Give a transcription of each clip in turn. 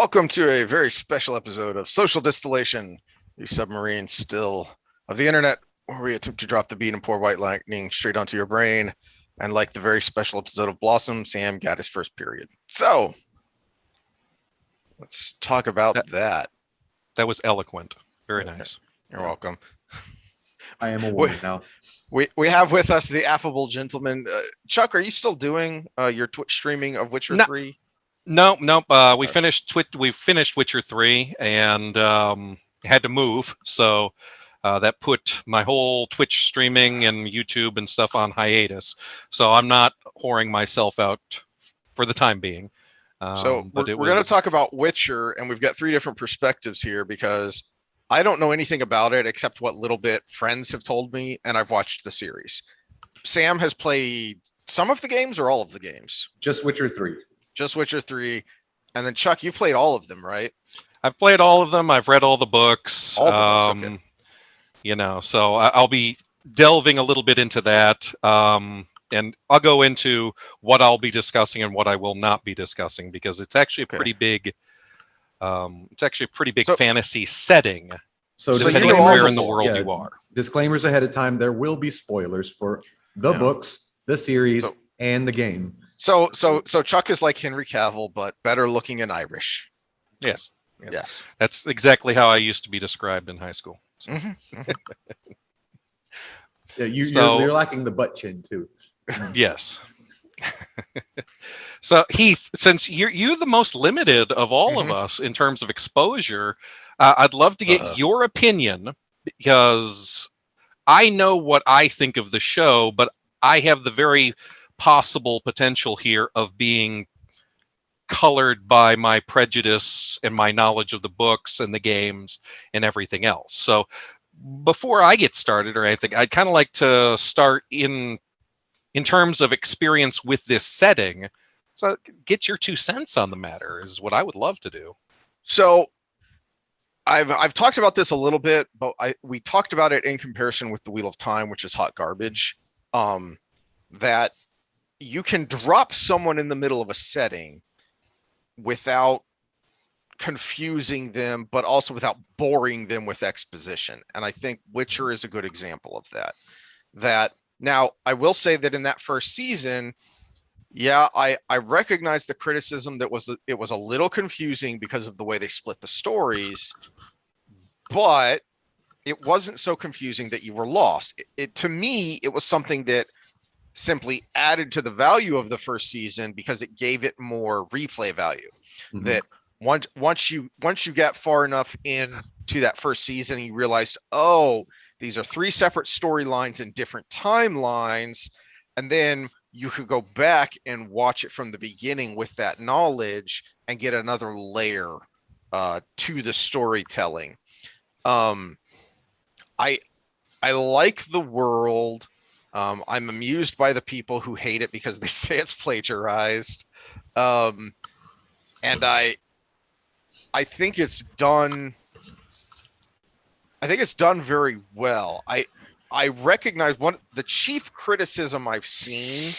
Welcome to a very special episode of Social Distillation, the submarine still of the internet, where we attempt to drop the beat and pour white lightning straight onto your brain. And like the very special episode of Blossom, Sam got his first period. So let's talk about that. That was eloquent. Very nice. You're welcome. I am a woman now. We have with us the affable gentleman. Chuck, are you still doing your Twitch streaming of Witcher 3? Nope. We finished Witcher 3 and had to move, so that put my whole Twitch streaming and YouTube and stuff on hiatus. So I'm not whoring myself out for the time being. So we're going to talk about Witcher, and we've got three different perspectives here because I don't know anything about it except what little bit friends have told me, and I've watched the series. Sam has played some of the games or all of the games? Just Witcher 3. Just Witcher 3. And then Chuck, you've played all of them, right? I've played all of them. I've read all the books. All the books, okay. You know, so I'll be delving a little bit into that. And I'll go into what I'll be discussing and what I will not be discussing, because it's actually a pretty big fantasy setting. So depending on where in the world you are. Disclaimers ahead of time. There will be spoilers for the books, the series, and the game. So Chuck is like Henry Cavill, but better looking and Irish. Yes. That's exactly how I used to be described in high school. So. Yeah, you're lacking the butt chin too. Yes. So Heath, since you're the most limited of all of us in terms of exposure, I'd love to get your opinion, because I know what I think of the show, but I have the very possible potential here of being colored by my prejudice and my knowledge of the books and the games and everything else. So before I get started or anything, I'd kind of like to start in terms of experience with this setting. So get your 2 cents on the matter is what I would love to do. So I've talked about this a little bit, but we talked about it in comparison with the Wheel of Time, which is hot garbage. That you can drop someone in the middle of a setting without confusing them, but also without boring them with exposition. And I think Witcher is a good example of that. Now, I will say that in that first season, I recognize the criticism that it was a little confusing because of the way they split the stories, but it wasn't so confusing that you were lost. To me, it was something that simply added to the value of the first season because it gave it more replay value. Mm-hmm. That once you got far enough into that first season, you realized, these are 3 separate storylines in different timelines, and then you could go back and watch it from the beginning with that knowledge and get another layer to the storytelling. I like the world. I'm amused by the people who hate it because they say it's plagiarized. And I think it's done. I think it's done very well. I recognize the chief criticism I've seen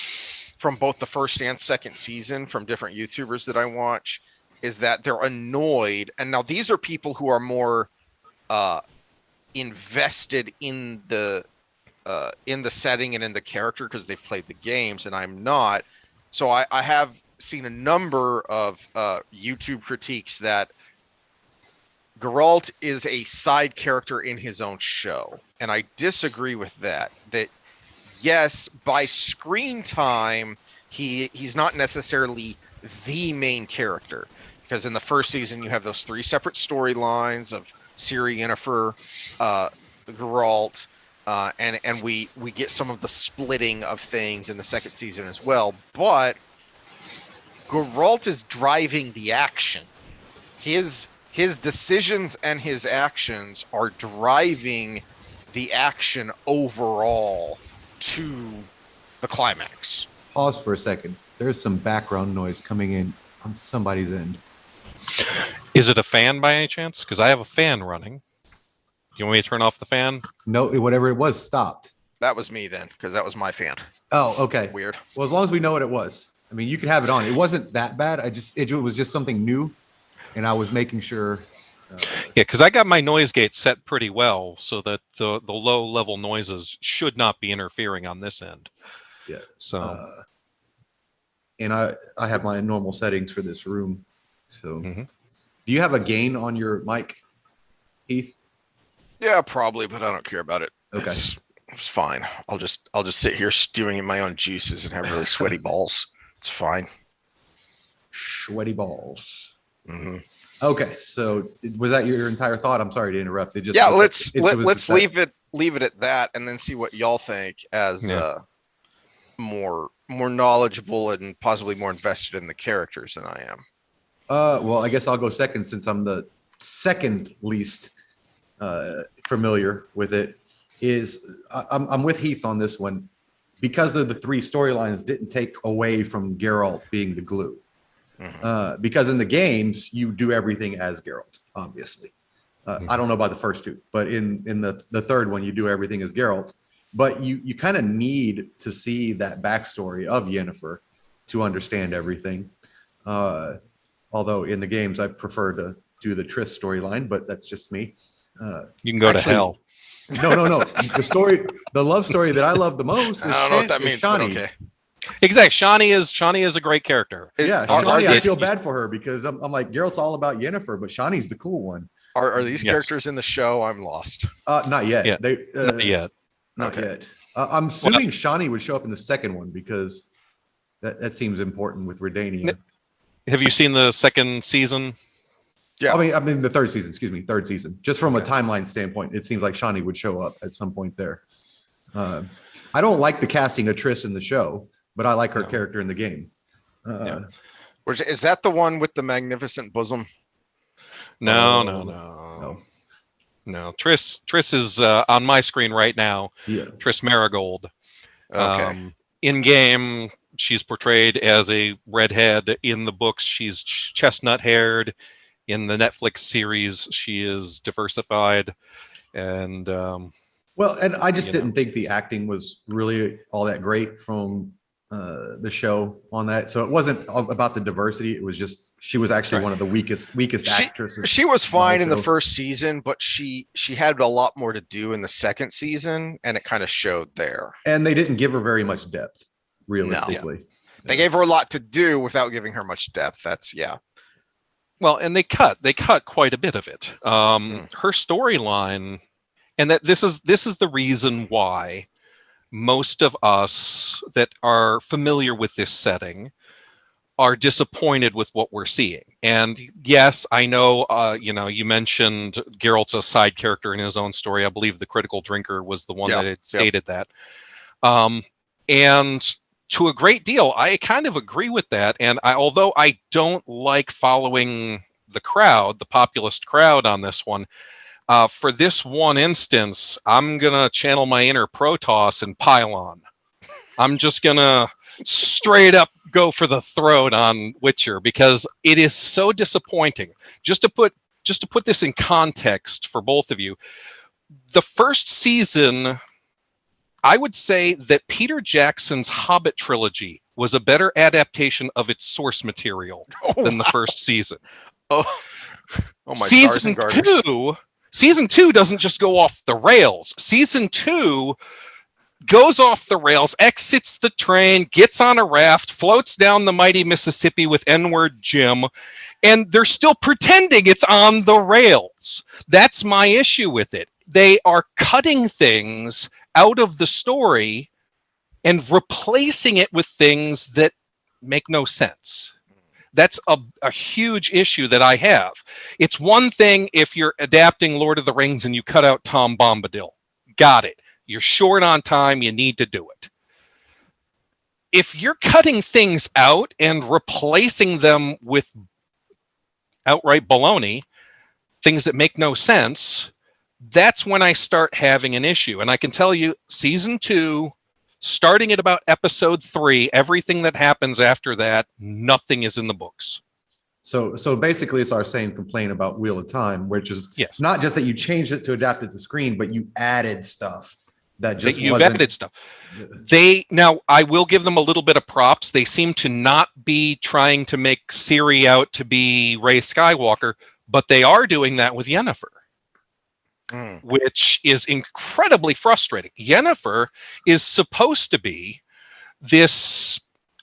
from both the first and second season from different YouTubers that I watch is that they're annoyed. And now these are people who are more invested in the setting and in the character because they've played the games, and I'm not. So I have seen a number of YouTube critiques that Geralt is a side character in his own show, and I disagree with that. That yes, by screen time, he's not necessarily the main character, because in the first season you have those 3 separate storylines of Ciri, Yennefer, Geralt. And we get some of the splitting of things in the second season as well. But Geralt is driving the action. His decisions and his actions are driving the action overall to the climax. Pause for a second. There's some background noise coming in on somebody's end. Is it a fan by any chance? Because I have a fan running. You want me to turn off the fan? No, whatever it was stopped. That was me then, because that was my fan. Oh, okay. Weird. Well, as long as we know what it was. I mean, you could have it on. It wasn't that bad. It was just something new. and I was making sure. Yeah, because I got my noise gate set pretty well so that the low level noises should not be interfering on this end. Yeah. So. And I have my normal settings for this room. So, Mhm. Do you have a gain on your mic, Heath? Yeah, probably, but I don't care about it. Okay. It's fine. I'll just sit here stewing in my own juices and have really sweaty balls. It's fine. Sweaty balls. Mm-hmm. Okay, so was that your entire thought? I'm sorry to interrupt. It just let's leave it at that, and then see what y'all think as more knowledgeable and possibly more invested in the characters than I am. Well, I guess I'll go second since I'm the second least familiar with it. I'm with Heath on this one because of the three storylines didn't take away from Geralt being the glue. Mm-hmm. Because in the games you do everything as Geralt, obviously. I don't know about the first two, but in the third one you do everything as Geralt. But you kind of need to see that backstory of Yennefer to understand everything. Although in the games I prefer to do the Triss storyline, but that's just me. You can go to hell. No. The love story that I love the most is I don't know what that means, but Shani. okay. Exactly. Shani is a great character. Shani, I feel bad for her because I'm like, Geralt's all about Yennefer, but Shani's the cool one. Are these characters in the show? I'm lost. Not yet. Yeah. Not yet. Not yet. I'm assuming Shani would show up in the second one because that seems important with Redania. Have you seen the second season? Yeah. I mean the third season. Excuse me, third season. Just from a timeline standpoint, it seems like Shani would show up at some point there. I don't like the casting of Triss in the show, but I like her character in the game. Is that the one with the magnificent bosom? No. Triss is on my screen right now. Yeah. Triss Marigold. Okay. In game, she's portrayed as a redhead. In the books, she's chestnut haired. In the Netflix series, she is diversified. And and I just didn't think the acting was really all that great from the show on that. So it wasn't about the diversity. It was just she was actually one of the weakest actresses. She was fine in the first season, but she had a lot more to do in the second season, and it kind of showed there. And they didn't give her very much depth, realistically. No. They gave her a lot to do without giving her much depth. That's Well, and they cut quite a bit of it. Her storyline, and that this is the reason why most of us that are familiar with this setting are disappointed with what we're seeing. And yes, I know, you mentioned Geralt's a side character in his own story. I believe the Critical Drinker was the one that had stated that. And to a great deal, I kind of agree with that. And although I don't like following the populist crowd on this one, for this one instance, I'm going to channel my inner Protoss and pile on. I'm just going to straight up go for the throat on Witcher because it is so disappointing. Just to put this in context for both of you, the first season, I would say that Peter Jackson's Hobbit trilogy was a better adaptation of its source material than the first season. Oh my stars and garters. Season 2 doesn't just go off the rails. Season 2 goes off the rails, exits the train, gets on a raft, floats down the mighty Mississippi with N-word Jim, and they're still pretending it's on the rails. That's my issue with it. They are cutting things out of the story and replacing it with things that make no sense. That's a huge issue that I have. It's one thing if you're adapting Lord of the Rings and you cut out Tom Bombadil. Got it. You're short on time. You need to do it. If you're cutting things out and replacing them with outright baloney, things that make no sense, that's when I start having an issue. And I can tell you, season 2, starting at about episode 3, everything that happens after that, nothing is in the books. So basically, it's our same complaint about Wheel of Time, which is not just that you changed it to adapt it to screen, but you added stuff that just you've wasn't. added stuff. Now I will give them a little bit of props. They seem to not be trying to make Ciri out to be Rey Skywalker, but they are doing that with Yennefer, which is incredibly frustrating. Yennefer is supposed to be this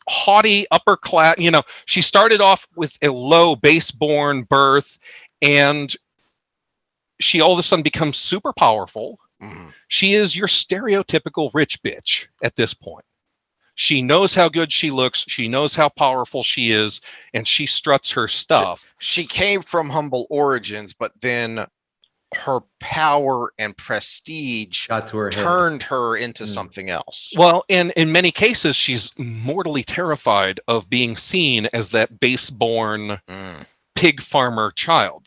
haughty upper class, she started off with a low base-born birth, and she all of a sudden becomes super powerful. She is your stereotypical rich bitch at this point. She knows how good she looks. She knows how powerful she is, and she struts her stuff. She came from humble origins, but then her power and prestige Got to her head. turned her into something else. Well, and in many cases, she's mortally terrified of being seen as that base-born pig farmer child.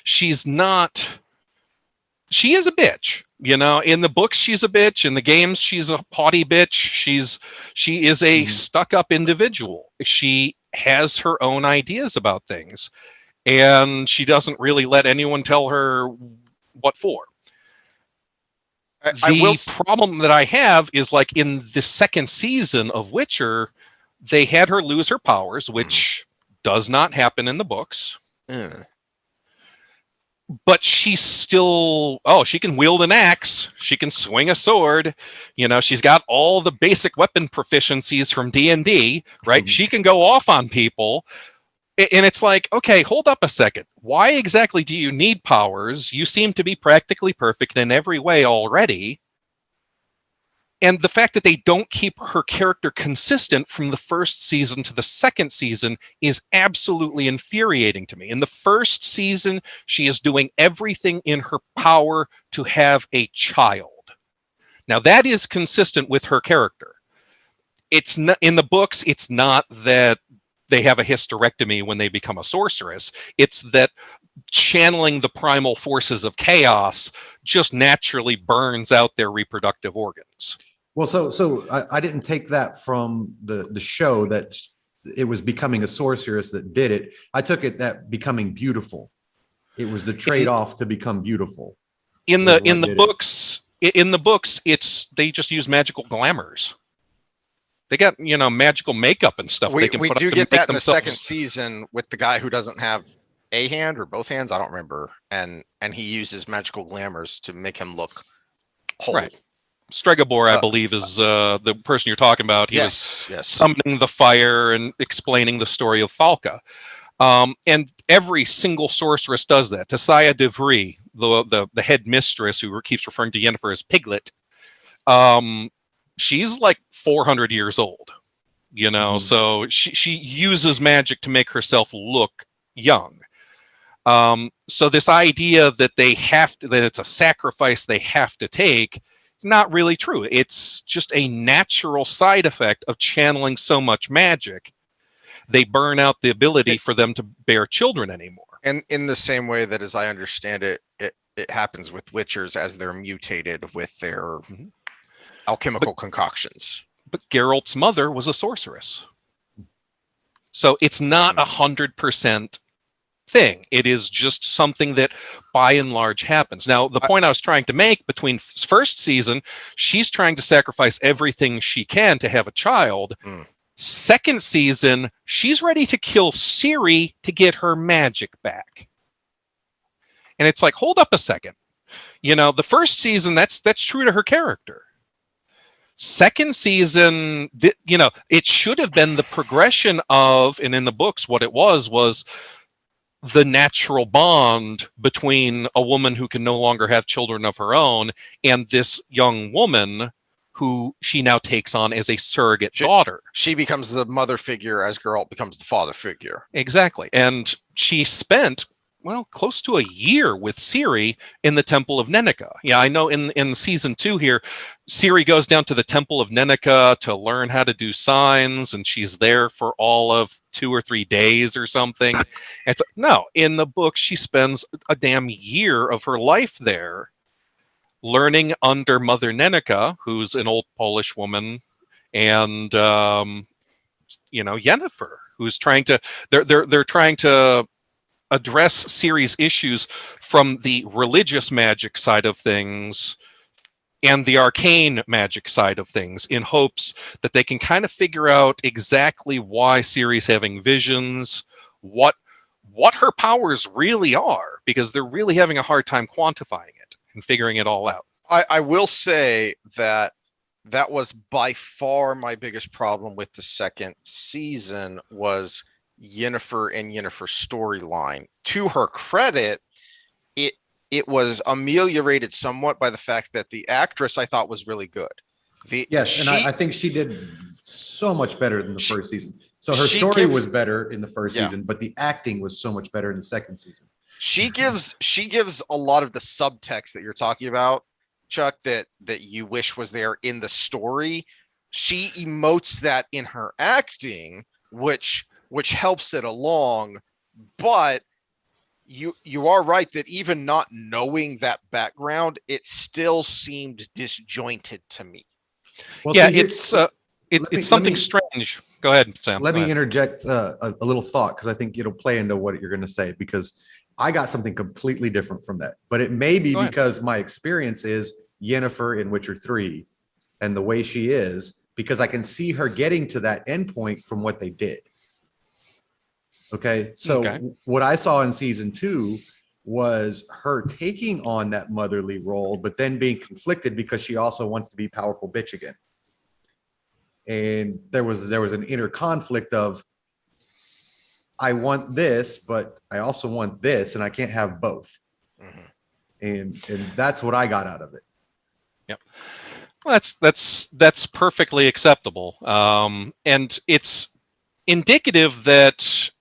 She's not... She is a bitch. In the books, she's a bitch. In the games, she's a haughty bitch. She is a stuck-up individual. She has her own ideas about things, and she doesn't really let anyone tell her what for. The problem that I have is, like, in the second season of Witcher, they had her lose her powers, which does not happen in the books. But she's still, she can wield an axe. She can swing a sword. She's got all the basic weapon proficiencies from D&D, right? She can go off on people. And it's like, okay, hold up a second. Why exactly do you need powers? You seem to be practically perfect in every way already. And the fact that they don't keep her character consistent from the first season to the second season is absolutely infuriating to me. In the first season, she is doing everything in her power to have a child. Now, that is consistent with her character. It's not, in the books, it's not that they have a hysterectomy when they become a sorceress. It's that channeling the primal forces of chaos just naturally burns out their reproductive organs. Well, so I didn't take that from the show that it was becoming a sorceress that did it. I took it that becoming beautiful. It was the trade-off to become beautiful. In the books, it's they just use magical glamours. They got magical makeup and stuff. We can we put do up to get make that in the themselves... second season with the guy who doesn't have a hand or both hands. I don't remember, and he uses magical glamours to make him look whole. Right. Stregobor, I believe, is the person you're talking about. He was summoning the fire and explaining the story of Falca. And every single sorceress does that. Tasaya DeVry, the head mistress who keeps referring to Yennefer as Piglet, she's like 400 years old, so she uses magic to make herself look young. So this idea that that it's a sacrifice they have to take, it's not really true. It's just a natural side effect of channeling so much magic. They burn out the ability for them to bear children anymore. And in the same way that, as I understand it, it happens with Witchers as they're mutated with their alchemical concoctions. But Geralt's mother was a sorceress. So it's not 100% thing. It is just something that by and large happens. Now, the point I was trying to make, between first season, she's trying to sacrifice everything she can to have a child. Second season, she's ready to kill Ciri to get her magic back. And it's like, hold up a second. The first season, that's true to her character. Second season, it should have been the progression of, and in the books, what it was the natural bond between a woman who can no longer have children of her own and this young woman who she now takes on as a surrogate daughter. She becomes the mother figure as Geralt becomes the father figure. Exactly. And she spent, close to a year with Ciri in the Temple of Neneka. Yeah, I know in season 2 here, Ciri goes down to the Temple of Neneka to learn how to do signs, and she's there for all of 2 or 3 days or something. No, in the book, she spends a damn year of her life there learning under Mother Neneka, who's an old Polish woman, and Yennefer, who's trying to they're trying to address Ciri's issues from the religious magic side of things and the arcane magic side of things in hopes that they can kind of figure out exactly why Ciri's having visions, what her powers really are, because they're really having a hard time quantifying it and figuring it all out. I will say that was by far my biggest problem with the second season was Yennefer and Yennefer's storyline. To her credit, it was ameliorated somewhat by the fact that the actress I thought was really good. I think she did so much better than the first season. So her story was better in the first season, but the acting was so much better in the second season. She gives a lot of the subtext that you're talking about, Chuck, that you wish was there in the story. She emotes that in her acting, which helps it along. But you are right that even not knowing that background, it still seemed disjointed to me. Well, yeah, it's something strange. Go ahead, Sam. Let me interject a little thought, because I think it'll play into what you're going to say, because I got something completely different from that. But it may be because my experience is Yennefer in Witcher 3 and the way she is, because I can see her getting to that endpoint from what they did. Okay, so what I saw in season 2 was her taking on that motherly role, but then being conflicted because she also wants to be powerful bitch again. And there was an inner conflict of, I want this, but I also want this, and I can't have both. Mm-hmm. And that's what I got out of it. Yep. Well, that's perfectly acceptable. And it's indicative that,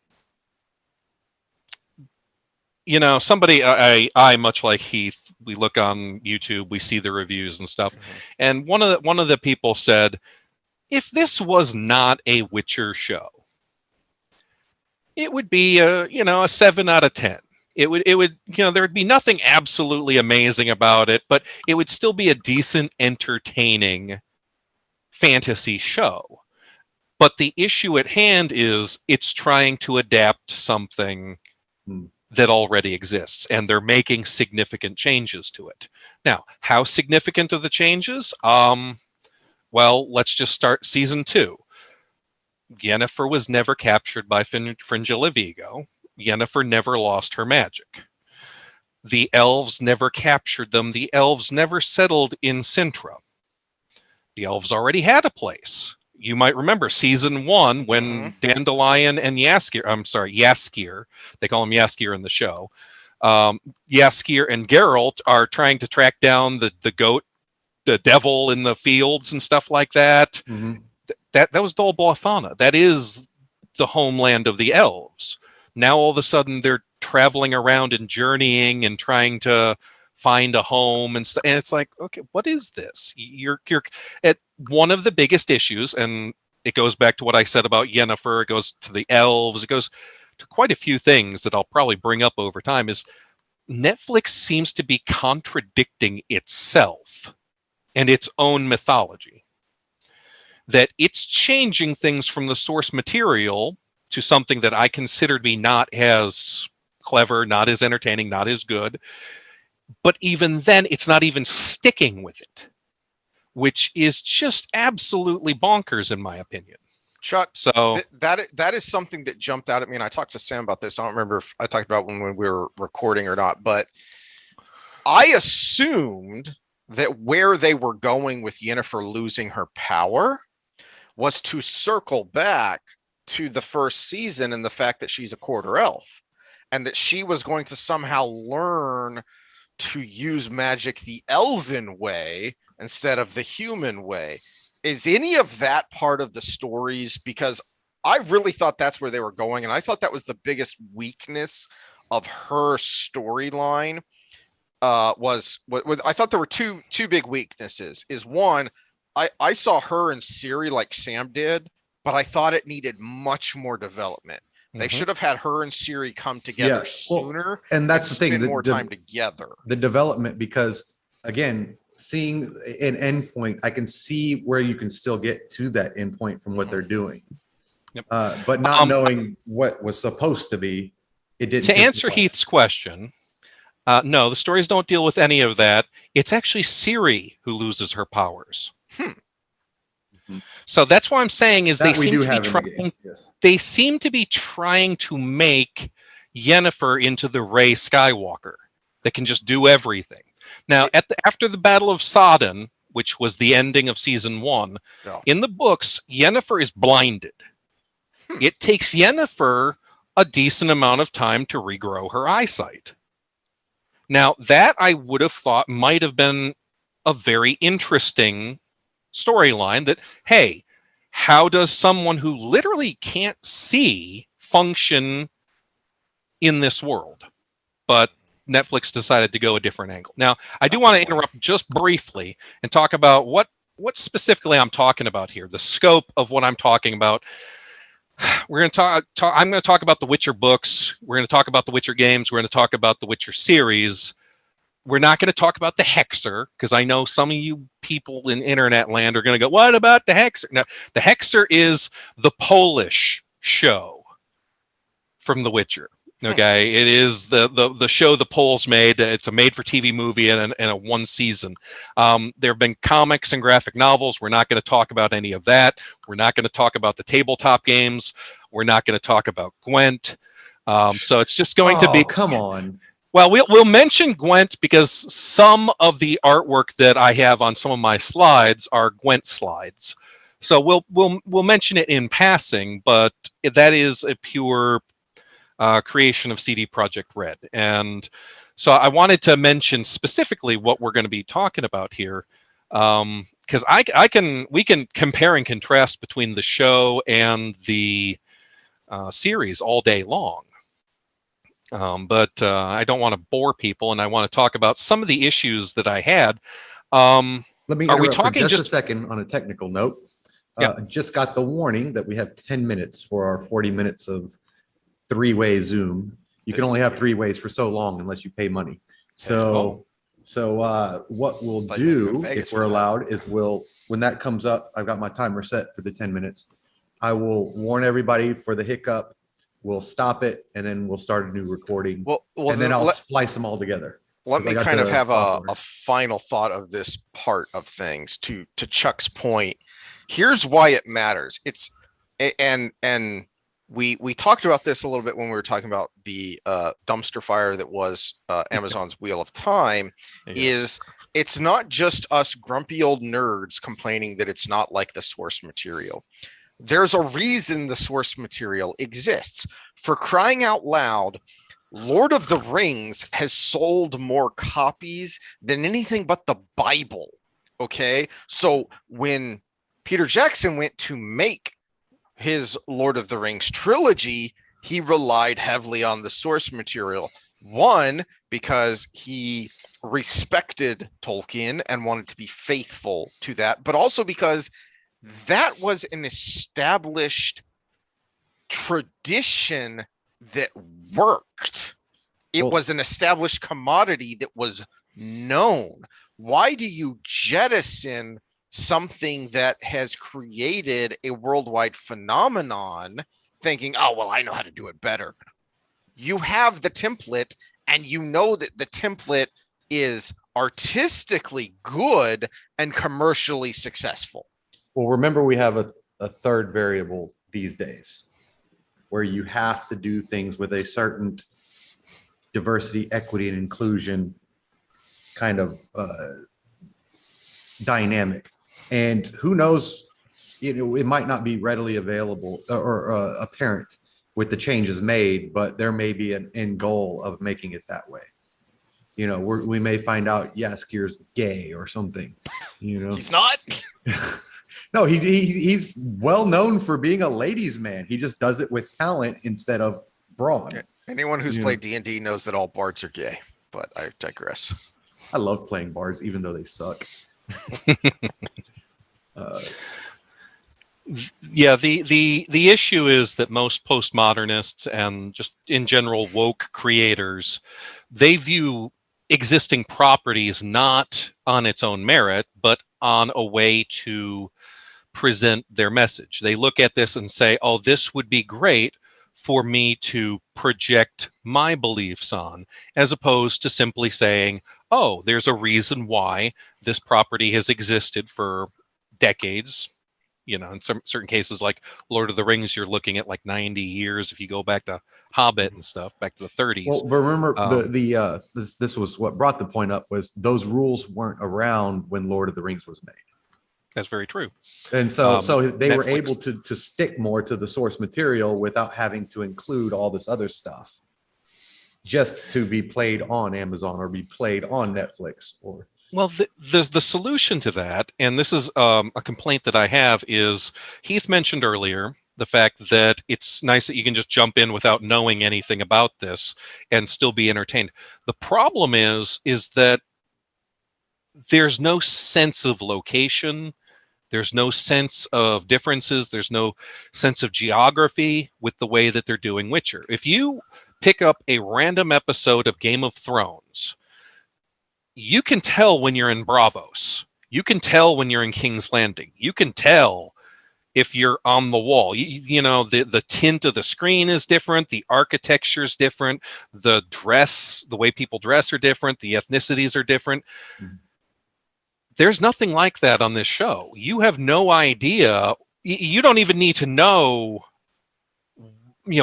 you know, somebody, I much like Heath, we look on YouTube, we see the reviews and stuff. Mm-hmm. And one of the people said, if this was not a Witcher show, it would be a 7 out of 10. It would, there'd be nothing absolutely amazing about it, but it would still be a decent, entertaining fantasy show. But the issue at hand is it's trying to adapt something that already exists, and they're making significant changes to it. Now, how significant are the changes? Well, let's just start season 2. Yennefer was never captured by Fringilla Vigo. Yennefer never lost her magic. The elves never captured them. The elves never settled in Sintra. The elves already had a place. You might remember season 1 when Dandelion and Jaskier, they call him Jaskier in the show. Jaskier and Geralt are trying to track down the goat, the devil in the fields and stuff like that. Mm-hmm. That was Dol Blathanna. That is the homeland of the elves. Now all of a sudden they're traveling around and journeying and trying to find a home and stuff. And it's like, okay, what is this? You're at one of the biggest issues, and it goes back to what I said about Yennefer. It goes to the elves. It goes to quite a few things that I'll probably bring up over time. Is Netflix seems to be contradicting itself and its own mythology. That it's changing things from the source material to something that I consider to be not as clever, not as entertaining, not as good. But even then, it's not even sticking with it, which is just absolutely bonkers, in my opinion. Chuck, so that is something that jumped out at me, and I talked to Sam about this. I don't remember if I talked about when we were recording or not, but I assumed that where they were going with Yennefer losing her power was to circle back to the first season and the fact that she's a quarter elf, and that she was going to somehow learn to use magic the elven way instead of the human way. Is any of that part of the stories? Because I really thought that's where they were going, and I thought that was the biggest weakness of her storyline. Was I thought there were two big weaknesses. Is one, I saw her and Ciri like Sam did, but I thought it needed much more development. They should have had her and Ciri come together sooner, and that's the thing. Spend more time together. The development, because again, seeing an endpoint, I can see where you can still get to that endpoint from what they're doing. Yep. But not knowing what was supposed to be, it didn't. To answer Heath's question, No, the stories don't deal with any of that. It's actually Siri who loses her powers. So that's what I'm saying is That we do have in the game. Yes. they seem to be trying to make Yennefer into the Rey Skywalker that can just do everything. Now, after the Battle of Sodden, which was the ending of season 1, in the books, Yennefer is blinded. It takes Yennefer a decent amount of time to regrow her eyesight. Now, that I would have thought might have been a very interesting storyline that, hey, how does someone who literally can't see function in this world? But Netflix decided to go a different angle. Now, I do want to interrupt just briefly and talk about what specifically I'm talking about here, the scope of what I'm talking about. We're going to talk. I'm going to talk about the Witcher books. We're going to talk about the Witcher games. We're going to talk about the Witcher series. We're not going to talk about the Hexer, because I know some of you people in internet land are going to go, what about the Hexer? No, the Hexer is the Polish show from The Witcher. Okay, it is the show the Poles made. It's a made-for-TV movie and a one season. There have been comics and graphic novels. We're not going to talk about any of that. We're not going to talk about the tabletop games. We're not going to talk about Gwent. So it's just going to be... come on. Well, we'll mention Gwent because some of the artwork that I have on some of my slides are Gwent slides. So we'll mention it in passing, but that is a pure creation of CD Projekt Red. And so I wanted to mention specifically what we're going to be talking about here, because we can compare and contrast between the show and the series all day long. But I don't want to bore people, and I want to talk about some of the issues that I had. Let me are we interrupt talking for just a second on a technical note. Just got the warning that we have 10 minutes for our 40 minutes of three-way Zoom. You can only have three ways for so long unless you pay money. So what we'll do, if we're allowed, is when that comes up, I've got my timer set for the 10 minutes. I will warn everybody for the hiccup. We'll stop it, and then we'll start a new recording. And then I'll splice them all together. Let me kind of have a final thought of this part of things. To Chuck's point, here's why it matters. And we talked about this a little bit when we were talking about the dumpster fire that was Amazon's Wheel of Time. Yes. It's not just us grumpy old nerds complaining that it's not like the source material. There's a reason the source material exists. For crying out loud, Lord of the Rings has sold more copies than anything but the Bible. Okay, so when Peter Jackson went to make his Lord of the Rings trilogy, he relied heavily on the source material. One, because he respected Tolkien and wanted to be faithful to that, but also because that was an established tradition that worked. It was an established commodity that was known. Why do you jettison something that has created a worldwide phenomenon thinking, oh, well, I know how to do it better? You have the template, and you know that the template is artistically good and commercially successful. Well, remember, we have a third variable these days where you have to do things with a certain diversity, equity, and inclusion kind of dynamic. And who knows, it might not be readily available or apparent with the changes made, but there may be an end goal of making it that way. We may find out Yaskir's gay or something. He's not. No, he's well known for being a ladies' man. He just does it with talent instead of brawn. Anyone who's played D&D knows that all bards are gay, but I digress. I love playing bards, even though they suck. The issue is that most postmodernists and just in general woke creators, they view existing properties not on its own merit, but on a way to present their message. They look at this and say, oh, this would be great for me to project my beliefs on, as opposed to simply saying, oh, there's a reason why this property has existed for decades. You know, in some certain cases, like Lord of the Rings, you're looking at like 90 years. If you go back to Hobbit and stuff, back to the 30s. Well, but remember this was what brought the point up, was those rules weren't around when Lord of the Rings was made. That's very true. And so they were Netflix. able to stick more to the source material without having to include all this other stuff just to be played on Amazon or be played on Netflix. Or Well, the solution to that, and this is a complaint that I have, is Heath mentioned earlier the fact that it's nice that you can just jump in without knowing anything about this and still be entertained. The problem is that there's no sense of location. There's no sense of differences. There's no sense of geography with the way that they're doing Witcher. If you pick up a random episode of Game of Thrones, you can tell when you're in Bravos. You can tell when you're in King's Landing. You can tell if you're on the wall. You know, the tint of the screen is different. The architecture is different. The way people dress are different. The ethnicities are different. Mm-hmm. There's nothing like that on this show. You have no idea. You don't even need to know,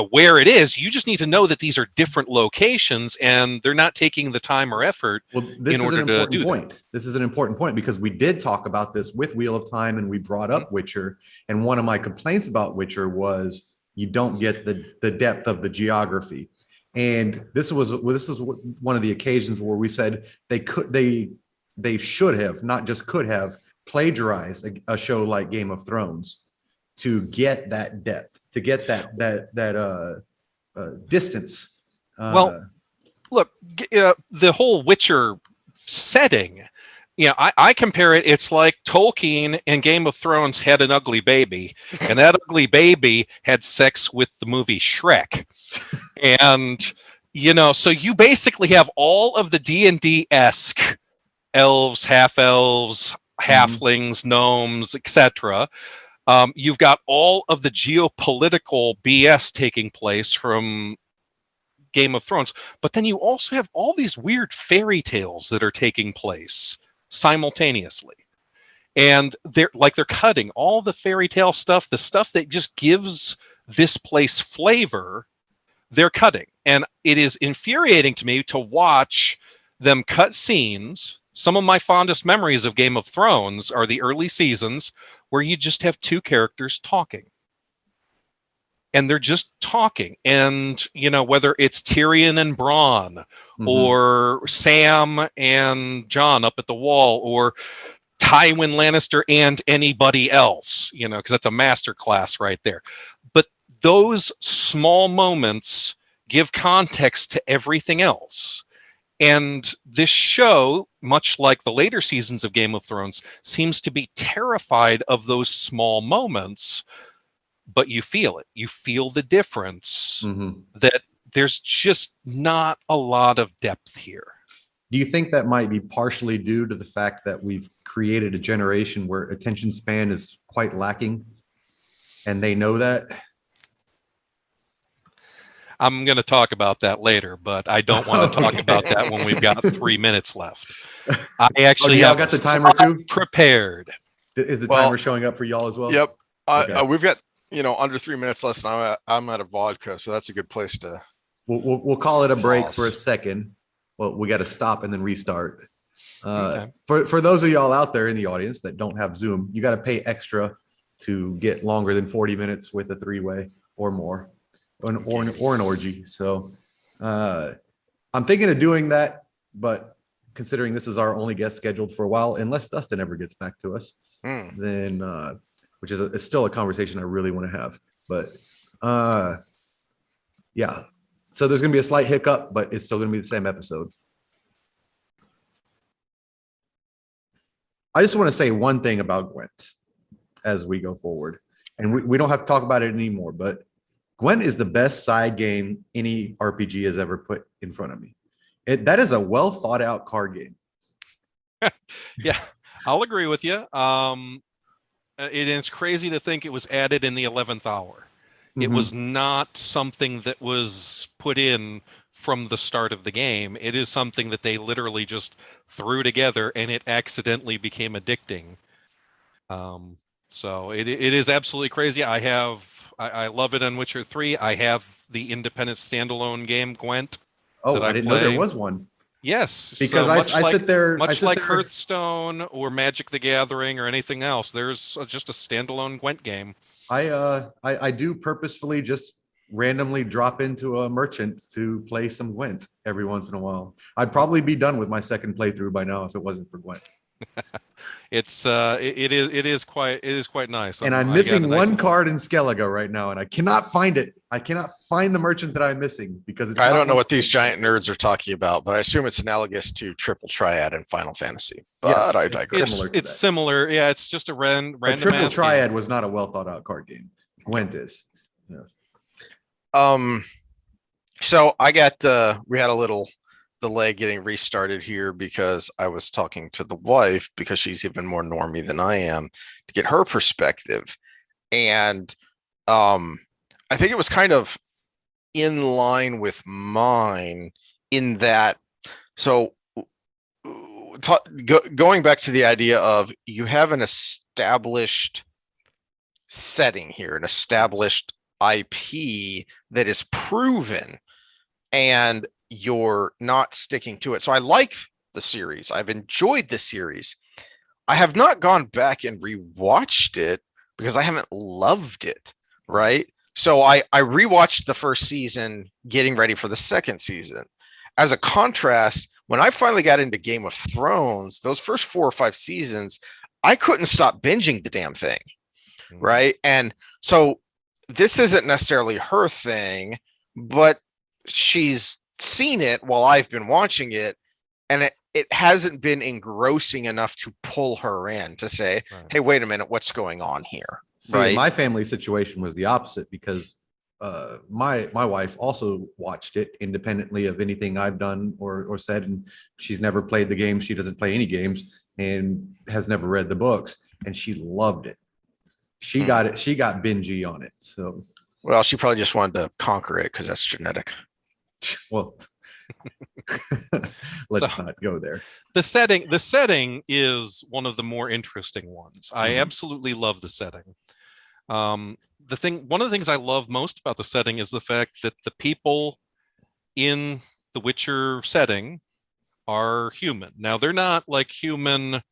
where it is. You just need to know that these are different locations, and they're not taking the time or effort in order to do that. This is an important point, because we did talk about this with Wheel of Time, and we brought up Witcher. And one of my complaints about Witcher was you don't get the depth of the geography. And this was one of the occasions where we said they should have, not just could have, plagiarized a show like Game of Thrones to get that depth, to get that distance. Well, look, the whole Witcher setting, I compare it. It's like Tolkien and Game of Thrones had an ugly baby, and that ugly baby had sex with the movie Shrek. And, so you basically have all of the D&D-esque elves, half-elves, halflings, gnomes, etc. You've got all of the geopolitical BS taking place from Game of Thrones, but then you also have all these weird fairy tales that are taking place simultaneously. And they're cutting all the fairy tale stuff, the stuff that just gives this place flavor, they're cutting. And it is infuriating to me to watch them cut scenes. Some of my fondest memories of Game of Thrones are the early seasons where you just have two characters talking. And they're just talking. And, whether it's Tyrion and Bronn, or Sam and Jon up at the wall, or Tywin Lannister and anybody else, because that's a master class right there. But those small moments give context to everything else. And this show, much like the later seasons of Game of Thrones, seems to be terrified of those small moments, but you feel it. You feel the difference, that there's just not a lot of depth here. Do you think that might be partially due to the fact that we've created a generation where attention span is quite lacking, and they know that? I'm going to talk about that later, but I don't want to talk about that when we've got 3 minutes left. I actually have got the timer too prepared. Is the timer showing up for y'all as well? Yep. Okay. We've got under 3 minutes left, and I'm out of vodka, so that's a good place to. We'll call it a break for a second. Well, we got to stop and then restart. Okay. For those of y'all out there in the audience that don't have Zoom, you got to pay extra to get longer than 40 minutes with a three-way or more. Or an orgy. So I'm thinking of doing that, but considering this is our only guest scheduled for a while, unless Dustin ever gets back to us, then which is it's still a conversation I really want to have. But yeah, so there's going to be a slight hiccup, but it's still going to be the same episode. I just want to say one thing about Gwent as we go forward, and we don't have to talk about it anymore, but Gwent is the best side game any RPG has ever put in front of me. That is a well thought out card game. Yeah, I'll agree with you. It's crazy to think it was added in the 11th hour. It was not something that was put in from the start of the game. It is something that they literally just threw together, and it accidentally became addicting. So it is absolutely crazy. I love it on Witcher 3. I have the independent standalone game Gwent. Oh, that I didn't know there was one. Yes, Because so I sit there, much like Hearthstone or Magic the Gathering or anything else, there's just a standalone Gwent game. I do purposefully just randomly drop into a merchant to play some Gwent every once in a while. I'd probably be done with my second playthrough by now if it wasn't for Gwent. It is quite nice. And I'm missing one card in Skellige right now, and I cannot find it. I cannot find the merchant that I'm missing because it's. I don't know what these giant nerds are talking about, but I assume it's analogous to Triple Triad in Final Fantasy. But Yes, I digress. It's similar. Yeah, it's just a random. Triple Triad was not a well thought out card game. Gwent is. Yeah. So I got we had a little delay getting restarted here because I was talking to the wife because she's even more normie than I am to get her perspective. And I think it was kind of in line with mine in that. So going back to the idea of you have an established setting here, an established IP that is proven, and you're not sticking to it. So I like the series. I've enjoyed the series. I have not gone back and rewatched it because I haven't loved it, right? So I rewatched the first season, getting ready for the second season. As a contrast, when I finally got into Game of Thrones, those first 4 or 5 seasons, I couldn't stop binging the damn thing, right? And so this isn't necessarily her thing, but she's seen it while I've been watching it, and it hasn't been engrossing enough to pull her in to say, hey, wait a minute, what's going on here? See, right? My family situation was the opposite because my wife also watched it independently of anything I've done or said, and she's never played the game. She doesn't play any games and has never read the books, and she loved it. She got it. She got bingey on it. So, well, she probably just wanted to conquer it because that's genetic. Well, let's not go there. The setting is one of the more interesting ones. I absolutely love the setting. One of the things I love most about the setting is the fact that the people in the Witcher setting are human. Now, they're not like human,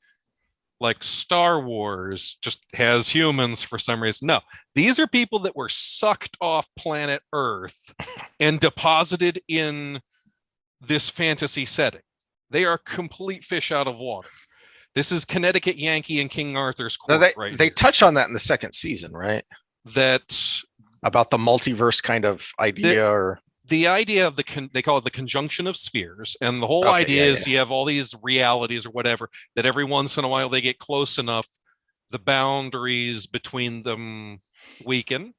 like Star Wars just has humans for some reason. No, these are people that were sucked off planet Earth and deposited in this fantasy setting. They are complete fish out of water. This is Connecticut Yankee and King Arthur's court. They touch on that in the second season, right? That about the multiverse kind of idea, or the idea of they call it the conjunction of spheres, and the whole idea is you have all these realities or whatever that every once in a while they get close enough, the boundaries between them weaken.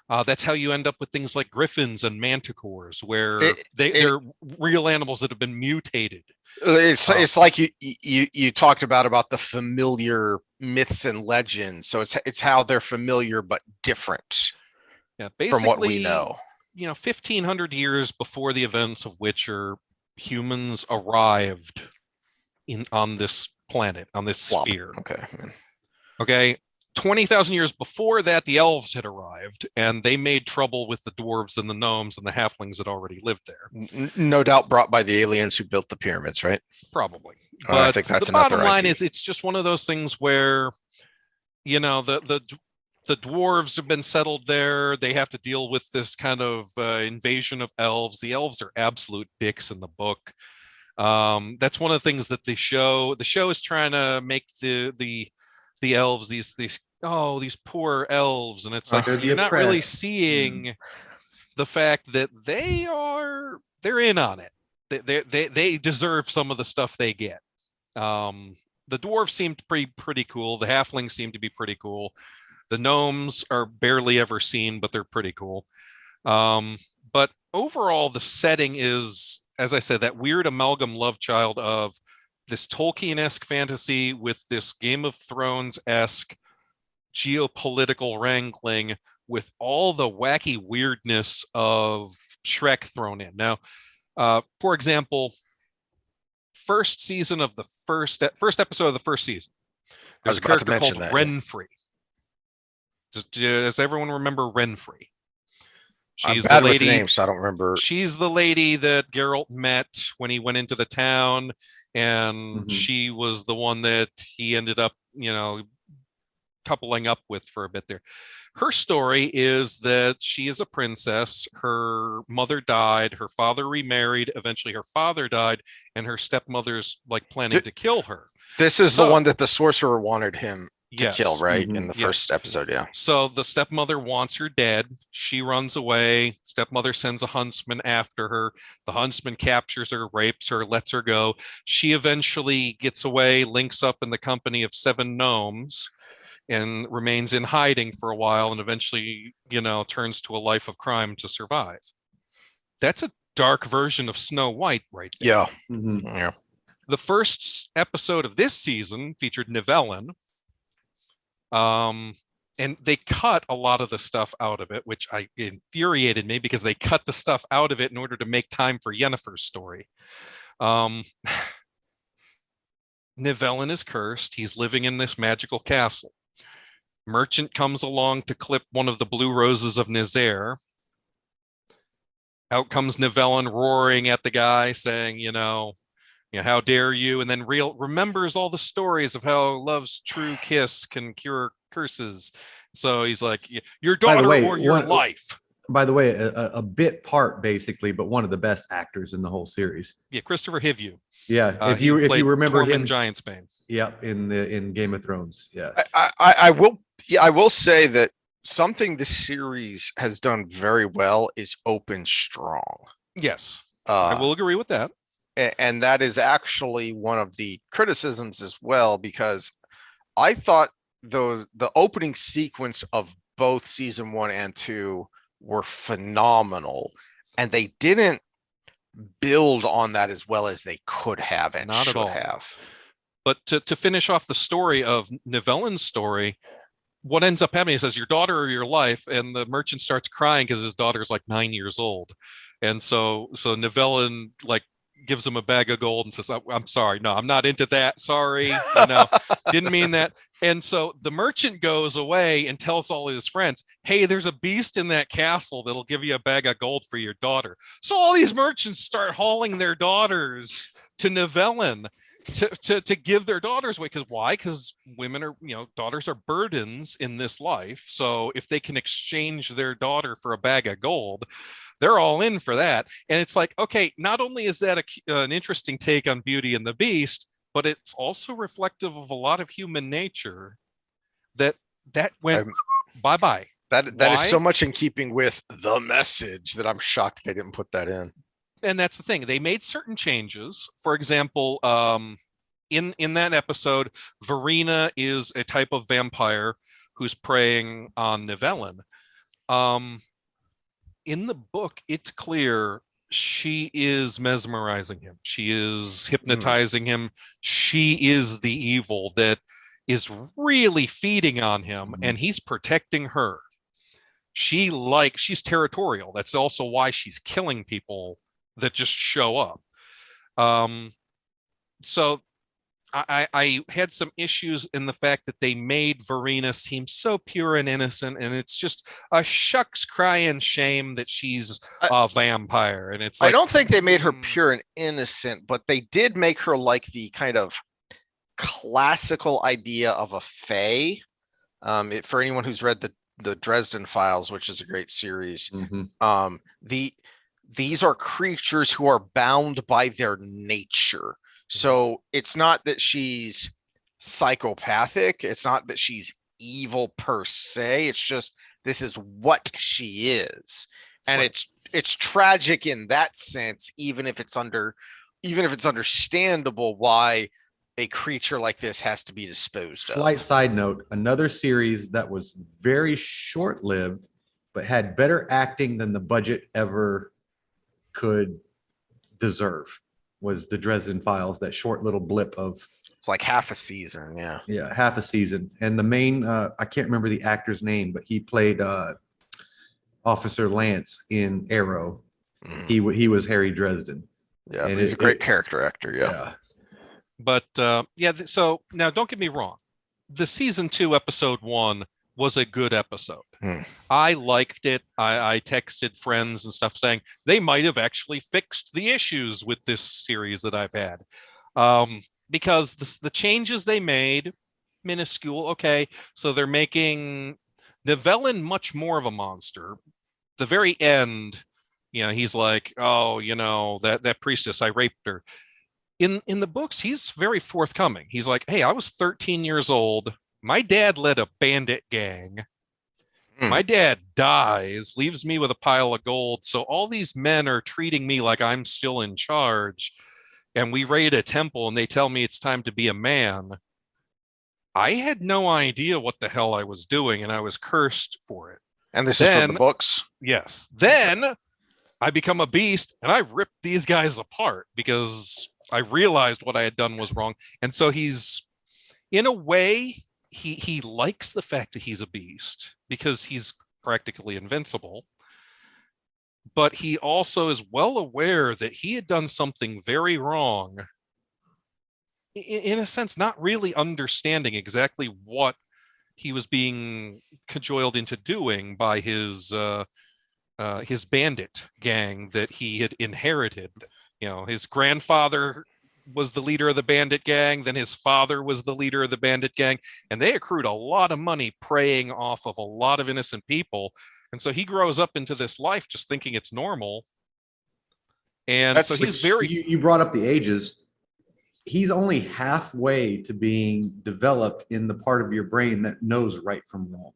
That's how you end up with things like griffins and manticores, where they're real animals that have been mutated. It's like you talked about the familiar myths and legends. So it's how they're familiar but different. Yeah, basically, from what we know. 1,500 years before the events of Witcher, humans arrived on this planet, on this sphere. Okay. 20,000 years before that, the elves had arrived, and they made trouble with the dwarves and the gnomes and the halflings that already lived there. No doubt brought by the aliens who built the pyramids, right? Probably. But I think that's the bottom line is it's just one of those things where, the dwarves have been settled there. They have to deal with this kind of invasion of elves. The elves are absolute dicks in the book. That's one of the things that the show is trying to make the elves these poor elves, and it's like you're not really seeing the fact that they're in on it. They deserve some of the stuff they get. The dwarves seemed pretty cool. The halflings seem to be pretty cool. The gnomes are barely ever seen, but they're pretty cool. But overall, the setting is, as I said, that weird amalgam love child of this Tolkien-esque fantasy with this Game of Thrones-esque geopolitical wrangling with all the wacky weirdness of Shrek thrown in. Now, for example, first season of the first episode of the first season, I was there's a about to character called mention that. Renfrey. Does everyone remember Renfrey? I'm She's the bad with lady. names, so I don't remember. She's the lady that Geralt met when he went into the town, and Mhm. she was the one that he ended up, coupling up with for a bit there. Her story is that she is a princess. Her mother died. Her father remarried. Eventually, her father died, and her stepmother's like planning to kill her. This is the one that the sorcerer wanted him to kill, right? Mhm. In the first episode, yeah. So the stepmother wants her dead. She runs away. Stepmother sends a huntsman after her. The huntsman captures her, rapes her, lets her go. She eventually gets away, links up in the company of 7 gnomes, and remains in hiding for a while, and eventually, turns to a life of crime to survive. That's a dark version of Snow White right there. Yeah. Mhm. Yeah. The first episode of this season featured Nivellen. And they cut a lot of the stuff out of it, which infuriated me because they cut the stuff out of it in order to make time for Yennefer's story. Nivellen is cursed. He's living in this magical castle. Merchant comes along to clip one of the blue roses of Nizair. Out comes Nivellen roaring at the guy, saying, how dare you? And then remembers all the stories of how love's true kiss can cure curses. So he's like, your daughter or your life. By the way, a bit part basically, but one of the best actors in the whole series. Yeah, Christopher Hivju. Yeah, if you remember Tormund him, Giantsbane. Yep, in Game of Thrones. Yeah, I will say that something this series has done very well is open strong. Yes, I will agree with that. And that is actually one of the criticisms as well, because I thought the opening sequence of both season 1 and 2 were phenomenal, and they didn't build on that as well as they could have and Not should at all. have. But to finish off the story of Nivellen's story, what ends up happening is, says, your daughter or your life, and the merchant starts crying because his daughter's like 9 years old. And so Nivellen gives him a bag of gold and says, I'm sorry, no, I'm not into that, sorry, didn't mean that. And so the merchant goes away and tells all his friends, hey, there's a beast in that castle that'll give you a bag of gold for your daughter. So all these merchants start hauling their daughters to Nivellen to give their daughters away. Because why? Because women are, daughters are burdens in this life. So if they can exchange their daughter for a bag of gold, they're all in for that. And it's like, okay, not only is that an interesting take on Beauty and the Beast, but it's also reflective of a lot of human nature that went bye-bye. That is so much in keeping with the message that I'm shocked they didn't put that in. And that's the thing. They made certain changes. For example, in that episode, Verena is a type of vampire who's preying on Nivellen. In the book, it's clear she is mesmerizing him. She is hypnotizing him. She is the evil that is really feeding on him, and he's protecting her. She's territorial. That's also why she's killing people that just show up. So I had some issues in the fact that they made Verena seem so pure and innocent, and it's just a shucks crying shame that she's a vampire. And it's like, I don't think they made her pure and innocent, but they did make her like the kind of classical idea of a fae. For anyone who's read the Dresden Files, which is a great series, these are creatures who are bound by their nature. So it's not that she's psychopathic. It's not that she's evil per se. It's just, this is what she is. And it's tragic in that sense, even if it's understandable why a creature like this has to be disposed of. Slight side note, another series that was very short-lived, but had better acting than the budget ever could deserve, was the Dresden Files, that short little blip of, it's like half a season. Yeah, half a season. And the main, I can't remember the actor's name, but he played Officer Lance in Arrow. Mm. He was Harry Dresden. Yeah, And he's a great character actor. Yeah. But so now don't get me wrong. The season 2, episode 1 was a good episode. I liked it. I texted friends and stuff saying they might have actually fixed the issues with this series that I've had. Because the changes they made, minuscule. Okay, so they're making Nivellen much more of a monster. The very end, he's like, oh, that priestess, I raped her. In the books, he's very forthcoming. He's like, hey, I was 13 years old. My dad led a bandit gang. My dad dies, leaves me with a pile of gold. So all these men are treating me like I'm still in charge. And we raid a temple and they tell me it's time to be a man. I had no idea what the hell I was doing, and I was cursed for it. And this is from the books? Yes. Then I become a beast and I rip these guys apart because I realized what I had done was wrong. And so he's, in a way, he likes the fact that he's a beast because he's practically invincible. But he also is well aware that he had done something very wrong. In a sense, not really understanding exactly what he was being cajoled into doing by his bandit gang that he had inherited. His grandfather was the leader of the bandit gang, then his father was the leader of the bandit gang, and they accrued a lot of money preying off of a lot of innocent people. And so he grows up into this life just thinking it's normal. And so he's very... You brought up the ages. He's only halfway to being developed in the part of your brain that knows right from wrong.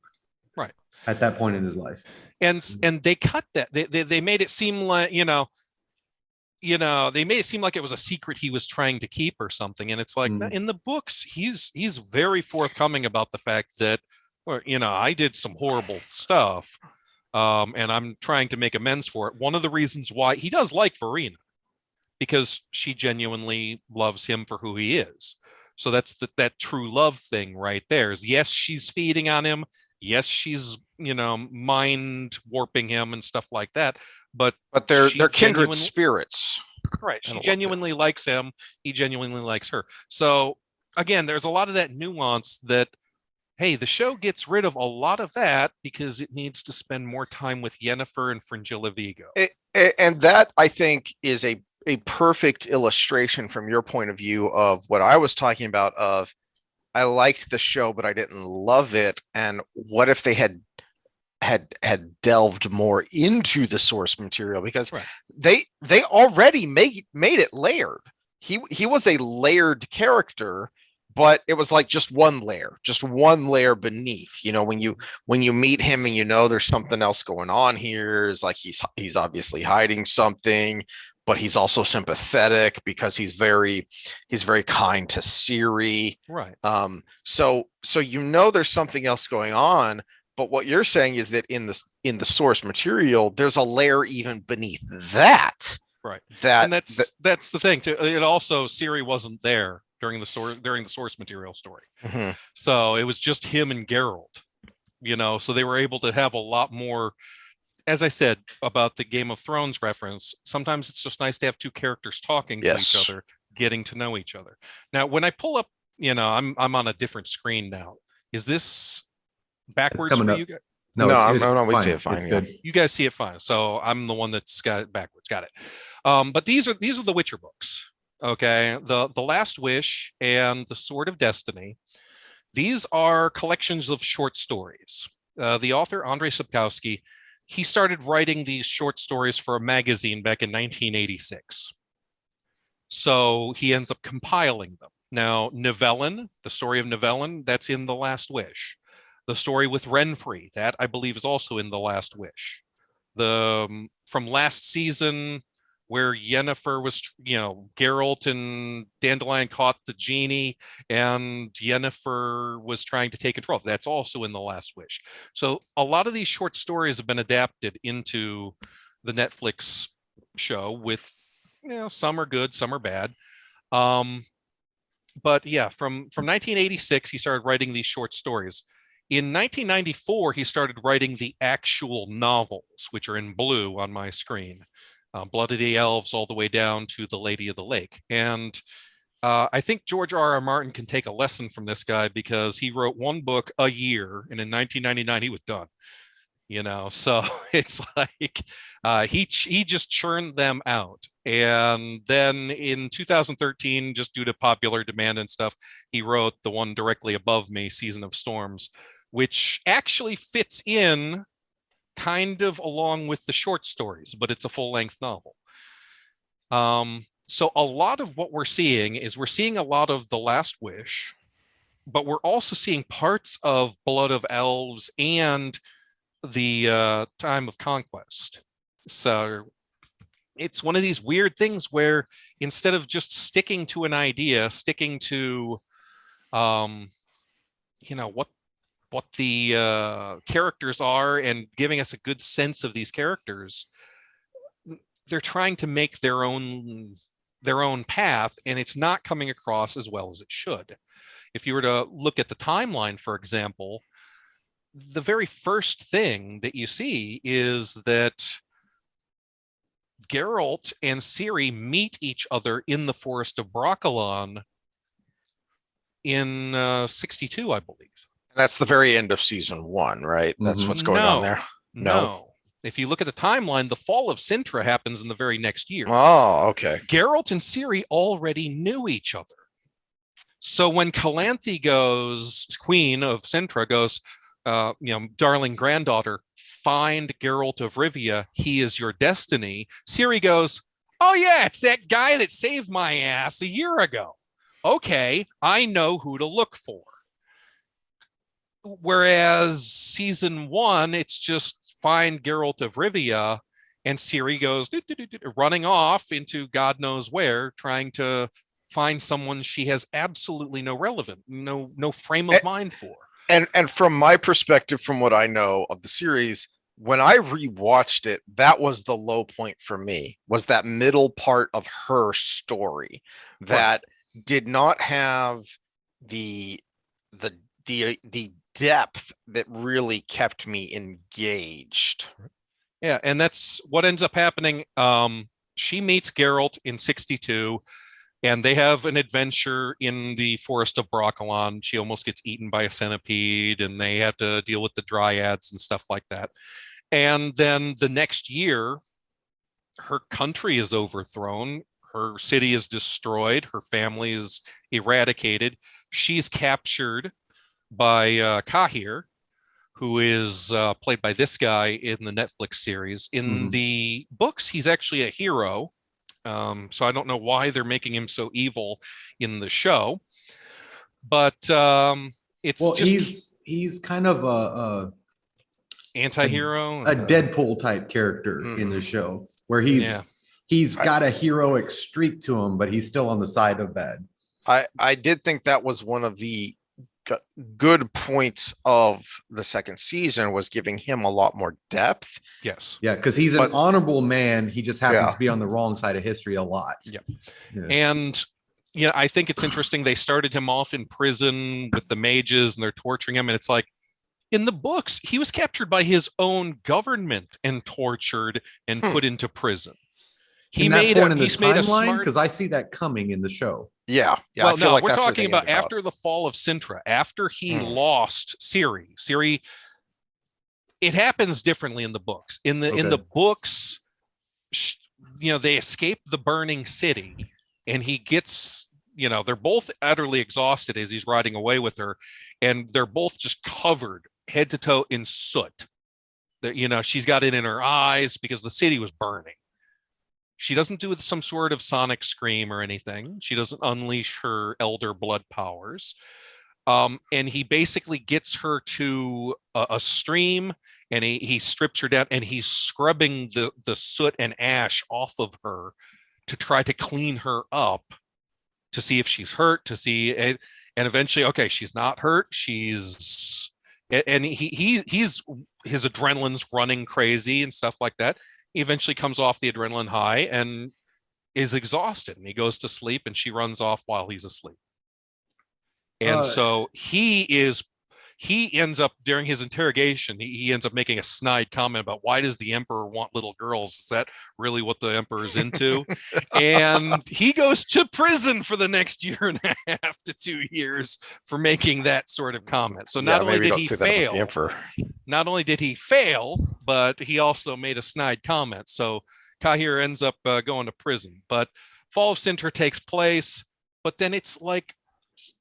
Right. At that point in his life. And they cut that. They made it seem like, they made it seem like it was a secret he was trying to keep or something. And it's like, in the books, he's very forthcoming about the fact that, I did some horrible stuff. And I'm trying to make amends for it. One of the reasons why he does like Verena, because she genuinely loves him for who he is. So that's that true love thing right there. Is yes, she's feeding on him. Yes, she's, mind warping him and stuff like that. But they're kindred spirits. Right. She genuinely likes him. He genuinely likes her. So again, there's a lot of that nuance that, hey, the show gets rid of a lot of that because it needs to spend more time with Yennefer and Fringilla Vigo. And that, I think, is a perfect illustration from your point of view of what I was talking about of, I liked the show, but I didn't love it. And what if they had delved more into the source material? Because they already made it layered. He was a layered character, but it was like just one layer beneath. When you meet him and there's something else going on here, is like he's obviously hiding something, but he's also sympathetic because he's very kind to Ciri. Right. So there's something else going on, but what you're saying is that in the source material, there's a layer even beneath that. Right. And that's the thing too. It also, Ciri wasn't there during the source material story. Mm-hmm. So it was just him and Geralt, so they were able to have a lot more. As I said about the Game of Thrones reference, sometimes it's just nice to have two characters talking to each other, getting to know each other. Now, when I pull up, I'm on a different screen now. Is this backwards for you guys? No, we see it fine. Yeah. You guys see it fine. So I'm the one that's got it backwards. Got it. But these are the Witcher books. Okay, the Last Wish and the Sword of Destiny. These are collections of short stories. The author, Andrei Sapkowski, he started writing these short stories for a magazine back in 1986. So he ends up compiling them. Now, Nivellen, the story of Nivellen, that's in The Last Wish. The story with Renfri, that I believe is also in The Last Wish. From last season, where Yennefer was, Geralt and Dandelion caught the genie and Yennefer was trying to take control. That's also in The Last Wish. So a lot of these short stories have been adapted into the Netflix show with, some are good, some are bad. But yeah, from 1986, he started writing these short stories. In 1994, he started writing the actual novels, which are in blue on my screen. Blood of the Elves all the way down to The Lady of the Lake. And I think George R.R. Martin can take a lesson from this guy because he wrote one book a year, and in 1999 he was done. So it's like he just churned them out. And then in 2013, just due to popular demand and stuff, he wrote the one directly above me, Season of Storms, which actually fits in kind of along with the short stories, but it's a full-length novel. So a lot of what we're seeing a lot of The Last Wish, but we're also seeing parts of Blood of Elves and the Time of Conquest. So it's one of these weird things where instead of just sticking to an idea, sticking to what the characters are and giving us a good sense of these characters, they're trying to make their own path, and it's not coming across as well as it should. If you were to look at the timeline, for example, the very first thing that you see is that Geralt and Ciri meet each other in the Forest of Broccolon in 62, I believe. That's the very end of season 1, right? That's what's going on there. No. If you look at the timeline, the fall of Sintra happens in the very next year. Oh, okay. Geralt and Ciri already knew each other. So when Calanthe goes, Queen of Sintra goes, darling granddaughter, find Geralt of Rivia. He is your destiny. Ciri goes, oh yeah, it's that guy that saved my ass a year ago. Okay, I know who to look for. Whereas season 1, it's just find Geralt of Rivia, and Ciri goes running off into God knows where, trying to find someone she has absolutely no frame of mind for. And from my perspective, from what I know of the series, when I rewatched it, that was the low point for me, was that middle part of her story that did not have the depth that really kept me engaged. Yeah, and that's what ends up happening. She meets Geralt in 62, and they have an adventure in the Forest of Broccolon. She almost gets eaten by a centipede, and they have to deal with the dryads and stuff like that. And then the next year, her country is overthrown. Her city is destroyed. Her family is eradicated. She's captured by Kahir, who is played by this guy in the Netflix series. In the books, he's actually a hero. So I don't know why they're making him so evil in the show. But he's kind of a anti-hero, a Deadpool type character in the show, where he's got a heroic streak to him, but he's still on the side of bad. I did think that was one of the good points of the second season, was giving him a lot more depth. Yes. Yeah, because he's an honorable man. He just happens to be on the wrong side of history a lot. Yeah. And I think it's interesting. They started him off in prison with the mages, and they're torturing him. And it's like, in the books, he was captured by his own government and tortured and put into prison. He made a timeline, because I see that coming in the show. Yeah. Well, no, we're talking about after the fall of Sintra, after he lost Ciri. Ciri, it happens differently in the books. In the books, they escape the burning city, and he gets, they're both utterly exhausted as he's riding away with her, and they're both just covered head to toe in soot. She's got it in her eyes because the city was burning. She doesn't do some sort of sonic scream or anything. She doesn't unleash her elder blood powers. And he basically gets her to a stream, and he strips her down, and he's scrubbing the soot and ash off of her to try to clean her up, to see if she's hurt, and eventually, okay, she's not hurt. He's his adrenaline's running crazy and stuff like that. He eventually comes off the adrenaline high and is exhausted, and he goes to sleep, and she runs off while he's asleep. And so he he ends up, during his interrogation, he ends up making a snide comment about, why does the emperor want little girls? Is that really what the emperor's into? And he goes to prison for the next year and a half to 2 years for making that sort of comment. So not only did he fail, not only did he fail, but he also made a snide comment. So Kahir ends up going to prison. But Fall of Sintra takes place, but then it's like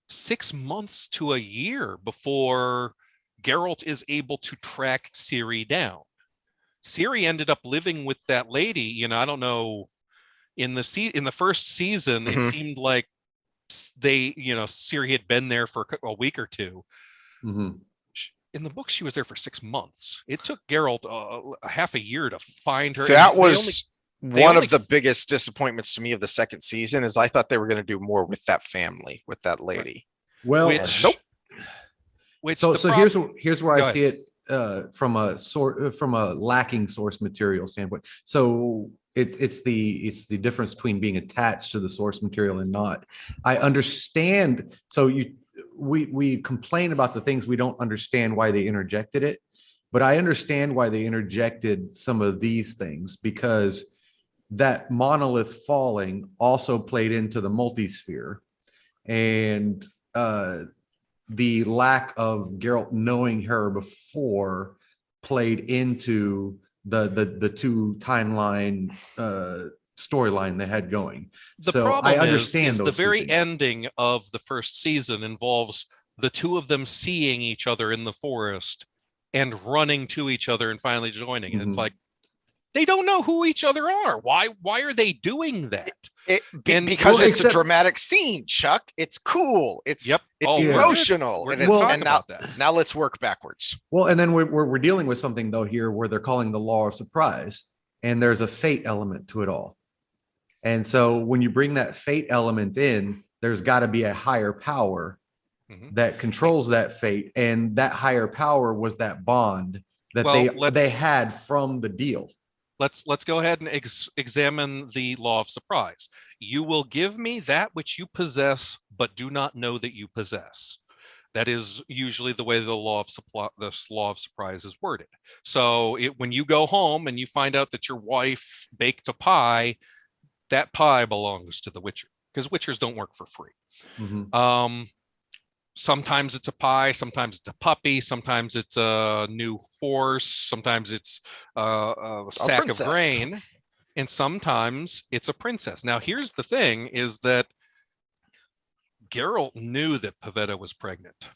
6 months to a year before Geralt is able to track Ciri down. Ciri ended up living with that lady. You know, I don't know. In the first season, it seemed like Ciri had been there for a week or two. In the book, she was there for 6 months. It took Geralt half a year to find her. That was one of the biggest disappointments to me of the second season. Is I thought they were going to do more with that family, with that lady. Well, nope. So here's where I see it from a lacking source material standpoint. So it's the difference between being attached to the source material and not. I understand. So we complain about the things we don't understand why they interjected it, but I understand why they interjected some of these things, because that monolith falling also played into the multisphere, and the lack of Geralt knowing her before played into the two timeline storyline they had going. The so problem I understand is those the very things. ending of the first season involves the two of them seeing each other in the forest and running to each other and finally joining. And it's like, they don't know who each other are. Why are they doing that? Because it's a dramatic scene, Chuck. It's cool. It's emotional. Now let's work backwards. Well, and then we're dealing with something though here where they're calling the law of surprise, and there's a fate element to it all. And so when you bring that fate element in, there's got to be a higher power that controls that fate, and that higher power was that bond that they had from the deal. Let's go ahead and examine the law of surprise. You will give me that which you possess, but do not know that you possess. That is usually the way the law of surprise is worded. So when you go home and you find out that your wife baked a pie, that pie belongs to the Witcher, because Witchers don't work for free. Sometimes it's a pie, sometimes it's a puppy, sometimes it's a new horse, sometimes it's a sack of grain, and sometimes it's a princess. Now, here's the thing, is that Geralt knew that Pavetta was pregnant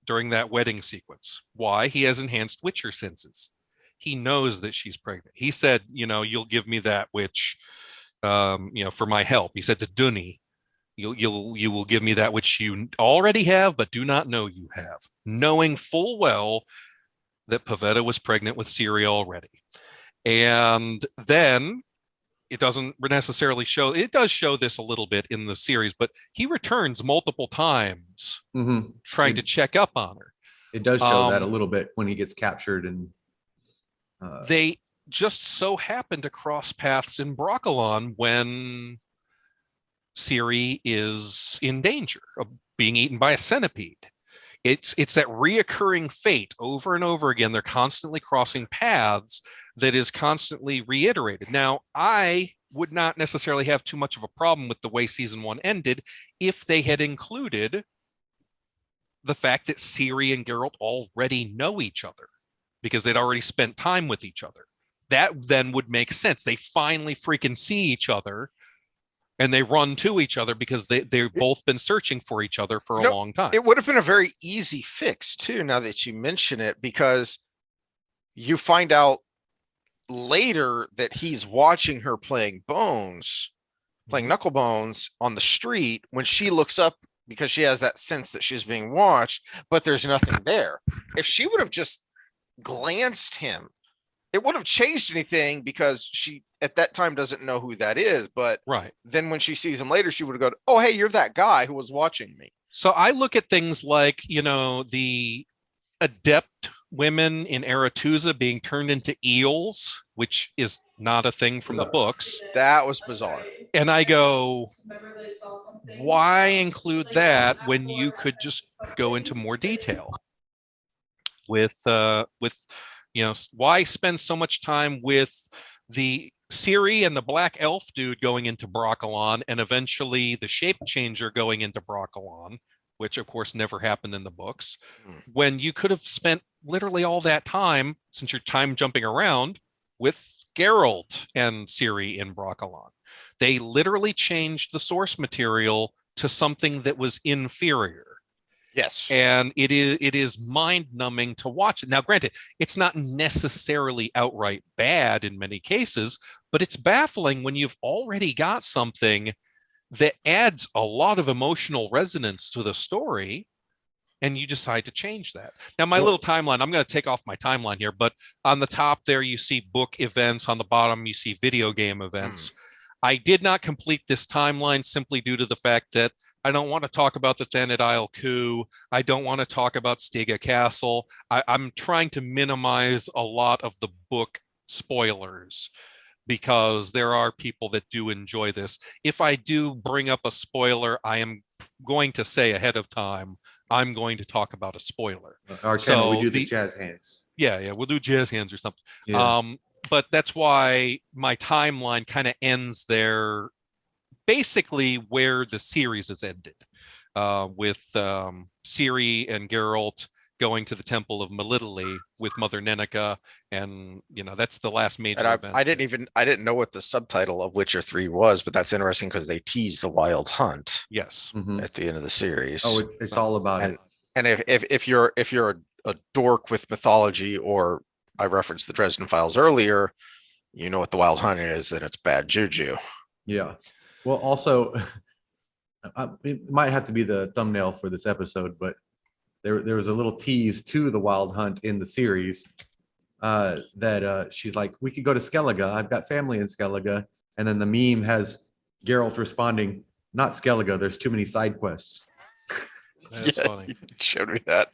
during that wedding sequence. Why? He has enhanced Witcher senses. He knows that she's pregnant. He said, you'll give me that which, for my help. He said to Dunny, you will give me that which you already have, but do not know you have, knowing full well that Pavetta was pregnant with Ciri already. And then it doesn't necessarily show, it does show this a little bit in the series, but he returns multiple times trying to check up on her. It does show that a little bit when he gets captured. And they just so happen to cross paths in Broccolon when Ciri is in danger of being eaten by a centipede. It's that reoccurring fate over and over again. They're constantly crossing paths that is constantly reiterated. Now, I would not necessarily have too much of a problem with the way season 1 ended if they had included the fact that Ciri and Geralt already know each other because they'd already spent time with each other. That then would make sense. They finally freaking see each other and they run to each other because they've both been searching for each other for a long time. It would have been a very easy fix too, now that you mention it, because you find out later that he's watching her playing Knuckle Bones on the street when she looks up because she has that sense that she's being watched, but there's nothing there. If she would have just glanced him, it would have changed anything because she at that time doesn't know who that is. But then when she sees him later, she would have gone, oh, hey, you're that guy who was watching me. So I look at things like, the adept women in Aretusa being turned into eels, which is not a thing from the books. That was bizarre. And I go, why include that when you could just go into more detail with why spend so much time with the Siri and the black elf dude going into Broccolon and eventually the shape changer going into Broccolon, which of course never happened in the books, when you could have spent literally all that time, since you're time jumping around, with Geralt and Ciri in Broccolon. They literally changed the source material to something that was inferior. Yes. And it is mind-numbing to watch. Now, granted, it's not necessarily outright bad in many cases, but it's baffling when you've already got something that adds a lot of emotional resonance to the story and you decide to change that. Now, my little timeline, I'm going to take off my timeline here, but on the top there, you see book events. On the bottom, you see video game events. I did not complete this timeline simply due to the fact that I don't want to talk about the Thanet Isle coup. I don't want to talk about Stega Castle. I'm trying to minimize a lot of the book spoilers because there are people that do enjoy this. If I do bring up a spoiler, I am going to say ahead of time, I'm going to talk about a spoiler. Our channel, we do the jazz hands. Yeah, we'll do jazz hands or something. Yeah. But that's why my timeline kind of ends there, basically where the series has ended, with Ciri and Geralt going to the Temple of Melitele with Mother Nenica, and that's the last major event. I didn't know what the subtitle of Witcher 3 was, but that's interesting because they tease the Wild Hunt. Yes. At the end of the series. Oh, it's all about it. And if you're a dork with mythology, or I referenced the Dresden Files earlier, you know what the Wild Hunt is, and it's bad juju. Yeah. Well, also, it might have to be the thumbnail for this episode, but there was a little tease to the Wild Hunt in the series that she's like, we could go to Skellige. I've got family in Skellige. And then the meme has Geralt responding, not Skellige. There's too many side quests. That's funny. You showed me that.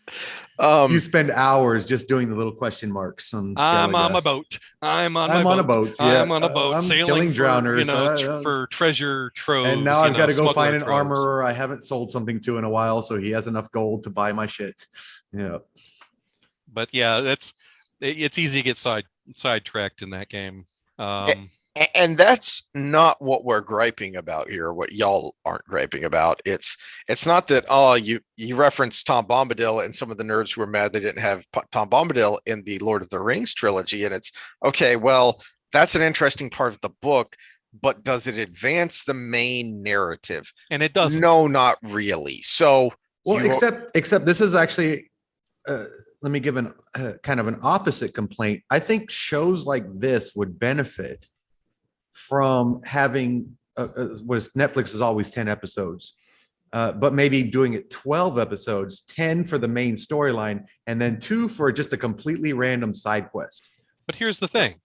You spend hours just doing the little question marks on Skellige. I'm on my boat. I'm on a boat. Yeah. I'm on a boat. I'm sailing killing drowners. for treasure troves. And now I've got to go find an troves. armorer I haven't sold something to in a while, so he has enough gold to buy my shit. Yeah. But yeah, it's easy to get sidetracked in that game. And that's not what we're griping about here. What y'all aren't griping about. It's not that, you referenced Tom Bombadil and some of the nerds who were mad they didn't have Tom Bombadil in the Lord of the Rings trilogy. And it's okay. Well, that's an interesting part of the book, but does it advance the main narrative? And it doesn't. No, not really. So, well, except this is actually, let me give kind of an opposite complaint. I think shows like this would benefit from having what Netflix is always 10 episodes, but maybe doing it 12 episodes, 10 for the main storyline, and then 2 for just a completely random side quest. But here's the thing.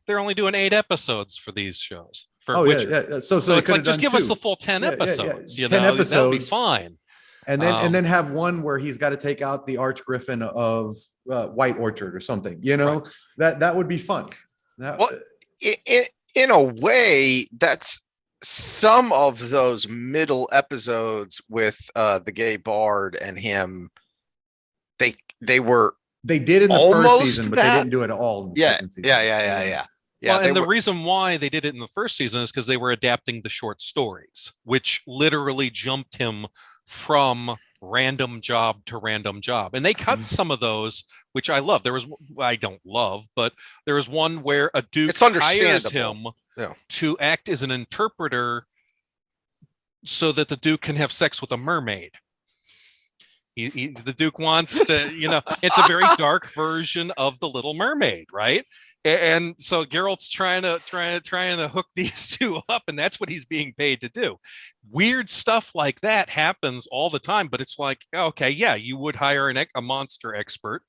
They're only doing 8 episodes for these shows. So it's like, just give us the full 10 episodes. 10 episodes. That'll be fine. And then have one where he's got to take out the Archgriffin of White Orchard or something, right. That would be fun. Well, in a way, that's some of those middle episodes with the gay bard and him. They did in the first season, but they didn't do it all in the second season. Yeah. Well, and the reason why they did it in the first season is because they were adapting the short stories, which literally jumped him from random job to random job. And they cut some of those, which I love. I don't love, but there was one where a duke hires him to act as an interpreter so that the duke can have sex with a mermaid. The duke wants to, it's a very dark version of the Little Mermaid, right? And so Geralt's trying to hook these two up, and that's what he's being paid to do. Weird stuff like that happens all the time, but it's like, okay, yeah, you would hire a monster expert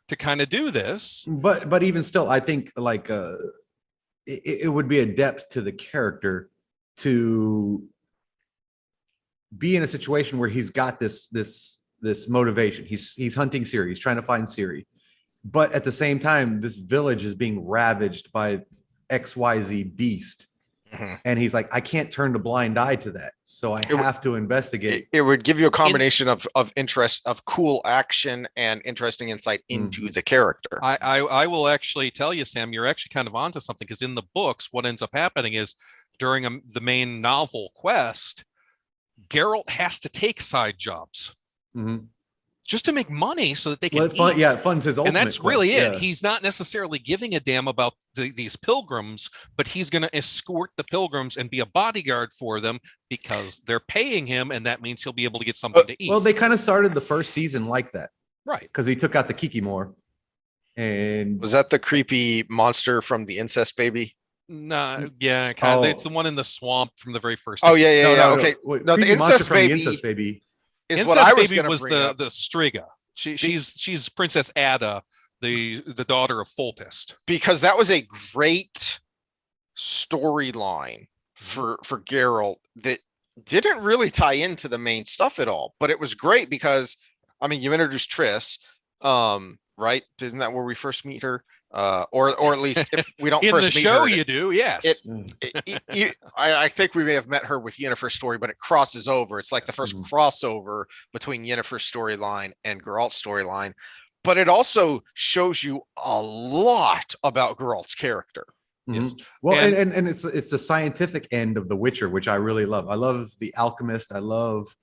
to kind of do this. But even still, I think like it would be a depth to the character to be in a situation where he's got this motivation. He's hunting Ciri. He's trying to find Ciri. But at the same time, this village is being ravaged by XYZ beast. And he's like, I can't turn a blind eye to that. So I have to investigate. It would give you a combination of interest, of cool action and interesting insight into the character. I will actually tell you, Sam, you're actually kind of onto something, because in the books, what ends up happening is during the main novel quest, Geralt has to take side jobs just to make money so that they can eat. It funds his ultimate and that's quest, really it. He's not necessarily giving a damn about these pilgrims, but he's going to escort the pilgrims and be a bodyguard for them because they're paying him, and that means he'll be able to get something to eat. Well, they kind of started the first season like that. Right. Because he took out the Kikimor. And was that the creepy monster from the incest baby? No, yeah, kind of. It's the one in the swamp from the very first. Oh, yeah. Okay. No, the incest baby is incest what I was baby going to bring up. the Striga. She's Princess Ada, the daughter of Foltest. Because that was a great storyline for Geralt that didn't really tie into the main stuff at all, but it was great because, I mean, you introduced Triss, right? Isn't that where we first meet her? Or at least if we don't in first the meet show, her, you do, yes. I think we may have met her with Yennefer's story, but it crosses over. It's like the first crossover between Yennefer's storyline and Geralt's storyline, but it also shows you a lot about Geralt's character. Yes. Well, and it's the scientific end of The Witcher, which I really love. I love the alchemist. I love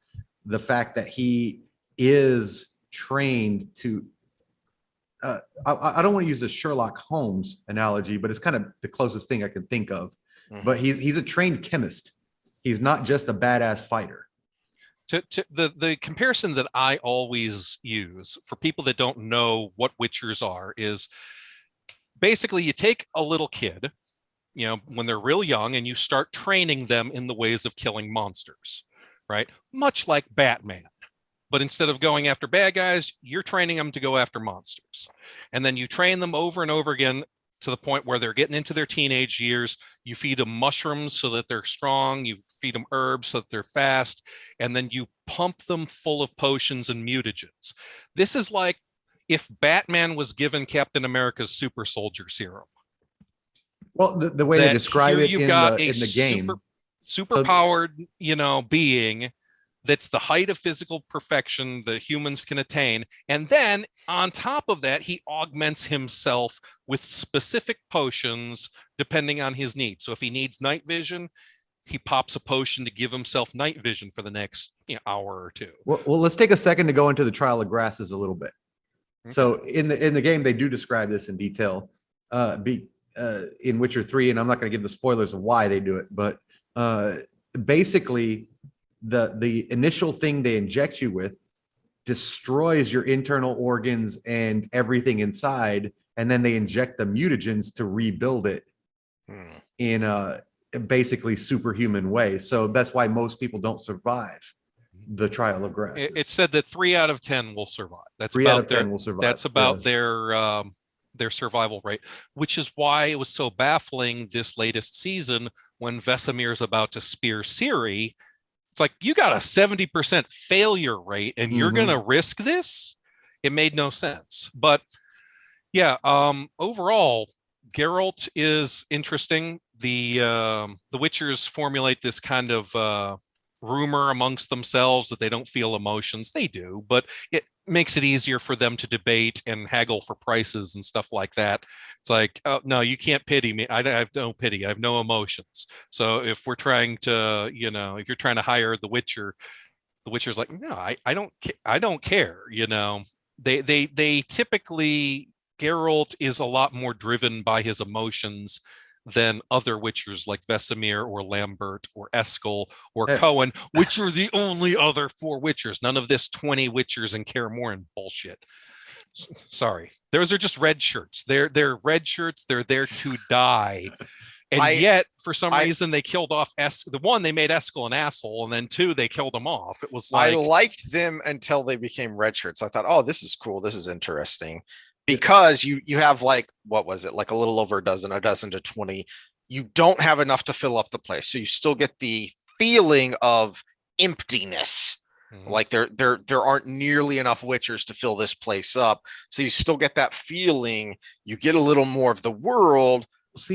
the fact that he is trained to. I don't want to use a Sherlock Holmes analogy, but it's kind of the closest thing I can think of. But he's a trained chemist. He's not just a badass fighter. The comparison that I always use for people that don't know what Witchers are is basically you take a little kid, when they're real young, and you start training them in the ways of killing monsters, right? Much like Batman. But instead of going after bad guys, you're training them to go after monsters. And then you train them over and over again to the point where they're getting into their teenage years. You feed them mushrooms so that they're strong. You feed them herbs so that they're fast. And then you pump them full of potions and mutagens. This is like if Batman was given Captain America's super soldier serum. Well, the way they describe it in the game. Super powered, being that's the height of physical perfection that humans can attain. And then on top of that, he augments himself with specific potions depending on his needs. So if he needs night vision, he pops a potion to give himself night vision for the next hour or two. Well, let's take a second to go into the Trial of Grasses a little bit. Okay. So in the game, they do describe this in detail in Witcher 3, and I'm not going to give the spoilers of why they do it, but basically the initial thing they inject you with destroys your internal organs and everything inside, and then they inject the mutagens to rebuild it in a basically superhuman way. So that's why most people don't survive the Trial of Grasses. It said that 3 out of 10 will survive. That's 3 about out of 10 will survive. That's about their survival rate, which is why it was so baffling this latest season when Vesemir's about to spear Ciri. It's like, you got a 70% failure rate and you're going to risk this? It made no sense. But yeah, overall, Geralt is interesting. The Witchers formulate this kind of rumor amongst themselves that they don't feel emotions. They do, but it makes it easier for them to debate and haggle for prices and stuff like that. It's like, oh, no, you can't pity me. I have no pity. I have no emotions. So if we're trying to, if you're trying to hire the Witcher's like, no, I don't care. They typically, Geralt is a lot more driven by his emotions than other Witchers like Vesemir or Lambert or Eskel or Cohen, which are the only other 4 Witchers. None of this 20 Witchers and Kaer Morhen bullshit. Sorry. Those are just red shirts. They're red shirts. They're there to die. And yet, for some reason, they killed off the one, they made Eskel an asshole, and then 2, they killed him off. It was like, I liked them until they became red shirts. I thought, oh, this is cool. This is interesting. Because you have like, what was it? Like a little over a dozen to 20. You don't have enough to fill up the place. So you still get the feeling of emptiness. Like there aren't nearly enough Witchers to fill this place up. So you still get that feeling. You get a little more of the world,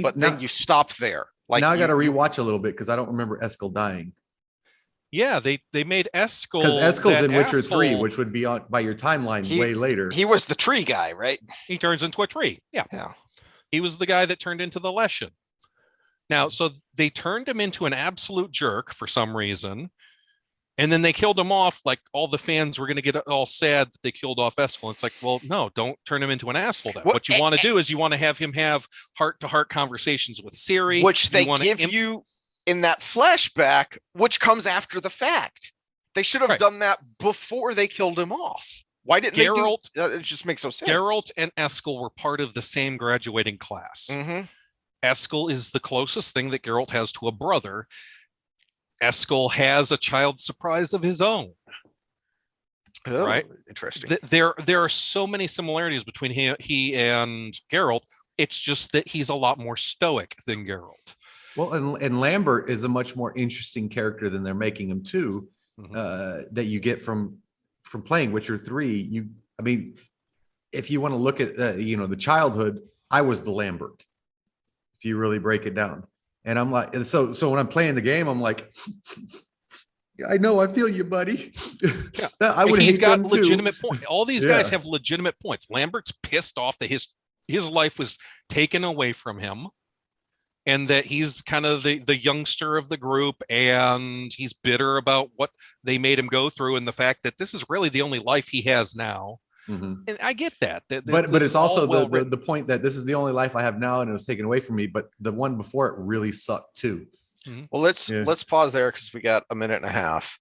but then you stop there. Like now I got to rewatch a little bit because I don't remember Eskel dying. Yeah, they made Eskel, because Eskel's in Witcher 3, asshole. which would be on by your timeline way later. He was the tree guy, right? He turns into a tree. Yeah. Yeah. He was the guy that turned into the Leshen. Now, so they turned him into an absolute jerk for some reason. And then they killed him off. Like all the fans were going to get all sad that they killed off Eskel. It's like, well, no, don't turn him into an asshole. Then what you want to do is you want to have him have heart-to-heart conversations with Ciri, which they give you in that flashback, which comes after the fact. They should have done that before they killed him off. Why didn't they do it? Just makes no sense. Geralt and Eskel were part of the same graduating class. Eskel is the closest thing that Geralt has to a brother. Eskel has a child surprise of his own. Oh, right? Interesting. There are so many similarities between he and Geralt. It's just that he's a lot more stoic than Geralt. Well, and Lambert is a much more interesting character than they're making him too. That you get from playing Witcher 3. I mean, if you want to look at the childhood, I was the Lambert. If you really break it down, and I'm like, so when I'm playing the game, I'm like, I know, I feel you, buddy. Yeah. I would. He's got legitimate points. All these guys have legitimate points. Lambert's pissed off that his life was taken away from him, and that he's kind of the youngster of the group, and he's bitter about what they made him go through, and the fact that this is really the only life he has now. And I get that. But it's also the point that this is the only life I have now, and it was taken away from me. But the one before it really sucked too. Well, let's pause there because we got a minute and a half,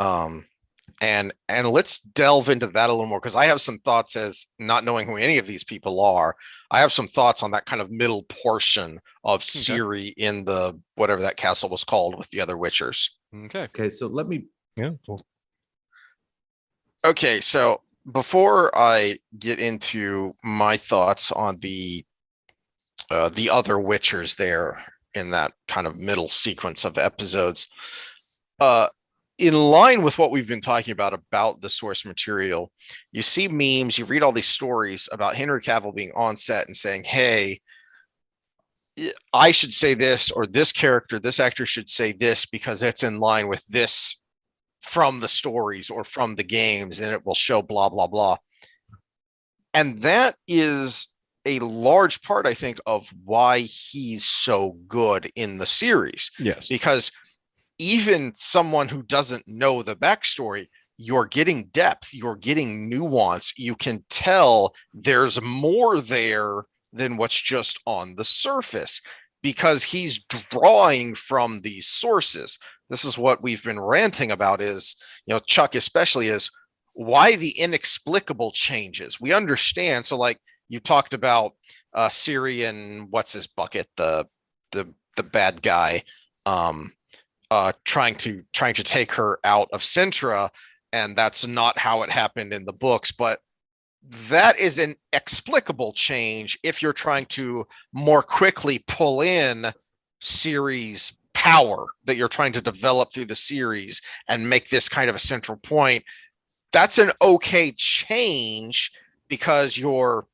and let's delve into that a little more, because I have some thoughts, as not knowing who any of these people are. I have some thoughts on that kind of middle portion of Ciri in the whatever that castle was called with the other Witchers. Okay. So let me. Yeah. Cool. Okay, so before I get into my thoughts on the other Witchers there in that kind of middle sequence of episodes, in line with what we've been talking about the source material, you see memes, you read all these stories about Henry Cavill being on set and saying, hey, I should say this, or this actor should say this because it's in line with this from the stories or from the games, and it will show blah, blah, blah. And that is a large part, I think, of why he's so good in the series. Yes. Because even someone who doesn't know the backstory, you're getting depth, you're getting nuance. You can tell there's more there than what's just on the surface, because he's drawing from these sources. This is what we've been ranting about, is, Chuck especially, is why the inexplicable changes. We understand. So like you talked about Ciri and what's his bucket, the bad guy, trying to take her out of Sintra, and that's not how it happened in the books. But that is an explicable change if you're trying to more quickly pull in Ciri's power that you're trying to develop through the series and make this kind of a central point. That's an okay change, because you're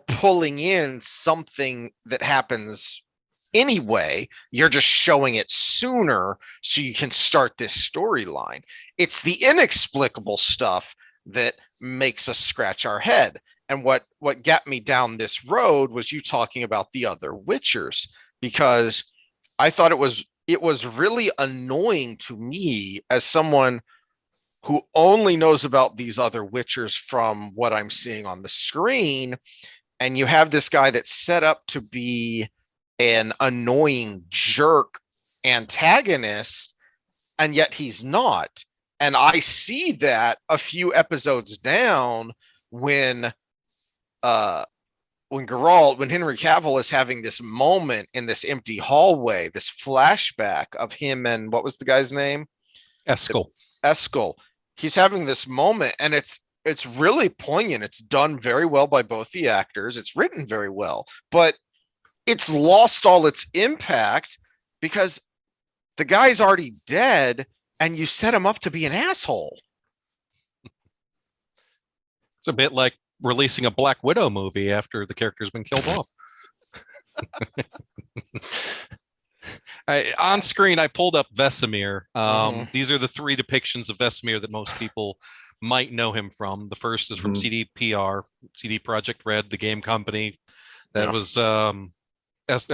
pulling in something that happens anyway. You're just showing it sooner so you can start this storyline. It's the inexplicable stuff that makes us scratch our head. And what got me down this road was you talking about the other Witchers, because I thought it was really annoying to me as someone who only knows about these other Witchers from what I'm seeing on the screen. And you have this guy that's set up to be an annoying jerk antagonist, and yet he's not. And I see that a few episodes down when Henry Cavill is having this moment in this empty hallway, this flashback of him and what was the guy's name? Eskel. He's having this moment, and it's really poignant. It's done very well by both the actors. It's written very well, but it's lost all its impact because the guy's already dead and you set him up to be an asshole. It's a bit like releasing a Black Widow movie after the character's been killed off. On screen, I pulled up Vesemir. Mhm. These are the three depictions of Vesemir that most people might know him from. The first is from Mhm. CDPR, CD Projekt Red, the game company. That Yeah. was that's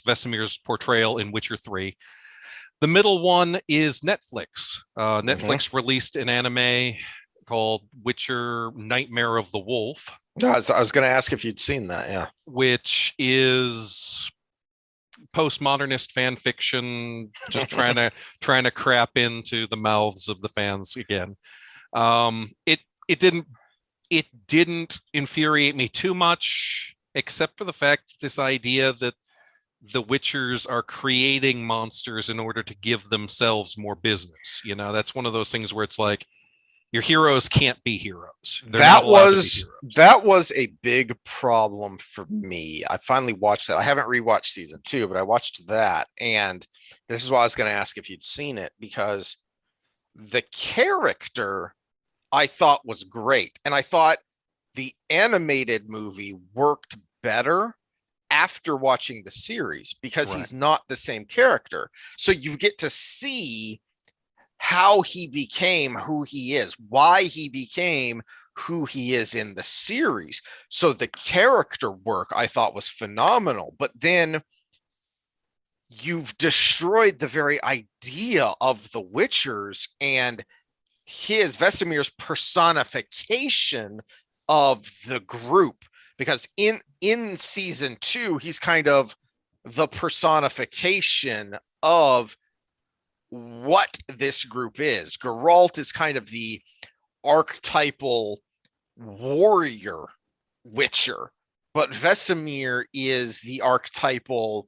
Vesemir's portrayal in Witcher 3. The middle one is Netflix. Netflix released an anime called Witcher Nightmare of the Wolf, No, I was going to ask if you'd seen that. Yeah. which is postmodernist fan fiction, just trying to crap into the mouths of the fans again. It it didn't it didn't infuriate me too much, except for the fact this idea that the Witchers are creating monsters in order to give themselves more business. You know, that's one of those things where it's like your heroes can't be heroes. They're not allowed to be heroes. That was a big problem for me. I finally watched that. I haven't rewatched season 2, but I watched that, and this is why I was going to ask if you'd seen it, because the character I thought was great, and I thought the animated movie worked better after watching the series because he's not the same character. So you get to see how he became who he is, why he became who he is in the series. So the character work I thought was phenomenal. But then you've destroyed the very idea of the Witchers and his Vesemir's personification of the group, because in season 2 he's kind of the personification of what this group is. Geralt is kind of the archetypal warrior witcher, but Vesemir is the archetypal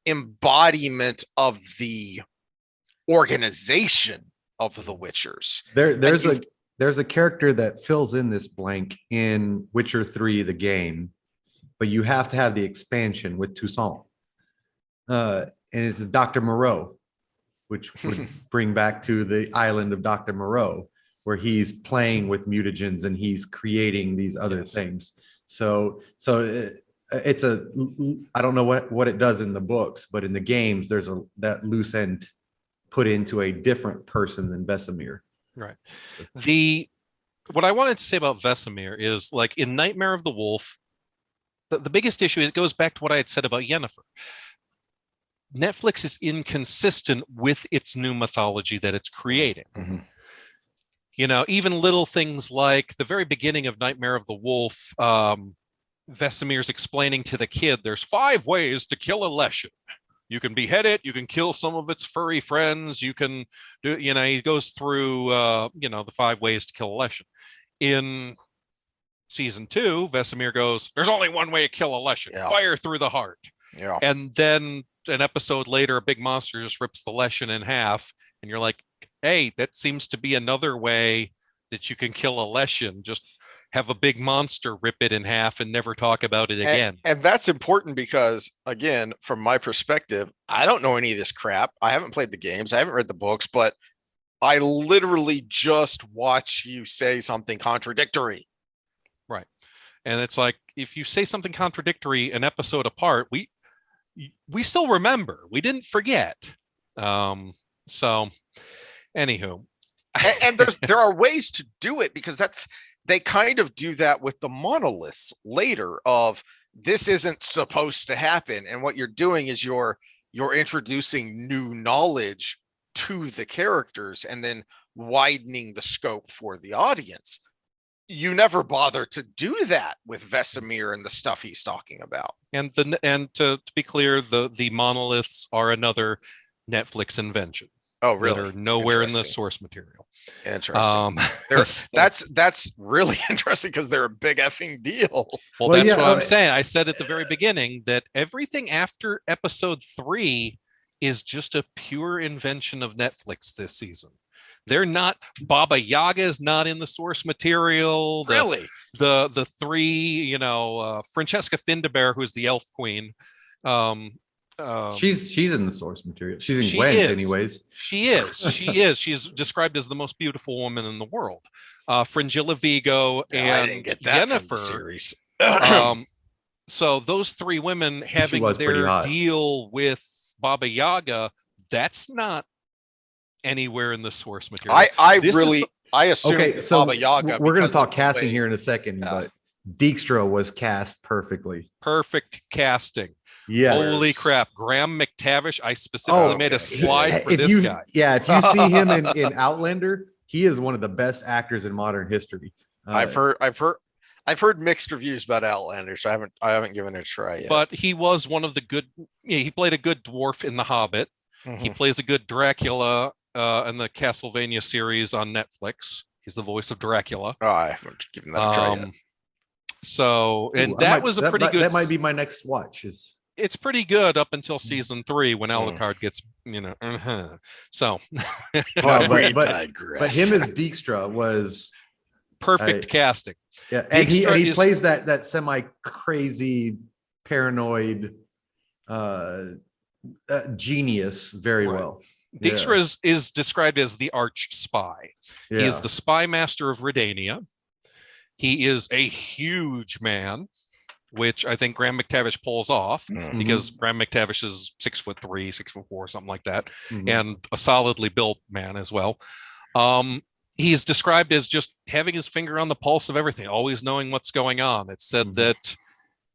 embodiment of the organization of the Witchers. There's a character that fills in this blank in Witcher 3, the game, but you have to have the expansion with Toussaint. And it's Dr. Moreau, which would bring back to the island of Dr. Moreau, where he's playing with mutagens and he's creating these other things. So it's I don't know what it does in the books, but in the games, there's that loose end put into a different person than Vesemir. Right. What I wanted to say about Vesemir is, like, in Nightmare of the Wolf, the biggest issue is, it goes back to what I had said about Yennefer. Netflix is inconsistent with its new mythology that it's creating. Mm-hmm. You know, even little things like the very beginning of Nightmare of the Wolf, Vesemir's explaining to the kid, there's 5 ways to kill a Leshen. You can behead it, you can kill some of its furry friends, you can do, you know, he goes through, the 5 ways to kill a Leshen. In season 2, Vesemir goes, there's only one way to kill a Leshen, fire through the heart. Yeah. And then an episode later, a big monster just rips the Leshen in half, and you're like, hey, that seems to be another way that you can kill a Leshen. Just have a big monster rip it in half and never talk about it again. And that's important because, again, from my perspective, I don't know any of this crap. I haven't played the games. I haven't read the books, but I literally just watch you say something contradictory. Right. And it's like, if you say something contradictory an episode apart, we still remember. We didn't forget. So anywho. And there are ways to do it, because they kind of do that with the monoliths later, of this isn't supposed to happen. And what you're doing is you're introducing new knowledge to the characters and then widening the scope for the audience. You never bother to do that with Vesemir and the stuff he's talking about. And to be clear, the monoliths are another Netflix invention. Oh, really? That are nowhere in the source material. Interesting. That's really interesting, because they're a big effing deal. Well, that's what I'm saying. I said at the very beginning that everything after episode 3 is just a pure invention of Netflix this season. They're not, Baba Yaga is not in the source material. Really? The 3, Francesca Findabair, who's the elf queen. She's in the source material. She's in Gwent, anyways. She is. She's described as the most beautiful woman in the world. Fringilla Vigo and Yennefer. So those 3 women having their deal with Baba Yaga, that's not anywhere in the source material. I assumed Okay, so Baba Yaga. we're going to because talk of the casting way- here in a second, Yeah. but Dijkstra was cast perfectly. Perfect casting. Yes. Holy crap. Graham McTavish. I specifically Oh, made a okay. slide for if this you, guy. Yeah, if you see him in Outlander, he is one of the best actors in modern history. I've heard mixed reviews about Outlander, so I haven't given it a try yet. But he was one of the good. He played a good dwarf in The Hobbit. He plays a good Dracula in the Castlevania series on Netflix. He's the voice of Dracula. Oh, I haven't given that a try yet. So, and Ooh, that was a pretty good. That might be my next watch. It's pretty good up until season 3 when Alucard gets, So, but No, we but digress. him as Dijkstra was perfect casting. Yeah, and he is- plays that semi crazy paranoid genius very Right. well. Dijkstra is described as the arch spy. Yeah. He is the spy master of Redania. He is a huge man, which I think Graham McTavish pulls off because Graham McTavish is 6'3", 6'4", something like that, and a solidly built man as well. He's described as just having his finger on the pulse of everything, always knowing what's going on. It's said that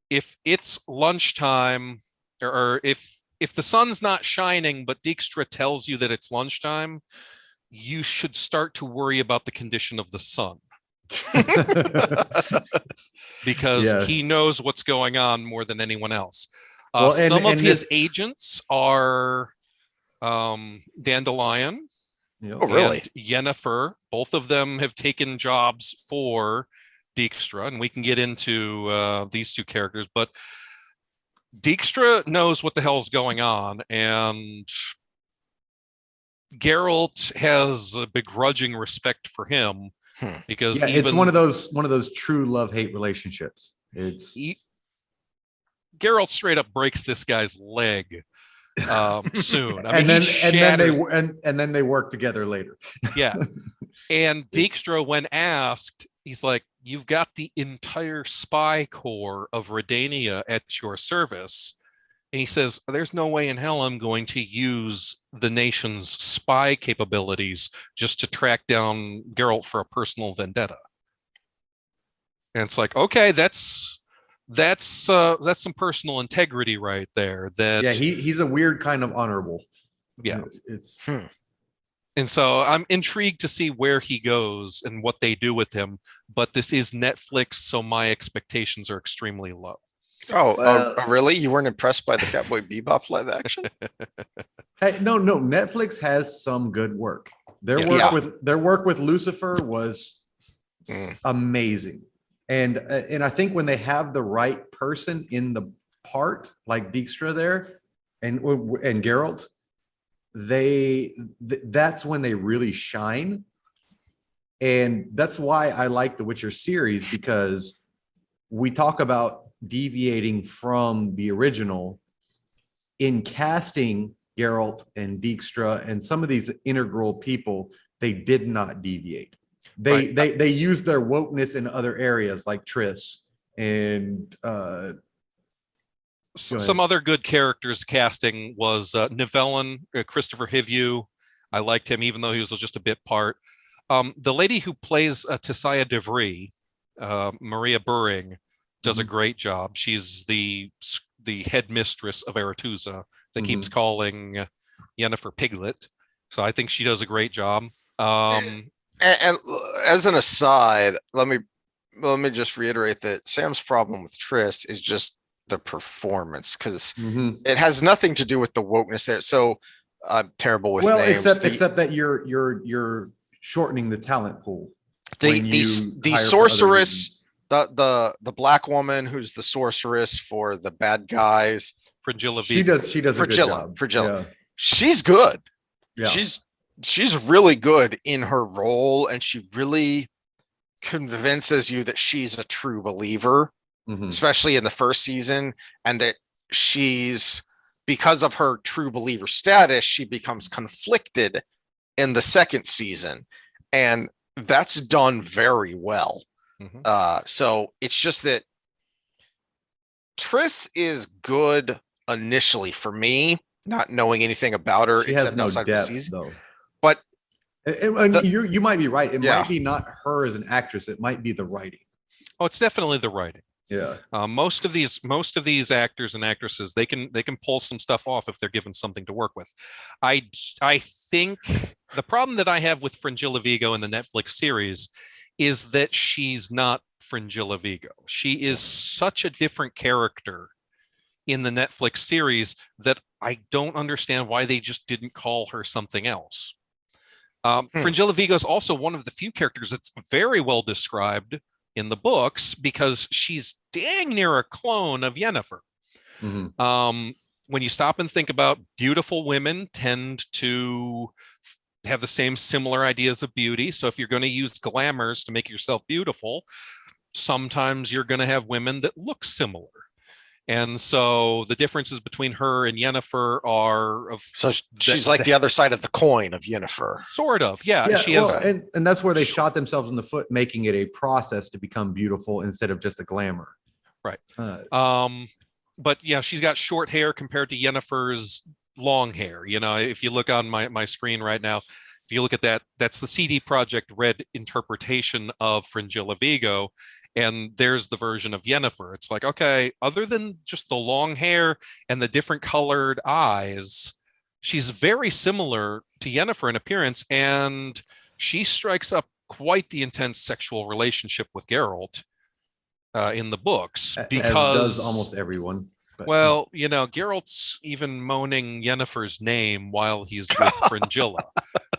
if it's lunchtime, or if the sun's not shining, but Dijkstra tells you that it's lunchtime, you should start to worry about the condition of the sun. Because he knows what's going on more than anyone else. Some of his agents are Dandelion and Yennefer. Both of them have taken jobs for Dijkstra, and we can get into these two characters, but Dijkstra knows what the hell's going on, and Geralt has a begrudging respect for him because it's one of those true love-hate relationships. Geralt straight up breaks this guy's leg soon. And then they work together later. Yeah. And Dijkstra, when asked, he's like, "You've got the entire spy corps of Redania at your service." And he says, "There's no way in hell I'm going to use the nation's spy capabilities just to track down Geralt for a personal vendetta." And it's like, okay, that's some personal integrity right there. He's a weird kind of honorable. Yeah. And so I'm intrigued to see where he goes and what they do with him. But this is Netflix, so my expectations are extremely low. Really? You weren't impressed by the Cowboy Bebop live action? Hey, no. Netflix has some good work. Their work with Lucifer was amazing, and I think when they have the right person in the part, like Dijkstra there, and Geralt, that's when they really shine, and that's why I like the Witcher series, because we talk about deviating from the original in casting Geralt and Dijkstra and some of these integral people. They did not deviate. They used their wokeness in other areas like Triss and some other good characters casting was Nivellen, Christopher Hivju. I liked him even though he was just a bit part. The lady who plays Tessaya DeVry, Maria Buring, does a great job. She's the headmistress of Aretusa that keeps calling Yennefer Piglet. So I think she does a great job. And as an aside, let me just reiterate that Sam's problem with Triss is just the performance, because it has nothing to do with the wokeness there. So I'm terrible with names. Except that you're shortening the talent pool. The sorceress. The black woman who's the sorceress for the bad guys, Frigilla. She does a good job. Frigilla. Yeah. She's good. Yeah. She's really good in her role, and she really convinces you that she's a true believer, especially in the first season, and that because of her true believer status, she becomes conflicted in the second season, and that's done very well. So it's just that Triss is good initially for me, not knowing anything about her She has except no outside of the depth, season. though. But You might be right. It Yeah. might be not her as an actress. It might be the writing. Oh, it's definitely the writing. Yeah. Most of these actors and actresses, they can pull some stuff off if they're given something to work with. I think the problem that I have with Fringilla Vigo in the Netflix series is that she's not Fringilla Vigo. She is such a different character in the Netflix series that I don't understand why they just didn't call her something else. Fringilla Vigo is also one of the few characters that's very well described in the books because she's dang near a clone of Yennefer. When you stop and think about beautiful women tend to have the same similar ideas of beauty. So if you're going to use glamours to make yourself beautiful, sometimes you're going to have women that look similar. And so the differences between her and Yennefer are she's like the other side of the coin of Yennefer. Sort of, yeah. She has, and that's where they shot themselves in the foot, making it a process to become beautiful instead of just a glamour. Right. But yeah, she's got short hair compared to Yennefer's long hair. You know, if you look on my screen right now, if you look at that, that's the CD Projekt Red interpretation of Fringilla Vigo. And there's the version of Yennefer. It's like, okay, other than just the long hair and the different colored eyes, she's very similar to Yennefer in appearance, and she strikes up quite the intense sexual relationship with Geralt in the books. Because as does almost everyone. But, well, you know, Geralt's even moaning Yennefer's name while he's with Fringilla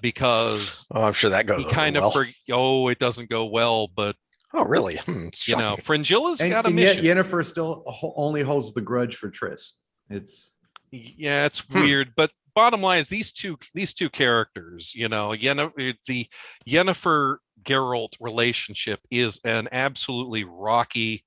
because I'm sure that goes. He kind of it doesn't go well, but. Oh, really? You know, Fringilla's got a mission. Yet Yennefer still only holds the grudge for Triss. It's weird, but bottom line is these two characters. You know, the Yennefer Geralt relationship is an absolutely rocky,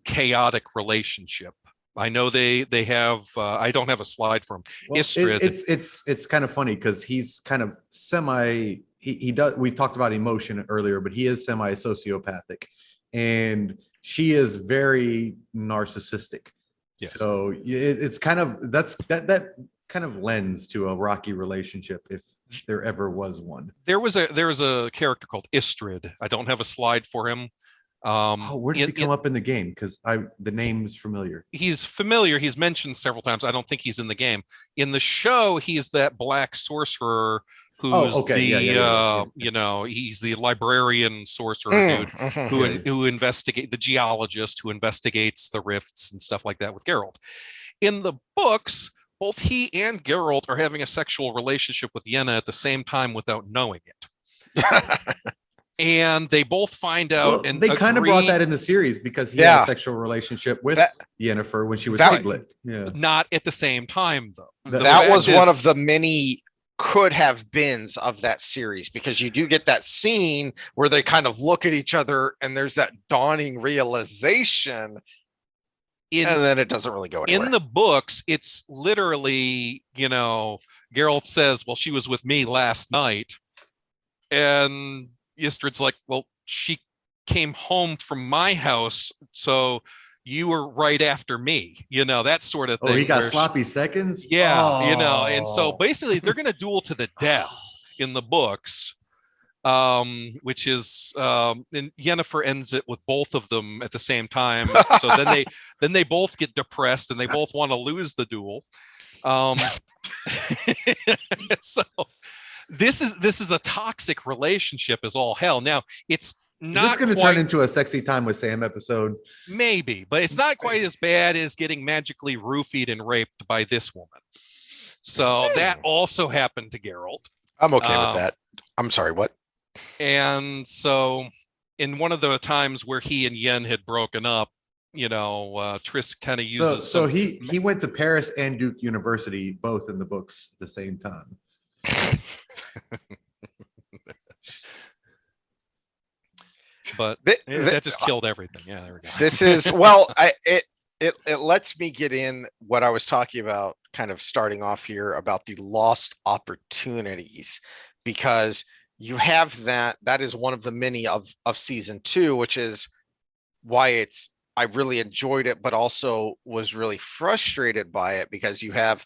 chaotic relationship. I know they have. I don't have a slide for him. Well, it's kind of funny because he's kind of semi. He does. We talked about emotion earlier, but he is semi-sociopathic, and she is very narcissistic. Yes. So it's kind of that kind of lends to a rocky relationship if there ever was one. There was a character called Istrid. I don't have a slide for him. Where does he come up in the game? Because the name is familiar. He's familiar. He's mentioned several times. I don't think he's in the game. In the show, he's that black sorcerer who's you know, he's the librarian sorcerer dude who investigate the geologist who investigates the rifts and stuff like that with Geralt. In the books, both he and Geralt are having a sexual relationship with Yenna at the same time without knowing it. And they both find out, and they kind of brought that in the series because he had a sexual relationship with Yennefer when she was Piglet. Yeah, not at the same time though. That was one of the many could have beens of that series, because you do get that scene where they kind of look at each other and there's that dawning realization, and then it doesn't really go anywhere. In the books, it's literally, you know, Geralt says, well, she was with me last night, and Istrid's like, well, she came home from my house, so you were right after me, you know, that sort of thing. Oh, he got sloppy seconds? Yeah, you know, and so basically they're going to duel to the death in the books, which is, and Yennefer ends it with both of them at the same time. So then they both get depressed and they both want to lose the duel. So this is a toxic relationship as all hell. Now it's not. Is this going to turn into a Sexy Time with Sam episode? Maybe, but it's not quite as bad as getting magically roofied and raped by this woman. So that also happened to Geralt. I'm okay with that. I'm sorry, what? And so in one of the times where he and Yen had broken up, you know, Triss kind of uses. So he went to Paris and Duke University, both in the books at the same time. But that just killed everything. Yeah, there we go. This is well, it lets me get in what I was talking about, kind of starting off here about the lost opportunities, because you have that is one of the many of season 2, which is why I really enjoyed it, but also was really frustrated by it, because you have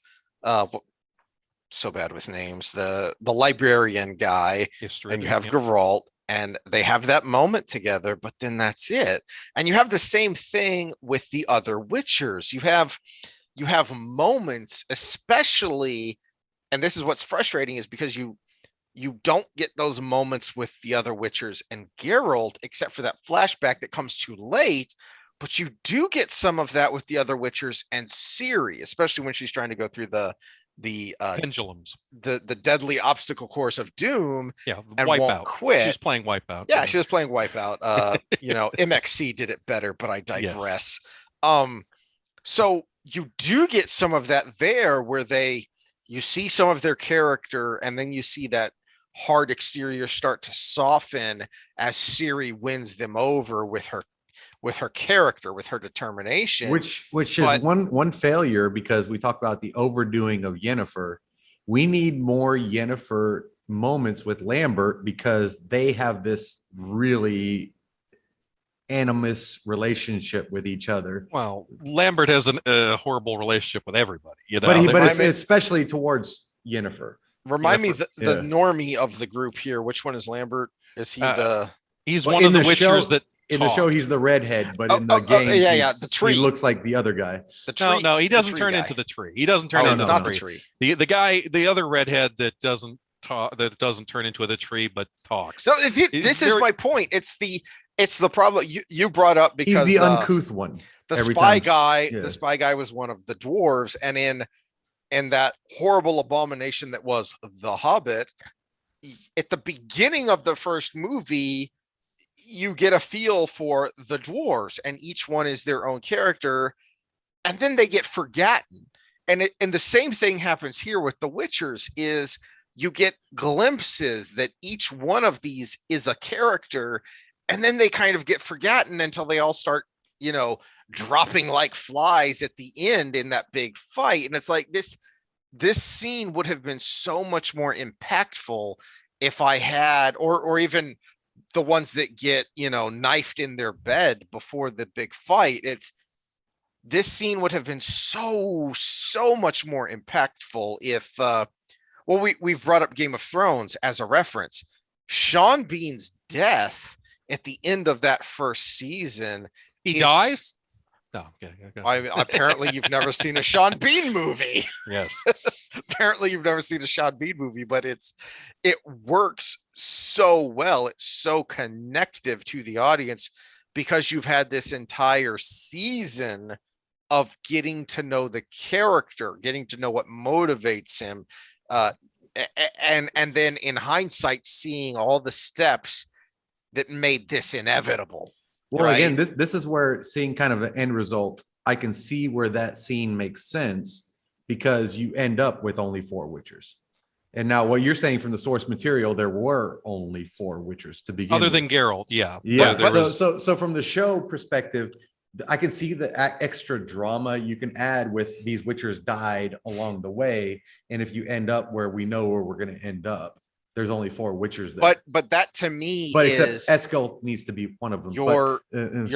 so bad with names, the librarian guy, and you have Geralt, and they have that moment together, but then that's it. And you have the same thing with the other Witchers. You have moments, especially, and this is what's frustrating, is because you don't get those moments with the other Witchers and Geralt, except for that flashback that comes too late. But you do get some of that with the other Witchers and Ciri, especially when she's trying to go through the pendulums, the deadly obstacle course of doom. Yeah, and Wipeout. won't quit. She was playing Wipeout. Yeah, she was playing Wipeout. MXC did it better, but I digress. Yes. So you do get some of that there, where you see some of their character, and then you see that hard exterior start to soften as Ciri wins them over with her character, with her determination. Which is one failure, because we talk about the overdoing of Yennefer. We need more Yennefer moments with Lambert, because they have this really animus relationship with each other. Well, Lambert has a horrible relationship with everybody, but it's especially towards Yennefer. Remind me the normie of the group here. Which one is Lambert? Is he he's one of the Witchers that in the show he's the redhead, but in the game the tree. He looks like the other guy. The tree, no, he doesn't turn into the tree. He doesn't turn into the tree. The guy, the other redhead that doesn't talk, that doesn't turn into the tree but talks. So this is my point. It's the problem you brought up, because he's the uncouth one. The spy guy was one of the dwarves, and in that horrible abomination that was The Hobbit, at the beginning of the first movie, you get a feel for the dwarves, and each one is their own character, and then they get forgotten. And the same thing happens here with the Witchers, is you get glimpses that each one of these is a character, and then they kind of get forgotten until they all start, dropping like flies at the end in that big fight. And it's like this scene would have been so much more impactful if I had, or even the ones that get, knifed in their bed before the big fight. This scene would have been so much more impactful if, we've brought up Game of Thrones as a reference. Sean Bean's death at the end of that first season. He dies? No, okay. Apparently you've never seen a Sean Bean movie. Yes. Apparently you've never seen a Sean Bean movie, but it works so well. It's so connective to the audience, because you've had this entire season of getting to know the character, getting to know what motivates him, and then in hindsight, seeing all the steps that made this inevitable. Well, right? Again, this is where seeing kind of an end result, I can see where that scene makes sense, because you end up with only 4 Witchers. And now what you're saying from the source material, there were only 4 Witchers to begin other with. than Geralt. Yeah. So from the show perspective, I can see the extra drama you can add with these Witchers died along the way. And if you end up where we know where we're going to end up, there's only 4 Witchers there. But that to me is Eskel needs to be one of them. You're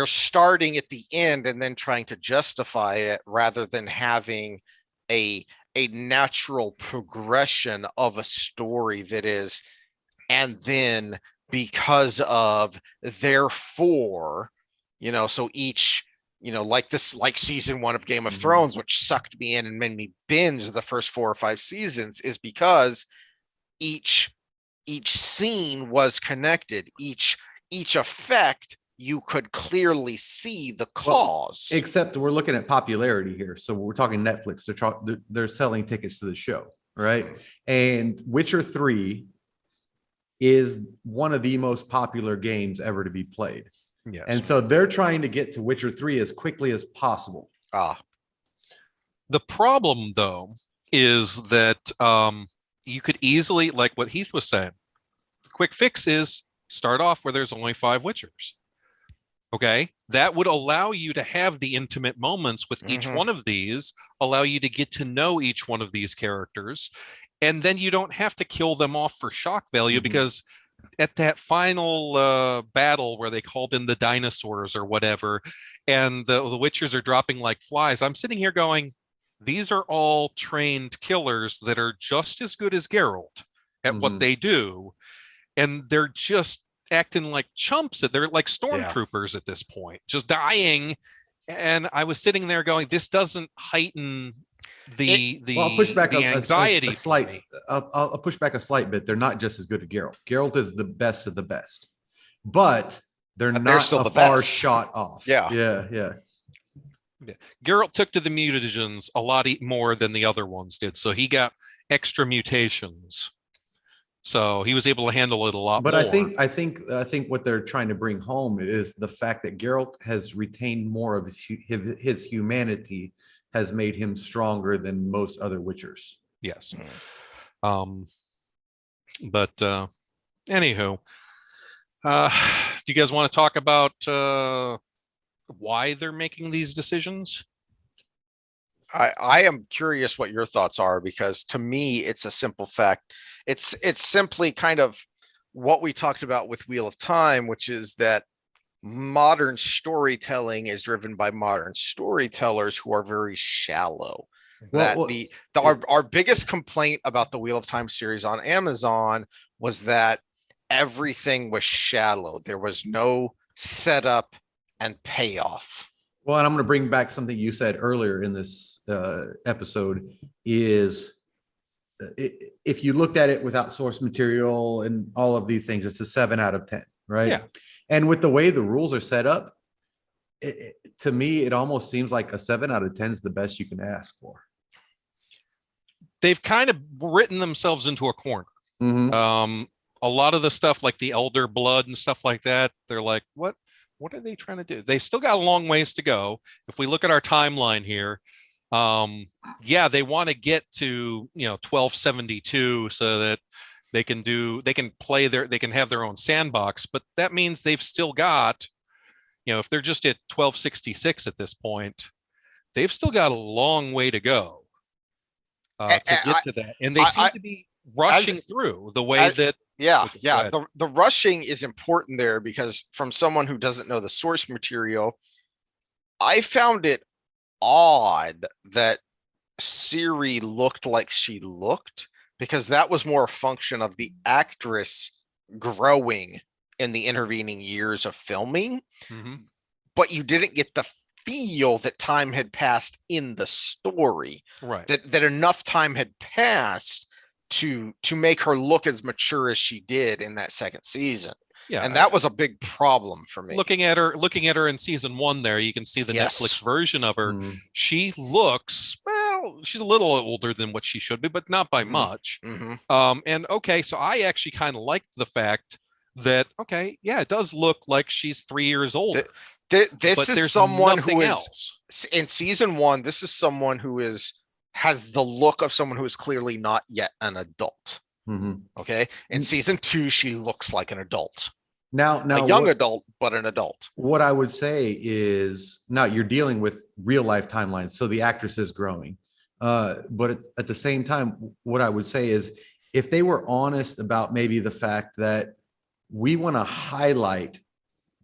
starting at the end and then trying to justify it, rather than having a natural progression of a story that is, and then because of therefore, so each, like season 1 of Game of Thrones, which sucked me in and made me binge the first 4 or 5 seasons, is because each scene was connected. Each effect, you could clearly see the cause. Well, except we're looking at popularity here. So we're talking Netflix. They're selling tickets to the show, right? And Witcher 3 is one of the most popular games ever to be played. Yes. And so they're trying to get to Witcher 3 as quickly as possible. The problem, though, is that you could easily, like what Heath was saying, the quick fix is start off where there's only 5 Witchers. Okay, that would allow you to have the intimate moments with each one of these, allow you to get to know each one of these characters, and then you don't have to kill them off for shock value, because at that final battle where they called in the dinosaurs or whatever, and the Witchers are dropping like flies, I'm sitting here going, these are all trained killers that are just as good as Geralt at what they do, and they're just acting like chumps. They're like stormtroopers at this point, just dying. And I was sitting there going, this doesn't heighten I'll push back the anxiety a slight. I'll push back a slight bit. They're not just as good as Geralt. Geralt is the best of the best, but they're not still a the far best. shot off. Yeah. Geralt took to the mutagens a lot more than the other ones did, so he got extra mutations. So he was able to handle it a lot more. But I think what they're trying to bring home is the fact that Geralt has retained more of his humanity, has made him stronger than most other Witchers. Yes. But anywho, do you guys want to talk about why they're making these decisions? I am curious what your thoughts are, because to me, it's a simple fact. It's simply kind of what we talked about with Wheel of Time, which is that modern storytelling is driven by modern storytellers who are very shallow. Our biggest complaint about the Wheel of Time series on Amazon was that everything was shallow. There was no setup and payoff. Well, and I'm going to bring back something you said earlier in this episode is if you looked at it without source material and all of these things, it's a 7 out of 10, right? Yeah. And with the way the rules are set up, to me, it almost seems like a 7 out of 10 is the best you can ask for. They've kind of written themselves into a corner. A lot of the stuff like the elder blood and stuff like that, they're like, what are they trying to do? They still got a long ways to go. If we look at our timeline here, they want to get to 1272 so that they can have their own sandbox, but that means they've still got, if they're just at 1266 at this point, they've still got a long way to go to get to that. And they seem to be rushing through the way that. The rushing is important there, because from someone who doesn't know the source material, I found it odd that Ciri looked like she looked, because that was more a function of the actress growing in the intervening years of filming. But you didn't get the feel that time had passed in the story, right? That enough time had passed to make her look as mature as she did in that second season. Yeah, and that was a big problem for me. Looking at her in season 1 there, you can see the Netflix version of her. She looks, well, she's a little older than what she should be, but not by much. And okay, so I actually kind of liked the fact that, okay, yeah, it does look like she's 3 years older. This is someone who is else. In season 1, this is someone who has the look of someone who is clearly not yet an adult. Okay. In season 2, she looks like an adult. Now a young adult, but an adult. What I would say is, now you're dealing with real life timelines, so the actress is growing. But at the same time, what I would say is, if they were honest about maybe the fact that we want to highlight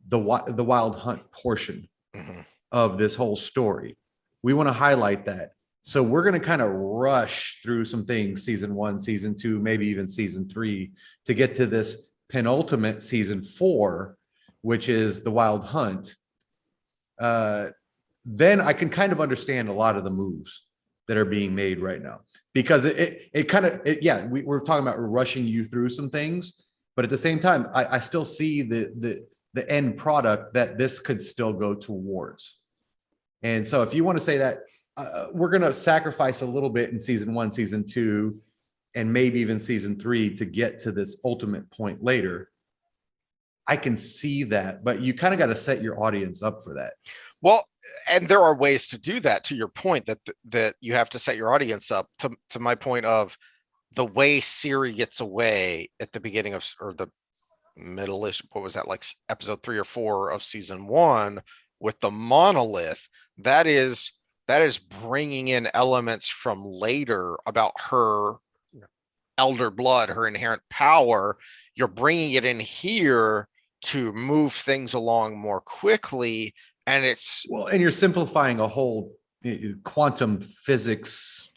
the wild hunt portion of this whole story, we want to highlight that. So we're going to kind of rush through some things, season 1, season 2, maybe even season 3, to get to this penultimate season 4, which is the wild hunt. Then I can kind of understand a lot of the moves that are being made right now, because we're talking about rushing you through some things, but at the same time, I still see the end product that this could still go towards. And so if you want to say that we're going to sacrifice a little bit in season 1, season 2, and maybe even season 3 to get to this ultimate point later, I can see that, but you kind of got to set your audience up for that. Well, and there are ways to do that, to your point, that you have to set your audience up. To my point of the way Ciri gets away at the beginning of, or the middle-ish, what was that, like episode 3 or 4 of season 1 with the monolith, that is bringing in elements from later about her elder blood, her inherent power. You're bringing it in here to move things along more quickly, and and you're simplifying a whole quantum physics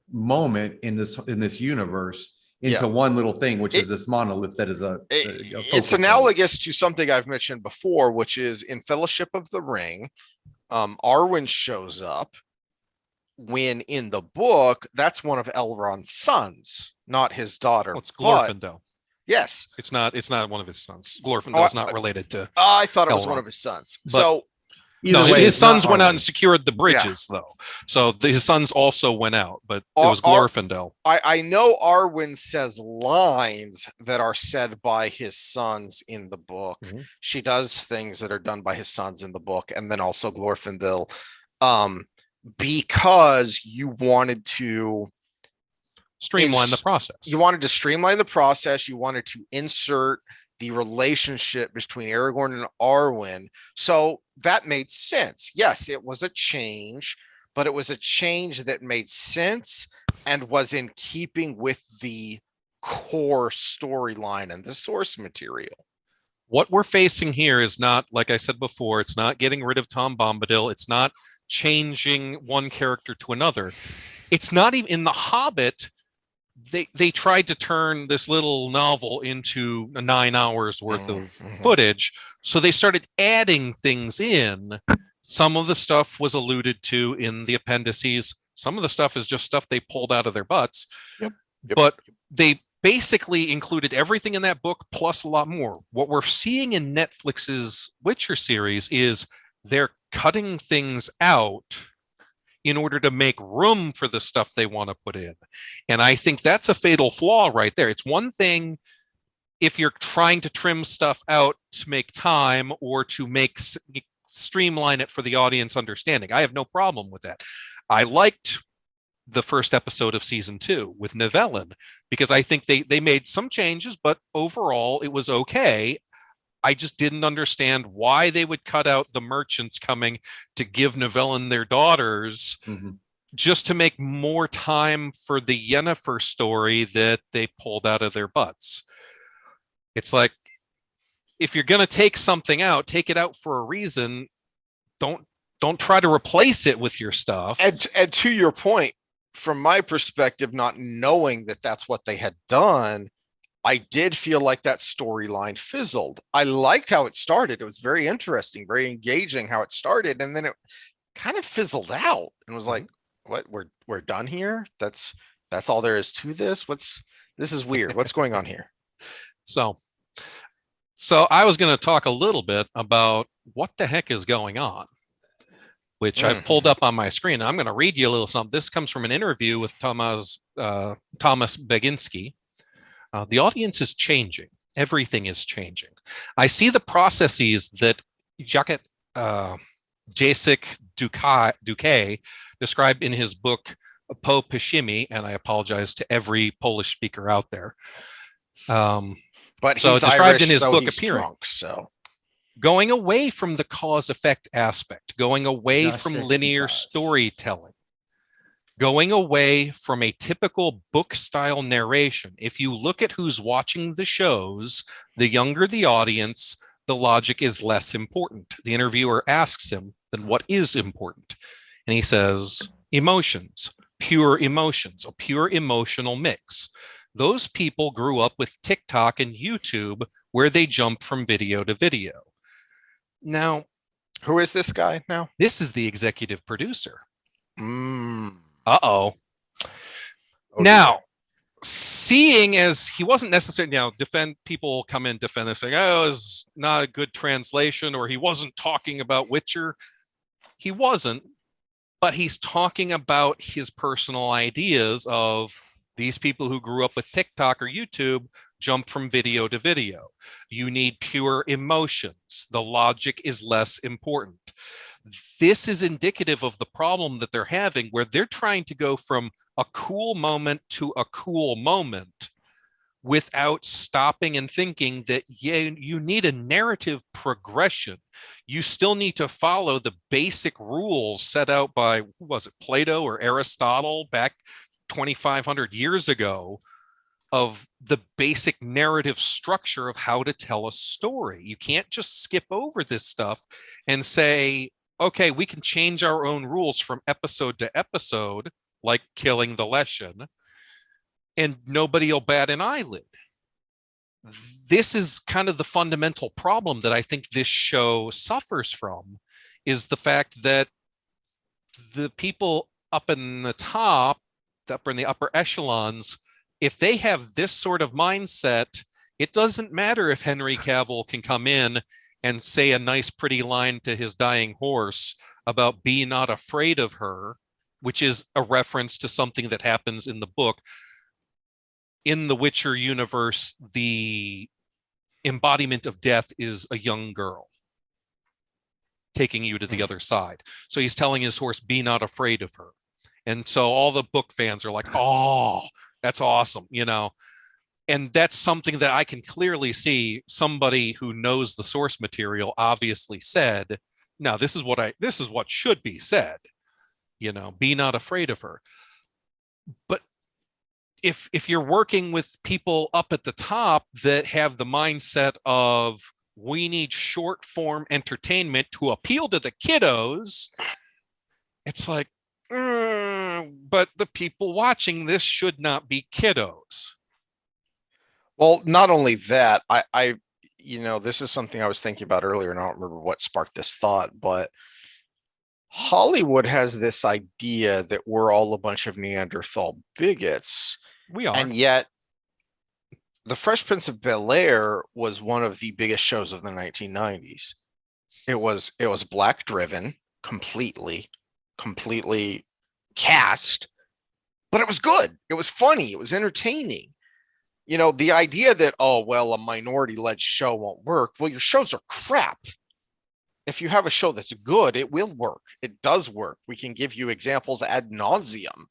moment in this universe into Yeah. one little thing, which is this monolith that is a It's focus of it. analogous to something I've mentioned before, which is in Fellowship of the Ring, Arwen shows up when in the book, that's one of Elrond's sons, not his daughter. Well, it's But Glorfindel. yes, It's not one of his sons. Glorfindel's not related to. I thought it was one Elrond. of his sons. But- So No, Either way, his it's not sons went out Arwen. and secured the bridges, though. So his sons also went out, but it was Glorfindel. I know Arwen says lines that are said by his sons in the book. Mhm. She does things that are done by his sons in the book, and then also Glorfindel, because you wanted to Streamline the process. You wanted to streamline the process. You wanted to insert the relationship between Aragorn and Arwen. So that made sense. Yes, it was a change, but it was a change that made sense and was in keeping with the core storyline and the source material. What we're facing here is not, like I said before, it's not getting rid of Tom Bombadil. It's not changing one character to another. It's not even in The Hobbit. They tried to turn this little novel into 9 hours worth of footage. So they started adding things in. Some of the stuff was alluded to in the appendices. Some of the stuff is just stuff they pulled out of their butts. Yep. But they basically included everything in that book plus a lot more. What we're seeing in Netflix's Witcher series is they're cutting things out in order to make room for the stuff they want to put in. And I think that's a fatal flaw right there. It's one thing if you're trying to trim stuff out to make time or to streamline it for the audience understanding. I have no problem with that. I liked the first episode of season 2 with Nivellen because I think they made some changes, but overall it was okay. I just didn't understand why they would cut out the merchants coming to give Nivellen their daughters just to make more time for the Yennefer story that they pulled out of their butts. It's like, if you're going to take something out, take it out for a reason. Don't try to replace it with your stuff. And to your point, from my perspective, not knowing that that's what they had done, I did feel like that storyline fizzled. I liked how it started. It was very interesting, very engaging how it started. And then it kind of fizzled out and was like, what, we're done here? That's all there is to this? This is weird. What's going on here? So I was going to talk a little bit about what the heck is going on, which I've pulled up on my screen. I'm going to read you a little something. This comes from an interview with Thomas Beginski. The audience is changing. Everything is changing. I see the processes that Jacek Duque described in his book Po Pishimi, and I apologize to every Polish speaker out there. But so he's described Irish, in his so book he's appearing. drunk, so Going away from the cause-effect aspect, going away from linear storytelling, going away from a typical book-style narration. If you look at who's watching the shows, the younger the audience, the logic is less important. The interviewer asks him, then what is important? And he says, emotions, a pure emotional mix. Those people grew up with TikTok and YouTube where they jump from video to video. Now, who is this guy now? This is the executive producer. Oh, now, seeing as he wasn't necessarily, people come in defend this saying, oh, it's not a good translation, or he wasn't talking about Witcher. He wasn't, but he's talking about his personal ideas of these people who grew up with TikTok or YouTube jump from video to video. You need pure emotions. The logic is less important. This is indicative of the problem that they're having, where they're trying to go from a cool moment to a cool moment without stopping and thinking that, you need a narrative progression. You still need to follow the basic rules set out by, who was it, Plato or Aristotle back 2,500 years ago, of the basic narrative structure of how to tell a story. You can't just skip over this stuff and say, okay, we can change our own rules from episode to episode, like killing the Leshen, and nobody will bat an eyelid. This is kind of the fundamental problem that I think this show suffers from, is the fact that the people up in the top, up in the upper echelons, if they have this sort of mindset, it doesn't matter if Henry Cavill can come in and say a nice, pretty line to his dying horse about be not afraid of her, which is a reference to something that happens in the book. In the Witcher universe, the embodiment of death is a young girl taking you to the other side. So he's telling his horse, be not afraid of her. And so all the book fans are like, oh, that's awesome, you know. And that's something that I can clearly see somebody who knows the source material obviously said, no, this is what should be said, you know, be not afraid of her. But if you're working with people up at the top that have the mindset of we need short form entertainment to appeal to the kiddos, it's like, but the people watching this should not be kiddos. Well, not only that, I, you know, this is something I was thinking about earlier, and I don't remember what sparked this thought, but Hollywood has this idea that we're all a bunch of Neanderthal bigots. We are. And yet, The Fresh Prince of Bel-Air was one of the biggest shows of the 1990s. It was black driven, completely cast, but it was good. It was funny. It was entertaining. You know, the idea that, oh, well, a minority-led show won't work. Well, your shows are crap. If you have a show that's good, it will work. It does work. We can give you examples ad nauseum.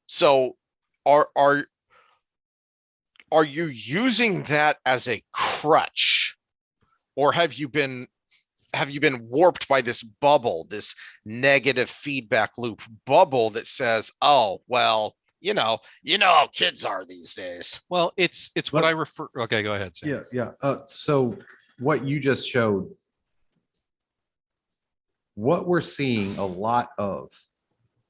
So are you using that as a crutch, or have you been warped by this bubble, this negative feedback loop bubble that says, oh, well, you know how kids are these days. Well, it's what I refer. Okay, go ahead, Sam. Yeah. So what you just showed, what we're seeing a lot of,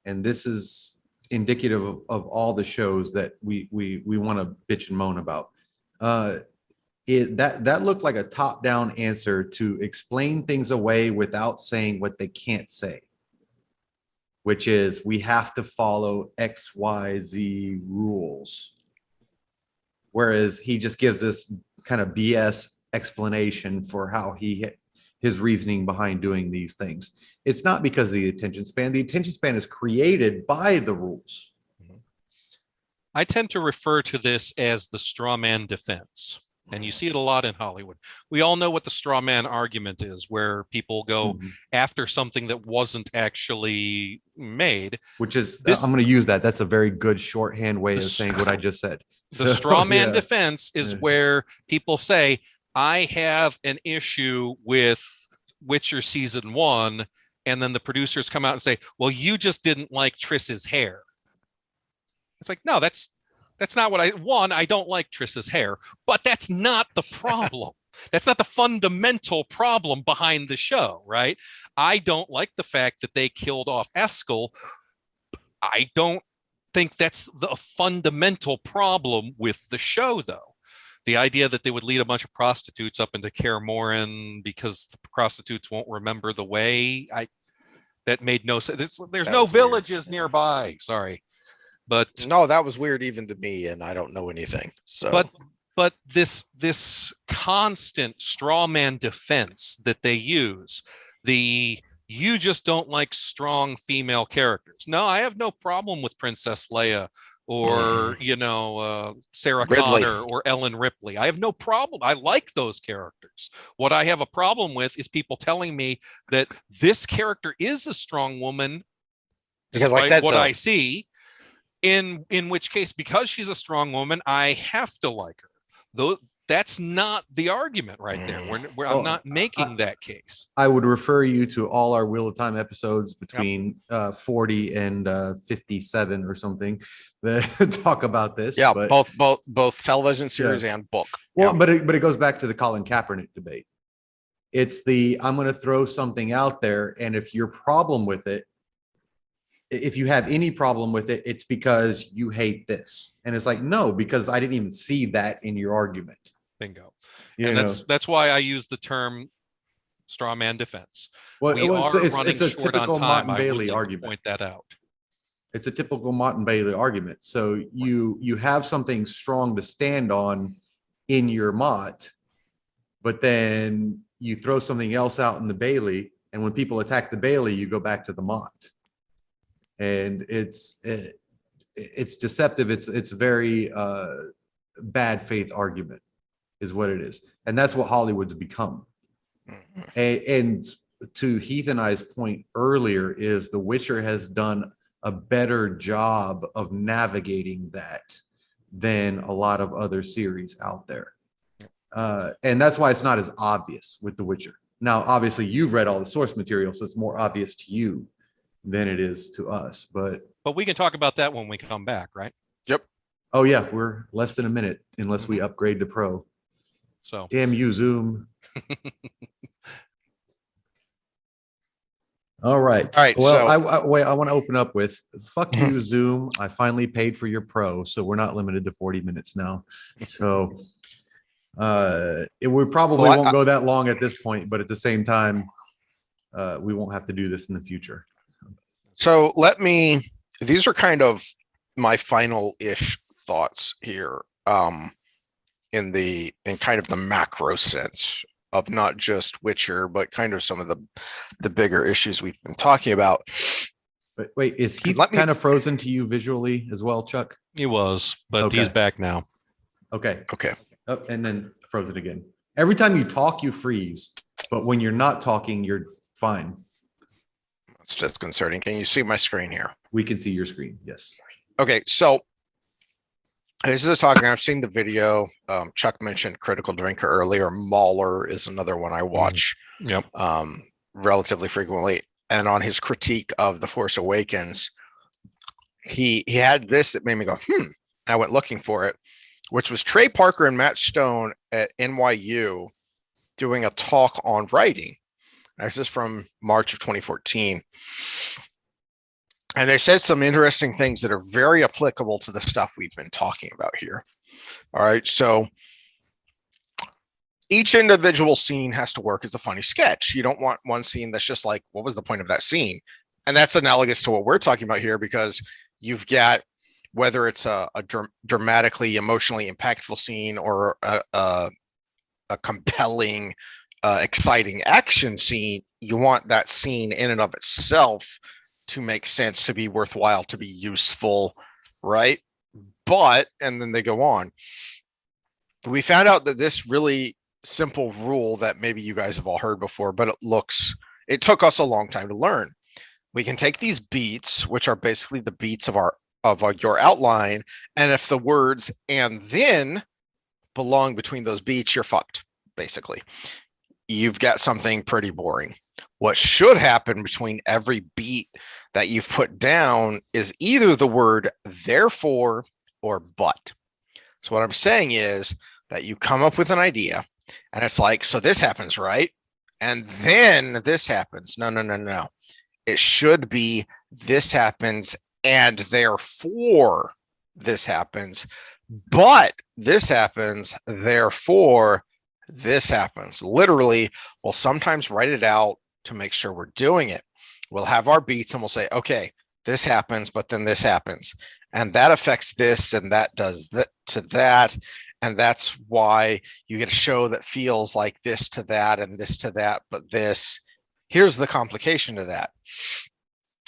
and this is indicative of all the shows that we want to bitch and moan about. That looked like a top-down answer to explain things away without saying what they can't say, which is we have to follow XYZ rules. Whereas he just gives this kind of BS explanation for how his reasoning behind doing these things. It's not because of the attention span. The attention span is created by the rules. I tend to refer to this as the straw man defense. And you see it a lot in Hollywood. We all know what the straw man argument is, where people go after something that wasn't actually made. Which is, I'm going to use that. That's a very good shorthand way of saying what I just said. The straw man defense is where people say, I have an issue with Witcher season 1, and then the producers come out and say, well, you just didn't like Triss's hair. It's like, no, that's not what I don't like Triss's hair, but that's not the problem. That's not the fundamental problem behind the show, right? I don't like the fact that they killed off Eskel. I don't think that's the fundamental problem with the show, though. The idea that they would lead a bunch of prostitutes up into Kaer Morhen because the prostitutes won't remember the way, that made no sense. There's no villages nearby. Sorry. But no, that was weird even to me, and I don't know anything. So but this constant straw man defense that they use, you just don't like strong female characters. No, I have no problem with Princess Leia or Sarah Ridley. Connor or Ellen Ripley. I have no problem. I like those characters. What I have a problem with is people telling me that this character is a strong woman because I said what so. I see. In which case, because she's a strong woman, I have to like her. Though that's not the argument right there. I'm not making that case. I would refer you to all our Wheel of Time episodes between 40 and 57 or something that talk about this. Yeah, but, both television series and book. Well, but it goes back to the Colin Kaepernick debate. It's I'm going to throw something out there, and if your problem with it, if you have any problem with it, it's because you hate this. And it's like, no, because I didn't even see that in your argument. Bingo. You And know? that's why I use the term straw man defense. Well, We are running it's a short on typical time. Mott and I would Bailey like argument. to point that out. It's a typical Mott and Bailey argument. So you have something strong to stand on in your Mott, but then you throw something else out in the Bailey, and when people attack the Bailey, you go back to the Mott. And it's deceptive. It's very bad faith argument is what it is. And that's what Hollywood's become. And to Heath and I's point earlier is The Witcher has done a better job of navigating that than a lot of other series out there. And that's why it's not as obvious with The Witcher. Now, obviously, you've read all the source material, so it's more obvious to you than it is to us. But we can talk about that when we come back, right? Yep. Oh yeah, we're less than a minute unless we upgrade to Pro. So damn you, Zoom. All right. Well, so I want to open up with fuck you, Zoom. I finally paid for your Pro, so we're not limited to 40 minutes now. So we probably won't go that long at this point, but at the same time, we won't have to do this in the future. So these are kind of my final-ish thoughts here, in kind of the macro sense of not just Witcher, but kind of some of the bigger issues we've been talking about. But wait, is he kind of frozen to you visually as well, Chuck? He was, but he's back now. Okay. Okay. Oh, and then frozen again. Every time you talk, you freeze, but when you're not talking, you're fine. It's disconcerting. Can you see my screen here? We can see your screen. Yes. Okay. So this is talking. I've seen the video. Chuck mentioned Critical Drinker earlier. Mahler is another one I watch relatively frequently. And on his critique of The Force Awakens, he had this that made me go, And I went looking for it, which was Trey Parker and Matt Stone at NYU doing a talk on writing. This is from March of 2014. And they said some interesting things that are very applicable to the stuff we've been talking about here. All right. So each individual scene has to work as a funny sketch. You don't want one scene that's just like, what was the point of that scene? And that's analogous to what we're talking about here, because you've got, whether it's a dramatically, emotionally impactful scene or a compelling, exciting action scene, you want that scene in and of itself to make sense, to be worthwhile, to be useful, right? But, and then they go on. We found out that this really simple rule that maybe you guys have all heard before, but it took us a long time to learn. We can take these beats, which are basically the beats of your outline, and if the words "and then" belong between those beats, you're fucked, basically. You've got something pretty boring. What should happen between every beat that you've put down is either the word therefore or but. So what I'm saying is that you come up with an idea and it's like, so this happens, right? And then this happens. No. It should be this happens and therefore this happens, but this happens, therefore this happens. Literally, we'll sometimes write it out to make sure we're doing it. We'll have our beats and we'll say, okay, this happens, but then this happens. And that affects this, and that does that to that. And that's why you get a show that feels like this to that and this to that, but this. Here's the complication to that.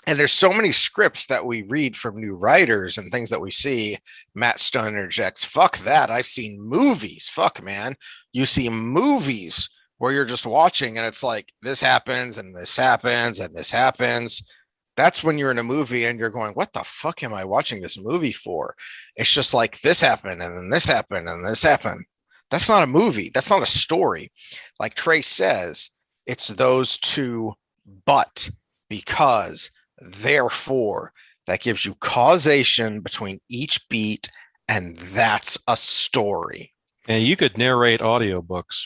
And there's so many scripts that we read from new writers and things that we see. Matt Stone interjects, fuck that. I've seen movies. Fuck, man. You see movies where you're just watching and it's like, this happens and this happens and this happens. That's when you're in a movie and you're going, what the fuck am I watching this movie for? It's just like, this happened and then this happened and this happened. That's not a movie. That's not a story. Like Trey says, it's those two, but, because, therefore, that gives you causation between each beat, and that's a story. And you could narrate audiobooks.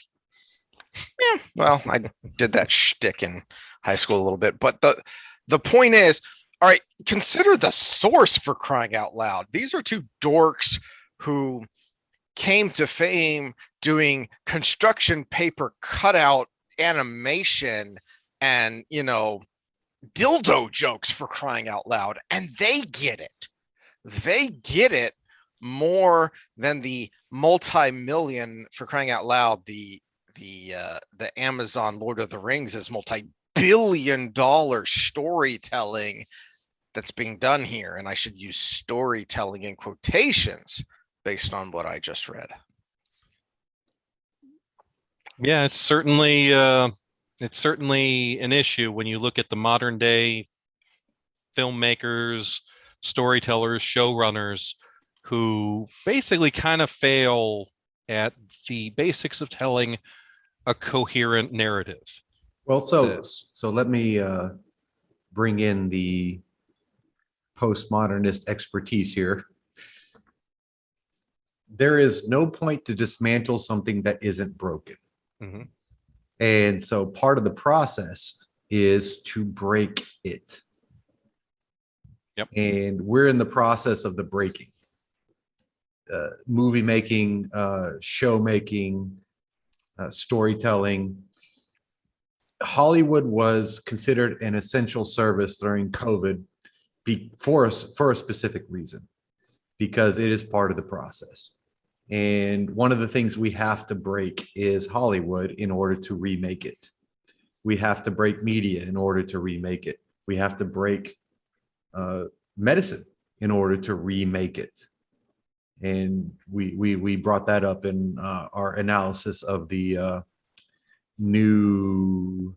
Yeah, well, I did that shtick in high school a little bit, but the point is, all right, consider the source, for crying out loud. These are two dorks who came to fame doing construction paper cutout animation and, dildo jokes, for crying out loud, and they get it. They get it more than the multi-million, for crying out loud, the Amazon Lord of the Rings is multi-billion-dollar storytelling that's being done here, and I should use storytelling in quotations based on what I just read. Yeah, it's certainly an issue when you look at the modern day filmmakers, storytellers, showrunners who basically kind of fail at the basics of telling a coherent narrative. Well, so let me bring in the postmodernist expertise here. There is no point to dismantle something that isn't broken. Mm-hmm. And so part of the process is to break it. Yep. And we're in the process of the breaking. Movie making, show making, storytelling. Hollywood was considered an essential service during COVID for a specific reason, because it is part of the process. And one of the things we have to break is Hollywood in order to remake it. We have to break media in order to remake it. We have to break medicine in order to remake it. And we brought that up in our analysis of the new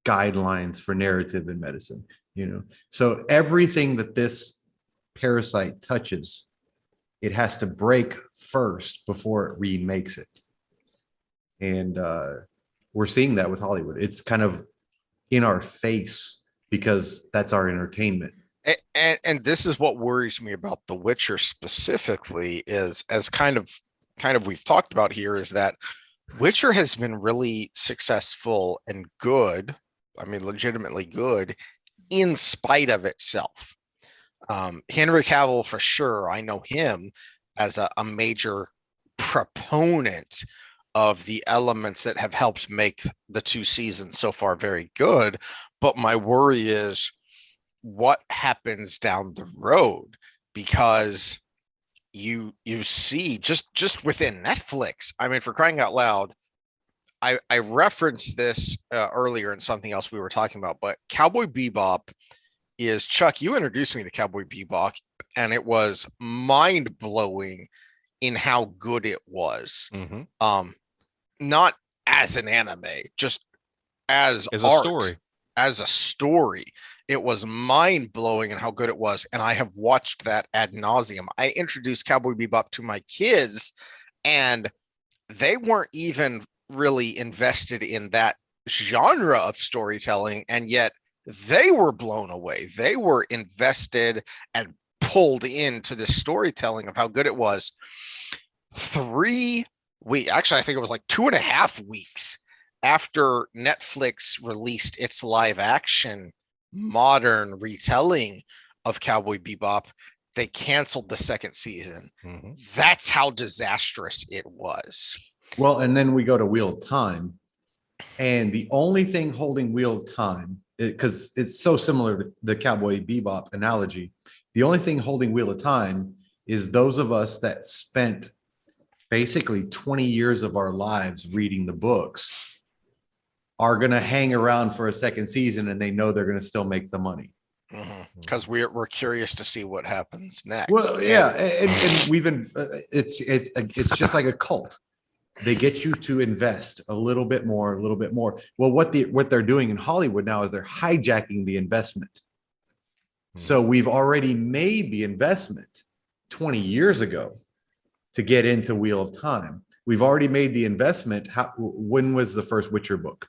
guidelines for narrative in medicine. So everything that this parasite touches, it has to break first before it remakes it. And we're seeing that with Hollywood. It's kind of in our face because that's our entertainment. And this is what worries me about The Witcher specifically, is, as kind of we've talked about here, is that Witcher has been really successful and good. I mean, legitimately good in spite of itself. Henry Cavill, for sure, I know him as a major proponent of the elements that have helped make the 2 seasons so far very good. But my worry is what happens down the road, because you see just within Netflix. I mean, for crying out loud, I referenced this earlier in something else we were talking about, but Cowboy Bebop is, Chuck, you introduced me to Cowboy Bebop, and it was mind blowing in how good it was. Mm-hmm. Not as an anime, just as As art, a story. as a story. It was mind blowing in how good it was, and I have watched that ad nauseum. I introduced Cowboy Bebop to my kids, and they weren't even really invested in that genre of storytelling, and yet they were blown away. They were invested and pulled into this storytelling of how good it was. 3 weeks, actually, I think it was like 2.5 weeks after Netflix released its live action modern retelling of Cowboy Bebop, they canceled the 2nd season. Mm-hmm. That's how disastrous it was. Well, and then we go to Wheel of Time, and the only thing holding Wheel of Time, because it's so similar to the Cowboy Bebop analogy, the only thing holding Wheel of Time is those of us that spent basically 20 years of our lives reading the books are going to hang around for a 2nd season, and they know they're going to still make the money. Because we're curious to see what happens next. Well, yeah, and we've been it's just like a cult. They get you to invest a little bit more, a little bit more. Well, what they're doing in Hollywood now is they're hijacking the investment. So we've already made the investment 20 years ago to get into Wheel of Time. We've already made the investment. When was the first Witcher book?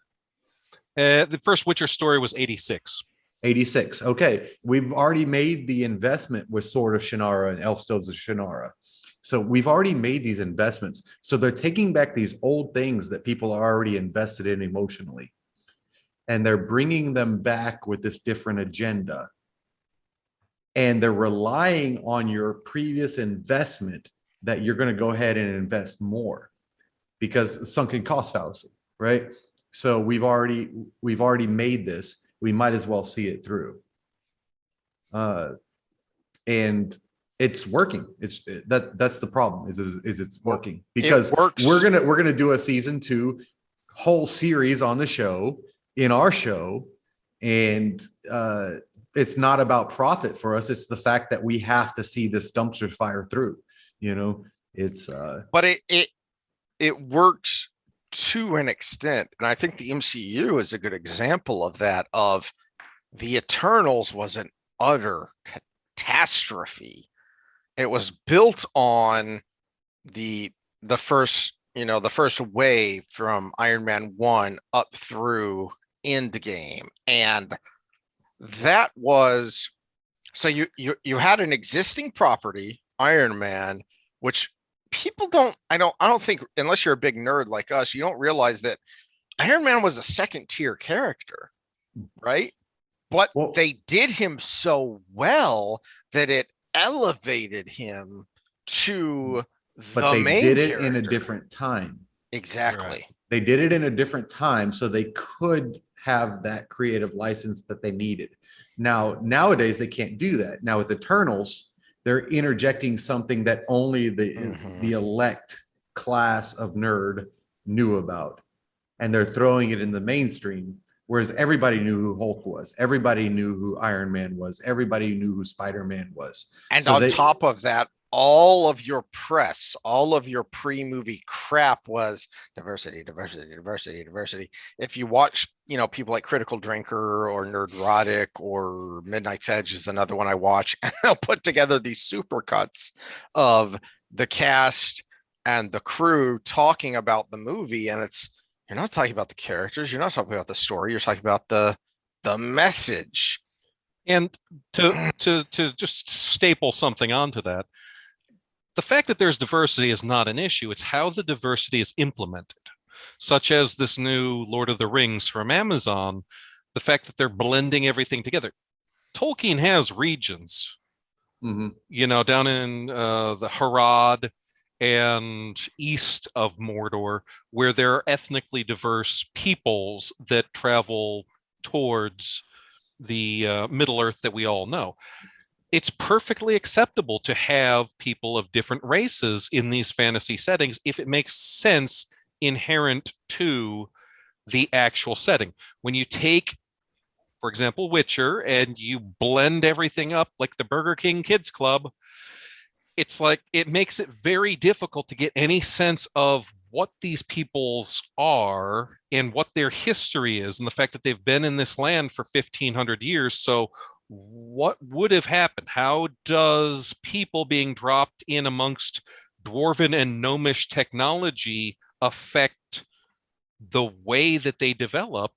The first Witcher story was 86. 86. Okay. We've already made the investment with Sword of Shannara and Elf Stones of Shannara. So we've already made these investments. So they're taking back these old things that people are already invested in emotionally, and they're bringing them back with this different agenda. And they're relying on your previous investment that you're going to go ahead and invest more, because sunken cost fallacy, right? So we've already made this. We might as well see it through. And it's working. That's the problem is it's working, because It works. we're gonna do a season 2 whole series on the show, in our show, and it's not about profit for us. It's the fact that we have to see this dumpster fire through. It's but it works to an extent, and I think the MCU is a good example of that. Of the Eternals was an utter catastrophe. It was built on the first wave from Iron Man 1 up through Endgame, and that was, so you had an existing property, Iron Man, which people I don't think, unless you're a big nerd like us, you don't realize that Iron Man was a second tier character, right? But they did him so well that it elevated him to the main did it character in a different time. Exactly. Right. They did it in a different time, so they could have that creative license that they needed. Nowadays they can't do that. Now with Eternals, they're interjecting something that only the elect class of nerd knew about, and they're throwing it in the mainstream. Whereas everybody knew who Hulk was, everybody knew who Iron Man was, everybody knew who Spider-Man was. And so on top of that, all of your press, all of your pre-movie crap was diversity. If you watch, people like Critical Drinker or Nerdrotic or Midnight's Edge is another one I watch, and they'll put together these supercuts of the cast and the crew talking about the movie, and you're not talking about the characters, you're not talking about the story, you're talking about the message. And to just staple something onto that, the fact that there's diversity is not an issue. It's how the diversity is implemented, such as this new Lord of the Rings from Amazon, the fact that they're blending everything together. Tolkien has regions, down in the Harad and east of Mordor, where there are ethnically diverse peoples that travel towards the Middle Earth that we all know. It's perfectly acceptable to have people of different races in these fantasy settings if it makes sense inherent to the actual setting. When you take, for example, Witcher, and you blend everything up like the Burger King Kids Club, it's like it makes it very difficult to get any sense of what these peoples are and what their history is, and the fact that they've been in this land for 1,500 years. So what would have happened? How does people being dropped in amongst dwarven and gnomish technology affect the way that they develop?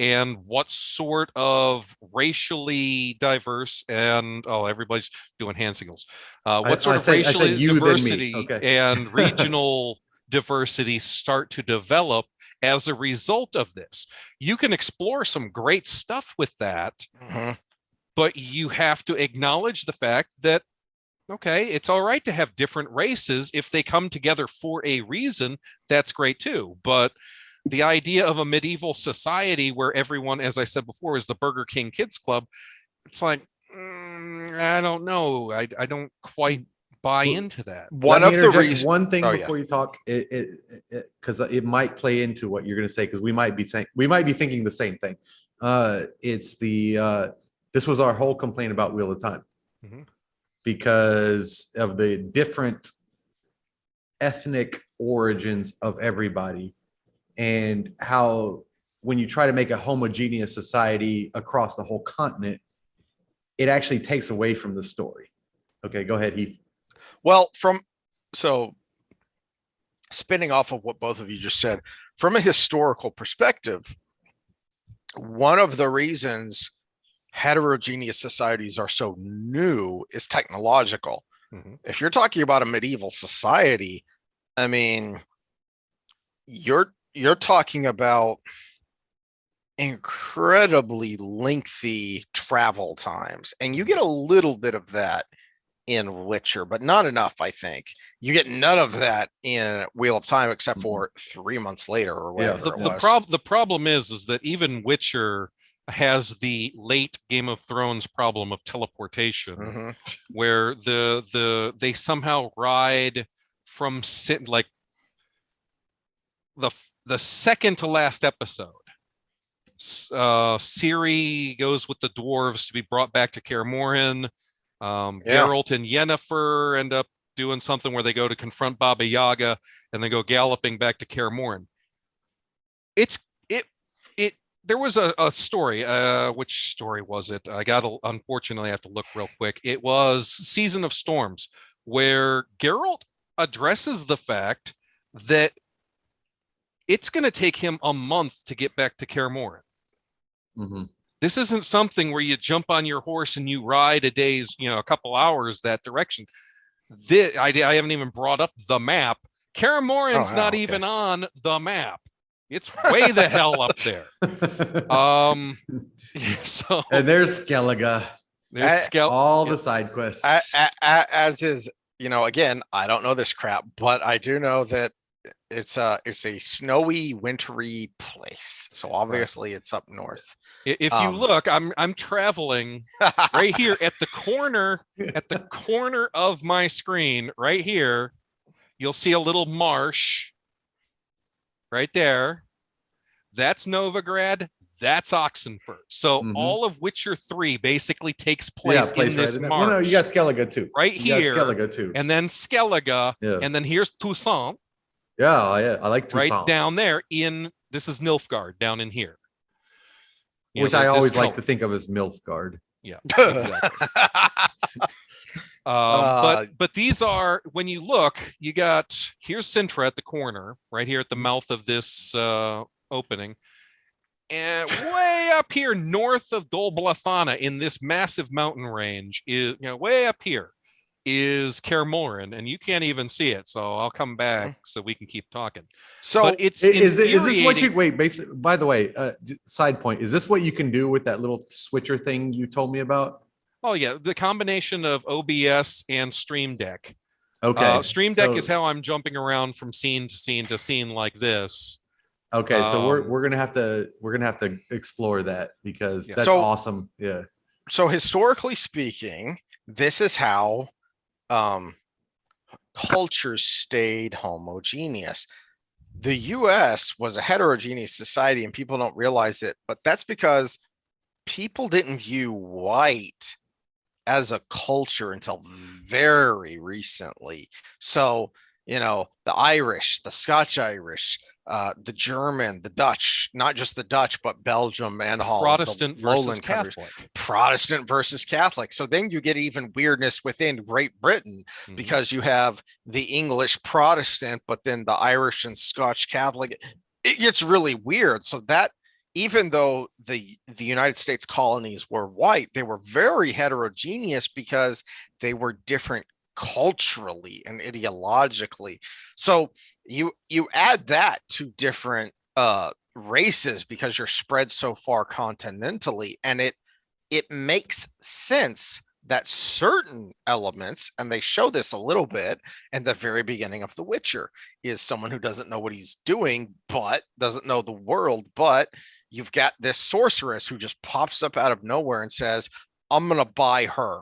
And what sort of racially diverse and everybody's doing hand signals. What sort of racially diversity and regional diversity start to develop as a result of this? You can explore some great stuff with that, but you have to acknowledge the fact that, okay, it's all right to have different races if they come together for a reason. That's great too. But the idea of a medieval society where everyone, as I said before, is the Burger King Kids Club, it's like, I don't know. I don't quite buy into that. One thing before you talk, because it might play into what you're going to say, because we might be thinking the same thing. This was our whole complaint about Wheel of Time, because of the different ethnic origins of everybody, and how when you try to make a homogeneous society across the whole continent, it actually takes away from the story. Okay, go ahead, Heath. Well, spinning off of what both of you just said, from a historical perspective, one of the reasons heterogeneous societies are so new is technological. If you're talking about a medieval society, I mean, you're talking about incredibly lengthy travel times, and you get a little bit of that in Witcher, but not enough. I think you get none of that in Wheel of Time, except for 3 months later or whatever it was. The problem is that even Witcher has the late Game of Thrones problem of teleportation, where they somehow ride from like the second to last episode. Ciri goes with the dwarves to be brought back to Kaer Morhen. Geralt and Yennefer end up doing something where they go to confront Baba Yaga and then go galloping back to Kaer Morhen. There was a story. Which story was it? Unfortunately, I have to look real quick. It was Season of Storms, where Geralt addresses the fact that it's going to take him a month to get back to Kaer Morhen. This isn't something where you jump on your horse and you ride a couple hours that direction. I haven't even brought up the map. Kaer Morhen's not even on the map. It's way the hell up there. So and there's Skellige. All the side quests. As is, again, I don't know this crap, but I do know that it's a snowy, wintry place. So obviously it's up north. If you look, I'm traveling right here at the corner of my screen right here. You'll see a little marsh right there. That's Novigrad. That's Oxenfurt. So all of Witcher 3 basically takes place in this marsh. Well, no, you got Skellige too. Right here. Skellige too. And then Skellige. Yeah. And then here's Toussaint. Yeah, I like Toussaint. Right down there this is Nilfgaard down in here. Which I always like to think of as Milfgard. Yeah, exactly. But these are, when you look, here's Sintra at the corner, right here at the mouth of this opening. And way up here north of Dol Blathana in this massive mountain range is, way up here is Kaer Morhen, and you can't even see it. So I'll come back so we can keep talking. So but is this what you wait? Basically, by the way, side point: is this what you can do with that little switcher thing you told me about? Oh yeah, the combination of OBS and Stream Deck. Okay, Stream Deck is how I'm jumping around from scene to scene to scene like this. Okay, so we're gonna have to explore that because that's awesome. Yeah. So historically speaking, this is how cultures stayed homogeneous. The US was a heterogeneous society and people don't realize it, but that's because people didn't view white as a culture until very recently. So, the Irish, the Scotch Irish, the German, the Dutch, not just the Dutch, but Belgium and Holland. Protestant versus Catholic. Protestant versus Catholic. So then you get even weirdness within Great Britain because you have the English Protestant, but then the Irish and Scotch Catholic. It gets really weird. So that even though the United States colonies were white, they were very heterogeneous because they were different culturally and ideologically. So you add that to different races because you're spread so far continentally, and it makes sense that certain elements, and they show this a little bit in the very beginning of The Witcher, is someone who doesn't know what he's doing, but doesn't know the world, but you've got this sorceress who just pops up out of nowhere and says, I'm gonna buy her.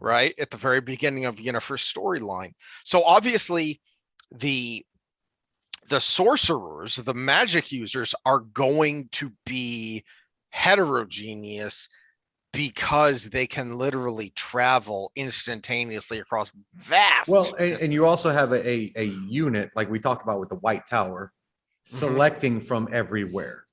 Right at the very beginning of Yennefer's storyline. So obviously the sorcerers, the magic users, are going to be heterogeneous because they can literally travel instantaneously across vast. Well, and you also have a unit like we talked about with the White Tower, selecting from everywhere.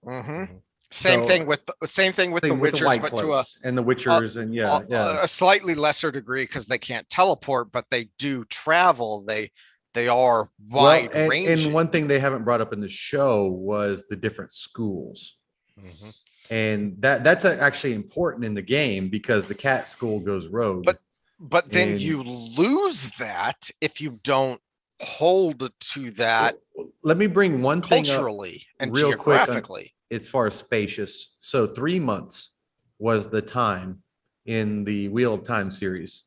Same thing with the Witchers, but to the Witchers and a slightly lesser degree because they can't teleport, but they do travel. They are wide ranging. And one thing they haven't brought up in the show was the different schools, and that's actually important in the game because the cat school goes rogue. But then And- you lose that if you don't hold to that Let me bring one thing up culturally and real quick on- geographically. as far as spacious. So 3 months was the time in the Wheel of Time series.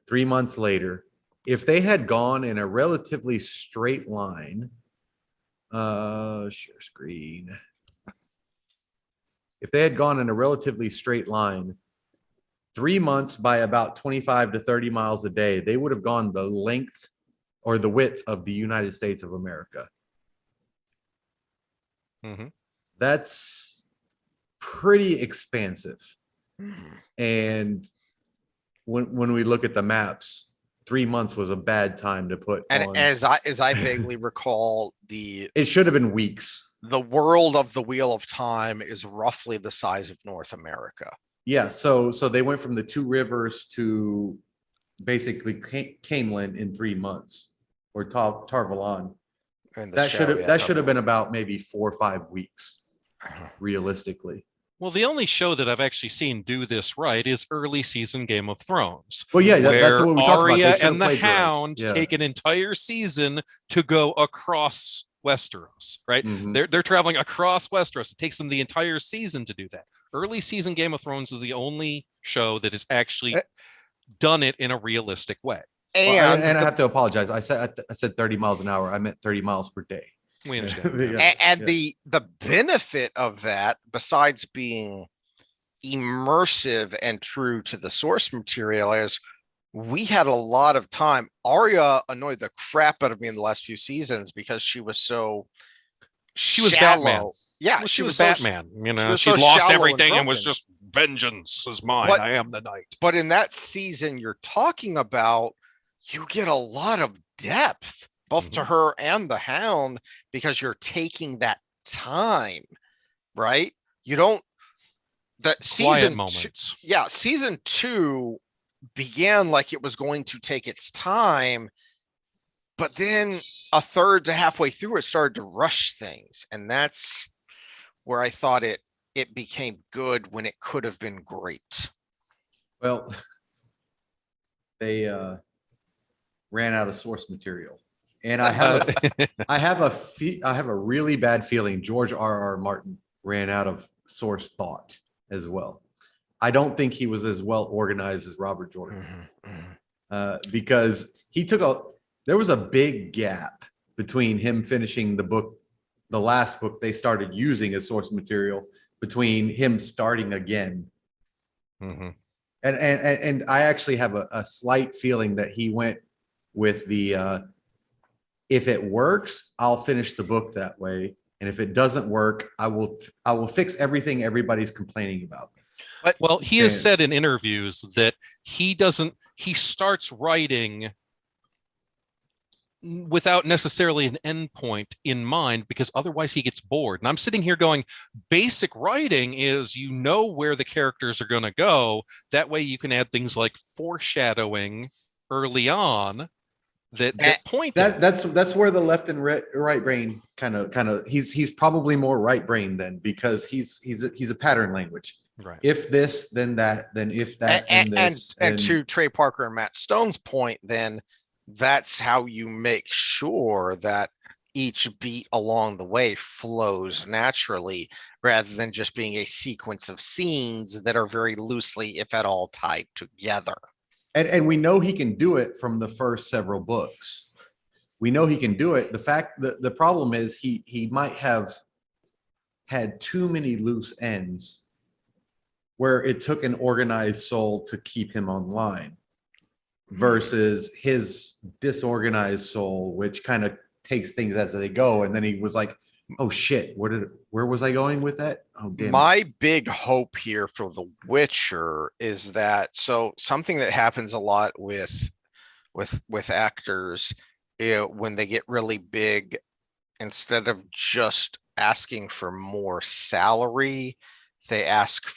3 months later, if they had gone in a relatively straight line, share screen. If they had gone in a relatively straight line, 3 months by about 25 to 30 miles a day, they would have gone the length or the width of the United States of America. Mm-hmm. That's pretty expansive. Mhm. And when we look at the maps, 3 months was a bad time to put And on. as I vaguely recall, It should have been weeks. the world of the Wheel of Time is roughly the size of North America. Yeah, so they went from the two rivers to basically Camelin in 3 months, or Tarvalon. In the That should show, have been about maybe 4 or 5 weeks, Uh-huh. realistically. Well, the only show that I've actually seen do this right is early season Game of Thrones. Well, yeah, that's where what we talked about. They Arya should have and the plagiarized. Hound Yeah. take an entire season to go across Westeros, right? Mhm. They're traveling across Westeros. It takes them the entire season to do that. Early season Game of Thrones is the only show that has actually done it in a realistic way. Well, And and I have to apologize. I said 30 miles an hour. I meant 30 miles per day. We understand. Yeah. and the benefit of that, besides being immersive and true to the source material, is we had a lot of time. Arya annoyed the crap out of me in the last few seasons because she was so She was shallow. Batman. Yeah, Well, she was so Batman. You know, was she so lost shallow everything and was drunken. just vengeance is mine. But- I am the knight. But in that season you're talking about, you get a lot of depth, both to her and the Hound, because you're taking that time, right? You don't, that Quiet season two, moments. yeah, season 2 began like it was going to take its time, but then a third to halfway through it started to rush things, and that's where I thought it became good when it could have been great. Well, they ran out of source material, and I have a really bad feeling George R.R. Martin ran out of source thought as well. I don't think he was as well organized as Robert Jordan, because there was a big gap between him finishing the last book they started using as source material, between him starting again. And I actually have a slight feeling that he went with the if it works, I'll finish the book that way, and if it doesn't work, I will fix everything everybody's complaining about. But Well, he has said in interviews that he starts writing without necessarily an endpoint in mind, because otherwise he gets bored. And I'm sitting here going, basic writing is, you know, where the characters are going to go. That way you can add things like foreshadowing early on that point. That's where the left and right brain kind of he's probably more right brain then, because he's a pattern language. Right. If this, then that, then if that, and this. And to Trey Parker and Matt Stone's point, then that's how you make sure that each beat along the way flows naturally, rather than just being a sequence of scenes that are very loosely, if at all, tied together. And we know he can do it from the first several books. We know he can do it. The problem is he might have had too many loose ends where it took an organized soul to keep him online, versus his disorganized soul, which kind of takes things as they go. And then he was like, oh shit, where was I going with that? Oh, damn. My big hope here for The Witcher is that, so something that happens a lot with actors, when they get really big, instead of just asking for more salary, they ask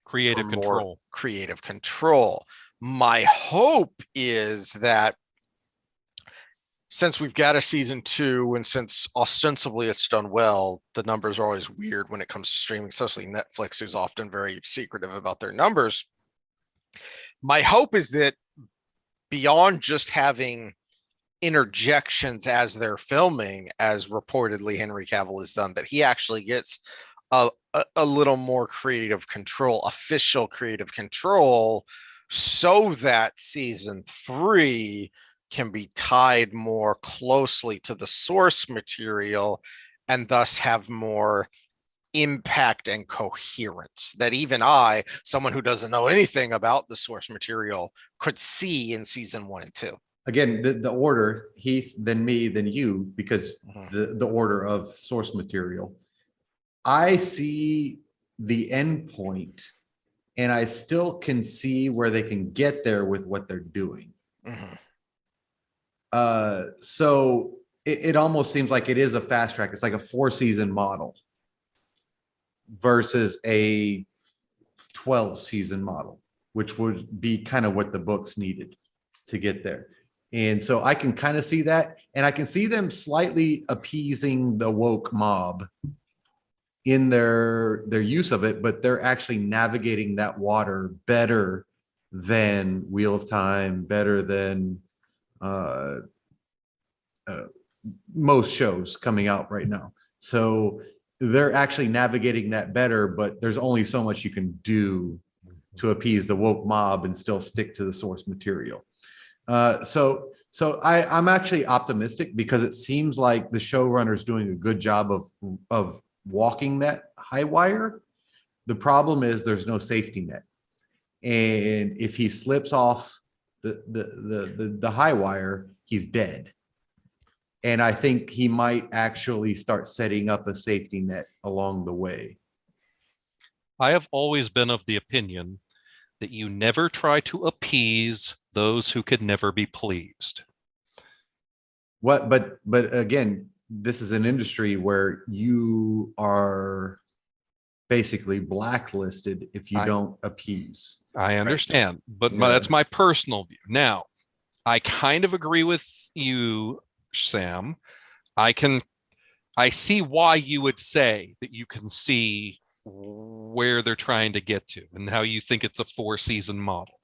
Creative for control. more creative control. My hope is that, since we've got a season 2, and since ostensibly it's done well, the numbers are always weird when it comes to streaming, especially Netflix, who's often very secretive about their numbers, my hope is that beyond just having interjections as they're filming, as reportedly Henry Cavill has done, that he actually gets a little more creative control, official creative control, so that season 3 can be tied more closely to the source material and thus have more impact and coherence that even I, someone who doesn't know anything about the source material, could see in season 1 and 2. Again, the order, Heath, then me, then you, because the order of source material. I see the end point, and I still can see where they can get there with what they're doing. So it almost seems like it is a fast track. It's like a 4-season model versus a 12-season model, which would be kind of what the books needed to get there. And so I can kind of see that, and I can see them slightly appeasing the woke mob in their use of it, but they're actually navigating that water better than Wheel of Time, better than most shows coming out right now. So they're actually navigating that better, but there's only so much you can do to appease the woke mob and still stick to the source material. So I'm actually optimistic because it seems like the showrunner's doing a good job of walking that high wire. The problem is there's no safety net, and if he slips off the high wire, he's dead. And I think he might actually start setting up a safety net along the way. I have always been of the opinion that you never try to appease those who could never be pleased. But again, this is an industry where you are basically blacklisted if you don't appease. I understand, but that's my personal view. Now, I kind of agree with you, Sam. I see why you would say that you can see where they're trying to get to and how you think it's a 4-season model.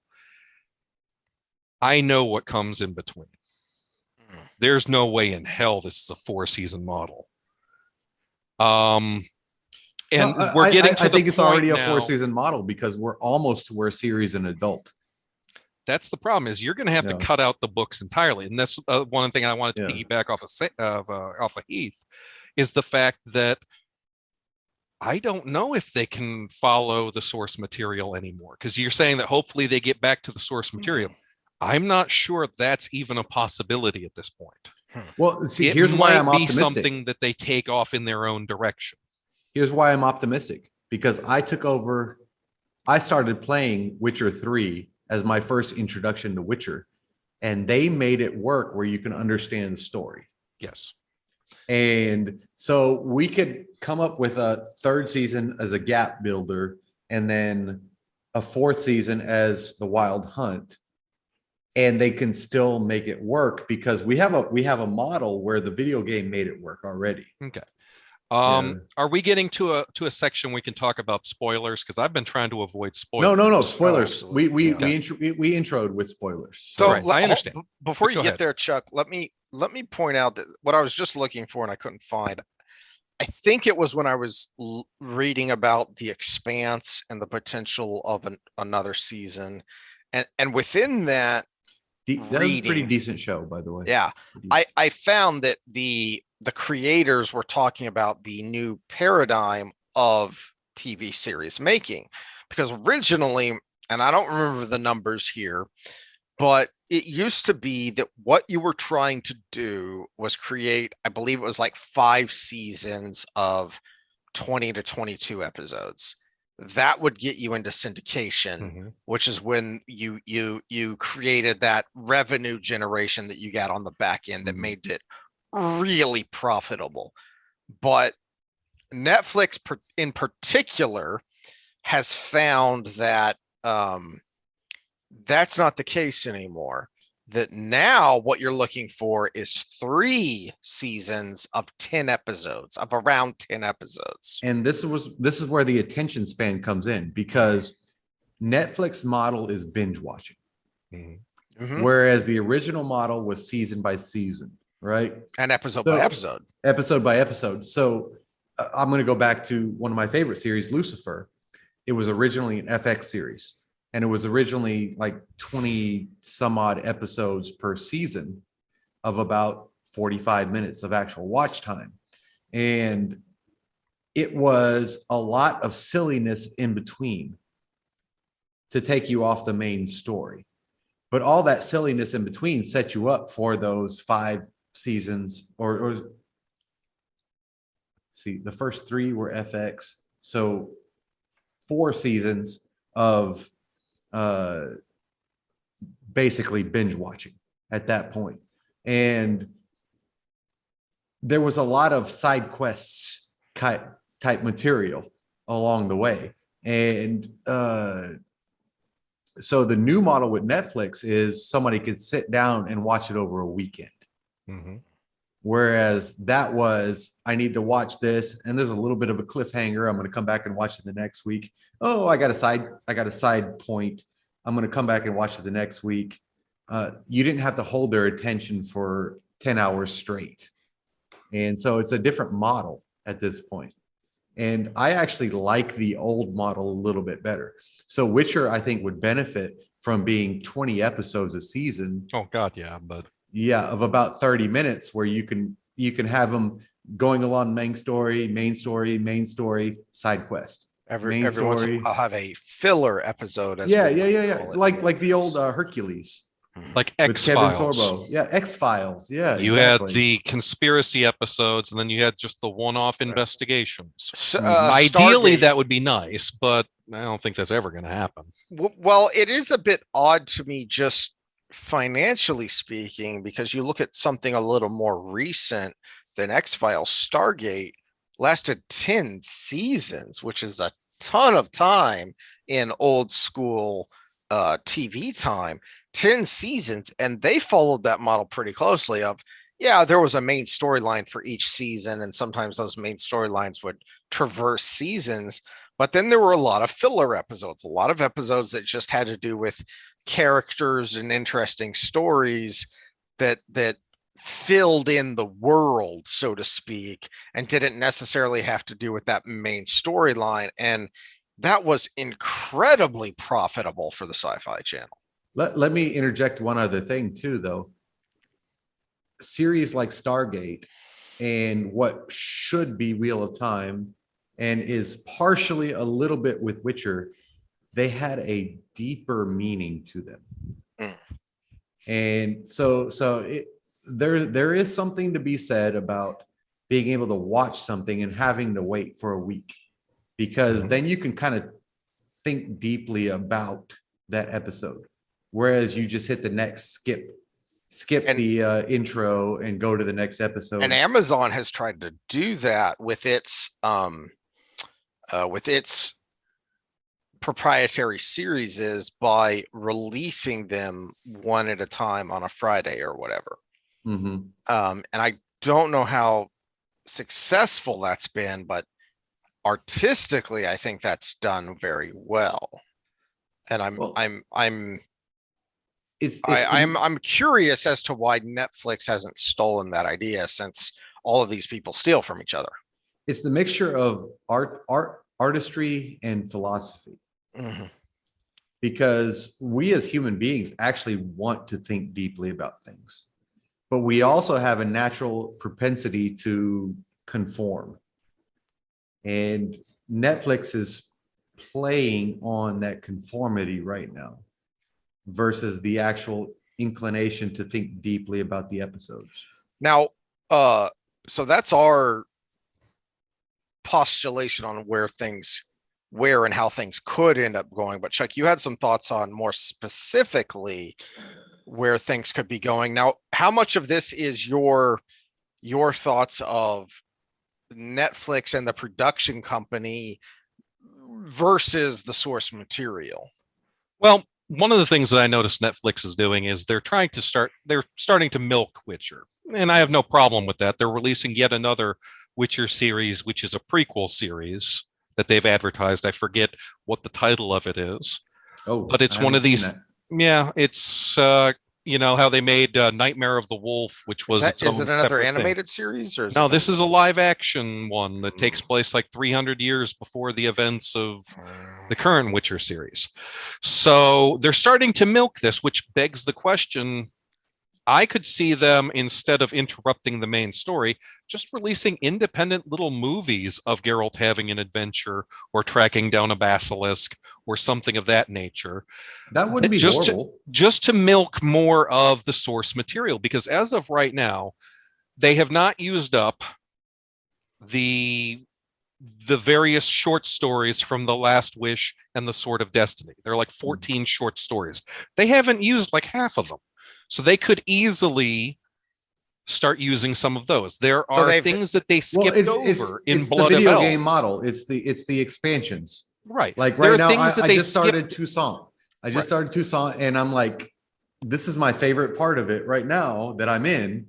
I know what comes in between. There's no way in hell this is a 4-season model. And we're getting to I think it's already a now, 4-season model because we're almost to where series and adult. That's the problem, is you're going to have to cut out the books entirely. And that's one thing I wanted to piggyback off of Heath, is the fact that I don't know if they can follow the source material anymore, because you're saying that hopefully they get back to the source material. I'm not sure that's even a possibility at this point. Well, see, here's why I'm optimistic. Something that they take off in their own direction. Here's why I'm optimistic, because I started playing Witcher 3 as my first introduction to Witcher, and they made it work where you can understand the story. Yes. And so we could come up with a 3rd season as a gap builder and then a 4th season as the Wild Hunt. And they can still make it work because we have a model where the video game made it work already. Okay. Are we getting to a section we can talk about spoilers? Because I've been trying to avoid spoilers. No spoilers. Oh, we introed with spoilers. So I understand. Before you get there, Chuck, let me point out that what I was just looking for and I couldn't find. I think it was when I was reading about The Expanse and the potential of another season, and within that. That was a pretty decent show, by the way. Yeah, I found that the creators were talking about the new paradigm of TV series making, because originally, and I don't remember the numbers here, but it used to be that what you were trying to do was create, I believe it was like 5 seasons of 20 to 22 episodes. That would get you into syndication, which is when you created that revenue generation that you got on the back end that made it really profitable. But Netflix in particular has found that that's not the case anymore. That now what you're looking for is 3 seasons of 10 episodes, of around 10 episodes. And this is where the attention span comes in, because Netflix model is binge watching, Mhm. whereas the original model was season by season, right? And episode by episode. Episode by episode. So I'm going to go back to one of my favorite series, Lucifer. It was originally an FX series, and it was originally like 20 some odd episodes per season of about 45 minutes of actual watch time. And it was a lot of silliness in between to take you off the main story. But all that silliness in between set you up for those 5 seasons, or see, the first 3 were FX. So 4 seasons of basically binge watching at that point. And there was a lot of side quests type material along the way. And so the new model with Netflix is somebody could sit down and watch it over a weekend. Whereas that was, I need to watch this, and there's a little bit of a cliffhanger. I'm going to come back and watch it the next week. Oh, I got a side point. I'm going to come back and watch it the next week. You didn't have to hold their attention for 10 hours straight. And so it's a different model at this point. And I actually like the old model a little bit better. So Witcher, I think, would benefit from being 20 episodes a season. Oh God, yeah, but yeah, of about 30 minutes, where you can have them going along main story, side quest. Every once in a while, I'll have a filler episode. As Yeah. Like the old Hercules. like With Kevin X-Files. Sorbo. Yeah, X-Files. Yeah, You exactly. had the conspiracy episodes, and then you had just the one-off investigations. Stargate. Ideally, that would be nice, but I don't think that's ever going to happen. Well, it is a bit odd to me, just financially speaking, because you look at something a little more recent than X-Files. Stargate lasted 10 seasons, which is a ton of time in old school TV time. 10 seasons, and they followed that model pretty closely of, yeah, there was a main storyline for each season, and sometimes those main storylines would traverse seasons, but then there were a lot of filler episodes, a lot of episodes that just had to do with characters and interesting stories that filled in the world, so to speak, and didn't necessarily have to do with that main storyline. And that was incredibly profitable for the Sci-Fi Channel. Let me interject one other thing too, though. Series like Stargate and what should be Wheel of Time, and is partially a little bit with Witcher, they had a deeper meaning to them. And so there is something to be said about being able to watch something and having to wait for a week, because then you can kind of think deeply about that episode. Whereas you just hit the next skip the intro and go to the next episode. And Amazon has tried to do that with its proprietary series, is by releasing them one at a time on a Friday or whatever. And I don't know how successful that's been, but artistically, I think that's done very well. And I'm curious as to why Netflix hasn't stolen that idea, since all of these people steal from each other. It's the mixture of artistry and philosophy. Because we as human beings actually want to think deeply about things, but we also have a natural propensity to conform. And Netflix is playing on that conformity right now, versus the actual inclination to think deeply about the episodes. Now, so that's our postulation on where and how things could end up going. But Chuck, you had some thoughts on more specifically where things could be going. Now, how much of this is your thoughts of Netflix and the production company versus the source material? Well, one of the things that I noticed Netflix is doing is they're starting to milk Witcher. And I have no problem with that. They're releasing yet another Witcher series, which is a prequel series that they've advertised. I forget what the title of it is. Oh, but it's I one haven't of seen these. that. Yeah, it's you know how they made Nightmare of the Wolf, which was its Is own it another separate thing. animated series or is No, it this is a live action one that takes Mm. place like 300 years before the events of the current Witcher series. So they're starting to milk this, which begs the question. I could see them, instead of interrupting the main story, just releasing independent little movies of Geralt having an adventure or tracking down a basilisk or something of that nature. That wouldn't be just horrible. just to milk more of the source material, because as of right now, they have not used up the various short stories from The Last Wish and The Sword of Destiny. They're like 14 short stories. They haven't used like half of them. So they could easily start using some of those. There So are they've things that they Well, skipped over in it's the Blood of video game Elves. model. It's the expansions. Right. Like There right are now, things that I they just started skipped. Tucson. I just Right. started Tucson, and I'm like, this is my favorite part of it right now that I'm in.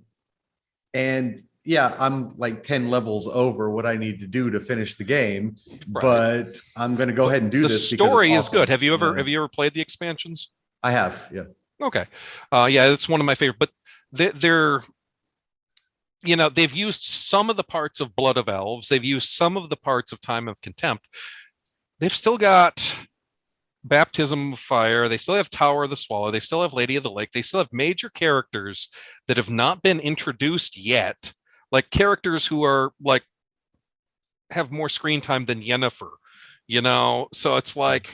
And yeah, I'm like 10 levels over what I need to do to finish the game, Right. but I'm going to go ahead and do The this because it's story is awesome. good. Have you Yeah. ever played the expansions? I have, yeah. Okay. Yeah, it's one of my favorite, but they're you know, they've used some of the parts of Blood of Elves. They've used some of the parts of Time of Contempt. They've still got Baptism of Fire. They still have Tower of the Swallow. They still have Lady of the Lake. They still have major characters that have not been introduced yet, like characters who are like have more screen time than Yennefer, you know? So it's like,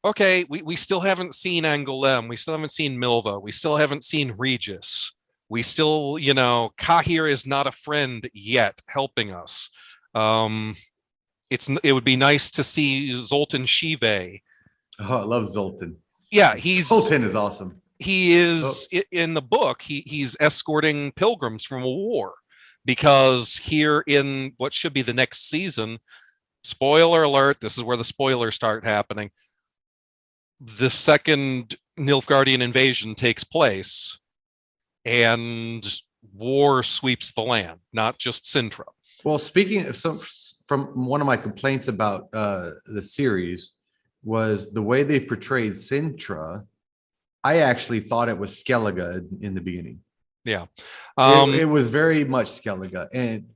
okay, we still haven't seen Angoulême. We still haven't seen Milva. We still haven't seen Regis. We still, you know, Kahir is not a friend yet helping us. It would be nice to see Zoltan Shive. Oh, I love Zoltan. Yeah, Zoltan is awesome. He is in the book. He's escorting pilgrims from a war, because here in what should be the next season, spoiler alert, this is where the spoilers start happening. The second Nilfgaardian invasion takes place, and war sweeps the land, not just Sintra. Well, speaking of from one of my complaints about the series was the way they portrayed Sintra. I actually thought it was Skellige in the beginning. Yeah. It was very much Skellige.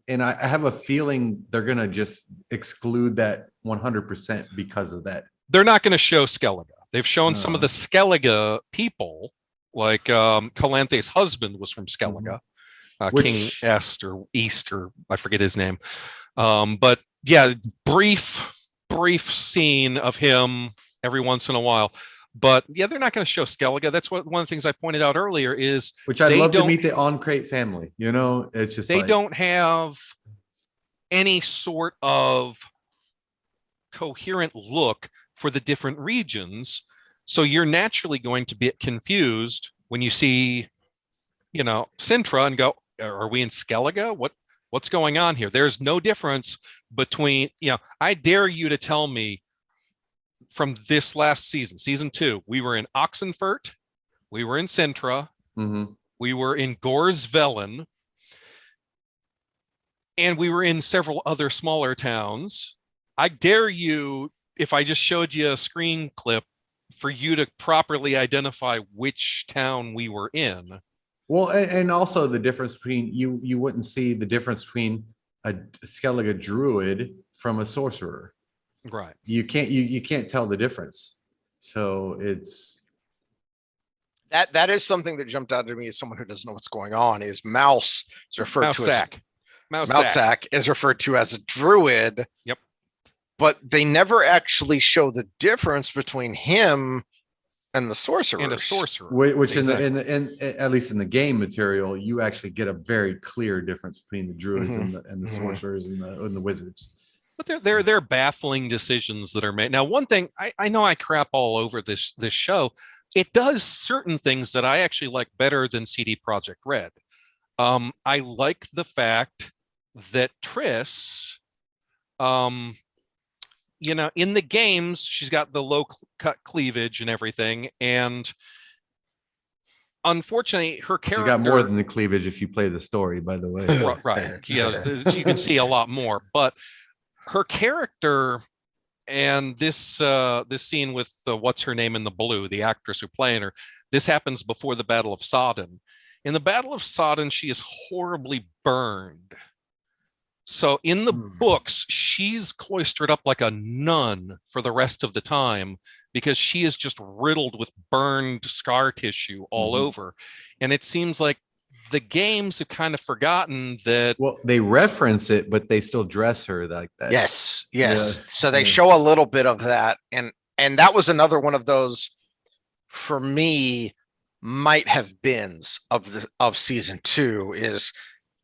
And I have a feeling they're going to just exclude that 100% because of that. They're not going to show Skellige. They've shown some of the Skellige people, like Calanthe's husband was from Skellige, King Est or East, or I forget his name. But yeah, brief scene of him every once in a while. But yeah, they're not going to show Skellige. That's what one of the things I pointed out earlier is, which I'd love to meet the On-Crate family. You know, it's just they don't have any sort of coherent look for the different regions. So you're naturally going to be confused when you see, you know, Sintra and go, are we in Skellige? What's going on here? There's no difference between, you know, I dare you to tell me from this last season 2, we were in Oxenfurt, we were in Sintra, we were in Gorsvellen, and we were in several other smaller towns. I dare you, if I just showed you a screen clip, for you to properly identify which town we were in. Well, and also the difference between you wouldn't see the difference between a Skellige druid from a sorcerer. Right. You can't tell the difference. So it's that is something that jumped out to me as someone who doesn't know what's going on. Is Mouse is referred to as Mousesack is referred to as a druid. Yep. But they never actually show the difference between him and the sorcerer. And a sorcerer. Which exactly. in at least in the game material, you actually get a very clear difference between the druids and the sorcerers and the wizards. But they're baffling decisions that are made. Now, one thing I know I crap all over this show. It does certain things that I actually like better than CD Projekt Red. I like the fact that Triss, you know, in the games, she's got the low cut cleavage and everything. And unfortunately, her character... She's got more than the cleavage if you play the story, by the way. Right. Yeah, you can see a lot more. But her character and this scene with what's her name in the blue, the actress who playing her, this happens before the Battle of Sodden. In the Battle of Sodden, she is horribly burned. So in the books, she's cloistered up like a nun for the rest of the time because she is just riddled with burned scar tissue all over. And it seems like the games have kind of forgotten that. Well, they reference it, but they still dress her like that. Yes. Yeah. So they show a little bit of that, and that was another one of those, for me, might have beens of season 2. Is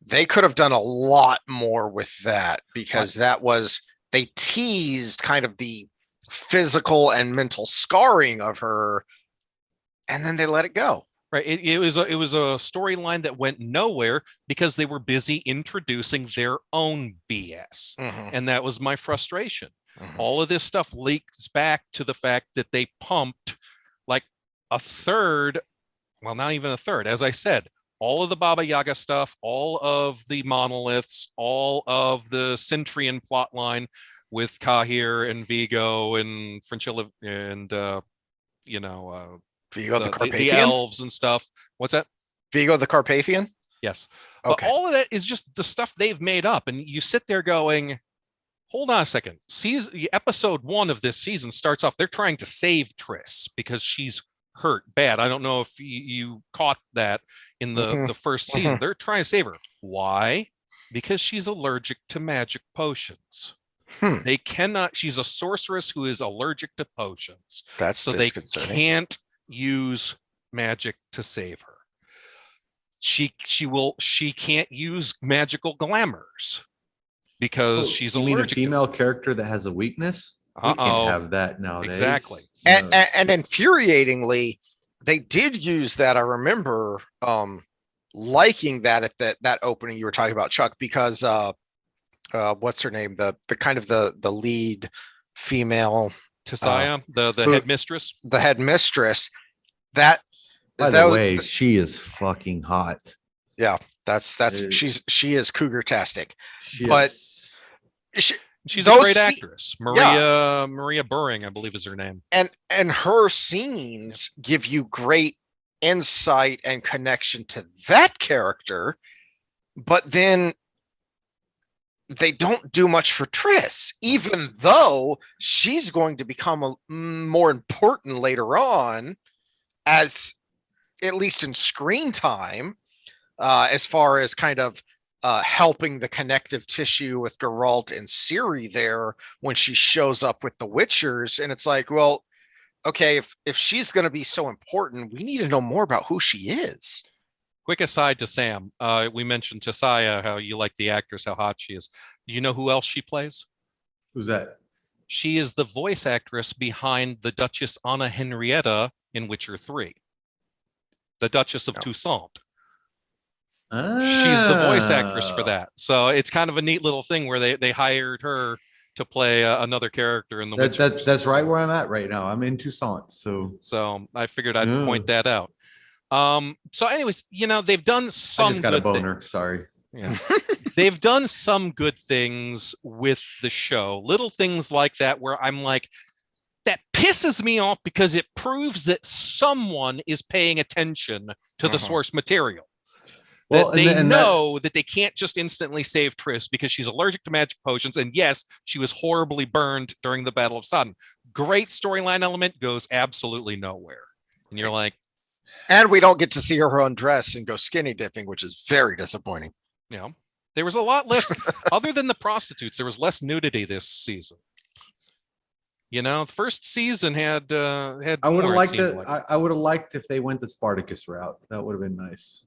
they could have done a lot more with that, because that was, they teased kind of the physical and mental scarring of her, and then they let it go. Right. It was a storyline that went nowhere because they were busy introducing their own BS. And that was my frustration. All of this stuff leaks back to the fact that they pumped like a third, well, not even a third, as I said, all of the Baba Yaga stuff, all of the monoliths, all of the Centrian plot line with Kahir and Vigo and Frinchilla and Vigo the Carpathian? The elves and stuff. What's that? Vigo the Carpathian? Yes. Okay. But all of that is just the stuff they've made up. And you sit there going, hold on a second. Episode 1 of this season starts off, they're trying to save Triss because she's hurt bad. I don't know if you caught that in the first season. They're trying to save her. Why? Because she's allergic to magic potions. They cannot, she's a sorceress who is allergic to potions. That's so they can't use magic to save her. She can't use magical glamours because she's allergic. You mean a female character that has a weakness? We can have that nowadays. Exactly. And infuriatingly, they did use that. I remember liking that at that opening you were talking about, Chuck, because what's her name? The kind of the lead female, Tisaya, the headmistress. The headmistress. That, by the way, she is fucking hot. Yeah, she is cougar-tastic. But she's a great actress. Maria Buring, I believe, is her name. And her scenes give you great insight and connection to that character, but then they don't do much for Triss, even though she's going to become more important later on, as at least in screen time, as far as kind of helping the connective tissue with Geralt and Ciri there when she shows up with the Witchers. And it's like, well, okay, if she's going to be so important, we need to know more about who she is. Quick aside to Sam, we mentioned Tisaya, how you like the actress, how hot she is. Do you know who else she plays? Who's that? She is the voice actress behind the Duchess Anna Henrietta in Witcher 3. The Duchess of Toussaint. She's the voice actress for that. So it's kind of a neat little thing where they hired her to play another character in the Witcher. That's right where I'm at right now. I'm in Toussaint. So I figured I'd point that out. So anyways, they've done some. I just got a boner. Sorry. Yeah. They've done some good things with the show. Little things like that where I'm like, that pisses me off because it proves that someone is paying attention to the source material. That they know that they can't just instantly save Triss because she's allergic to magic potions. And yes, she was horribly burned during the Battle of Sodden. Great storyline element, goes absolutely nowhere. And you're like, and we don't get to see her undress and go skinny dipping, which is very disappointing. There was a lot less, other than the prostitutes, there was less nudity this season. The first season had I would have liked it. I would have liked if they went the Spartacus route. That would have been nice.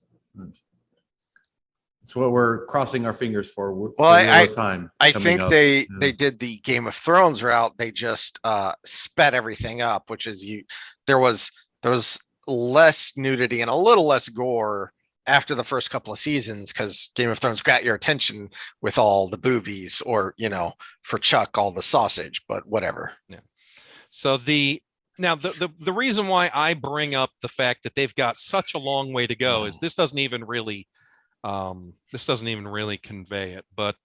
It's what we're crossing our fingers for. I think they did the Game of Thrones route. They just sped everything up, which is there was less nudity and a little less gore after the first couple of seasons, because Game of Thrones got your attention with all the boobies, or for Chuck, all the sausage, but whatever. Yeah. So the reason why I bring up the fact that they've got such a long way to go is this doesn't even really convey it. But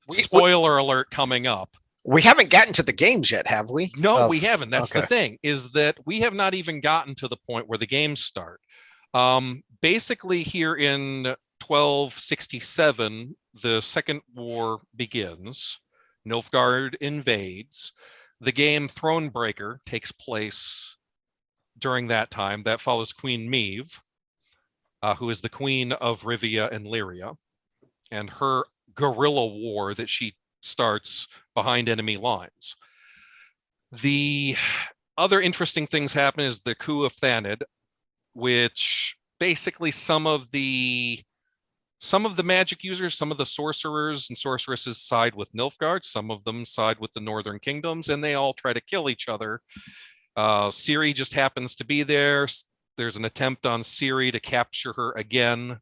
spoiler alert coming up. We haven't gotten to the games yet, have we? No, we haven't. That's the okay. thing, is that we have not even gotten to the point where the games start. Basically, here in 1267, the Second War begins. Nilfgaard invades. The game Thronebreaker takes place during that time. That follows Queen Meve, who is the queen of Rivia and Lyria, and her guerrilla war that she starts behind enemy lines. The other interesting things happen is the coup of Thanid, which basically some of the magic users, some of the sorcerers and sorceresses side with Nilfgaard, some of them side with the northern kingdoms, and they all try to kill each other. Ciri just happens to be there. There's an attempt on Ciri to capture her again.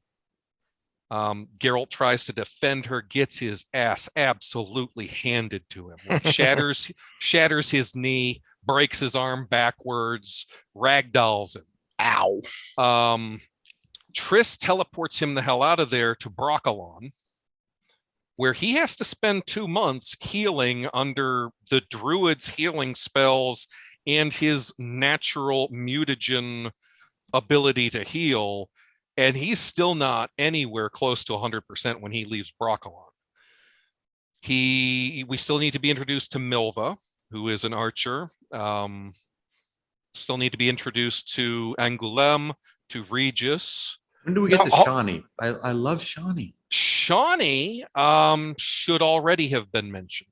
Geralt tries to defend her, gets his ass absolutely handed to him. Like shatters his knee, breaks his arm backwards, ragdolls him. Ow. Triss teleports him the hell out of there to Brokilon, where he has to spend 2 months healing under the druid's healing spells and his natural mutagen ability to heal. And he's still not anywhere close to 100% when he leaves Brokilon. We still need to be introduced to Milva, who is an archer. Still need to be introduced to Angoulême, to Regis. When do we get to Shani? I love Shani. Shani should already have been mentioned.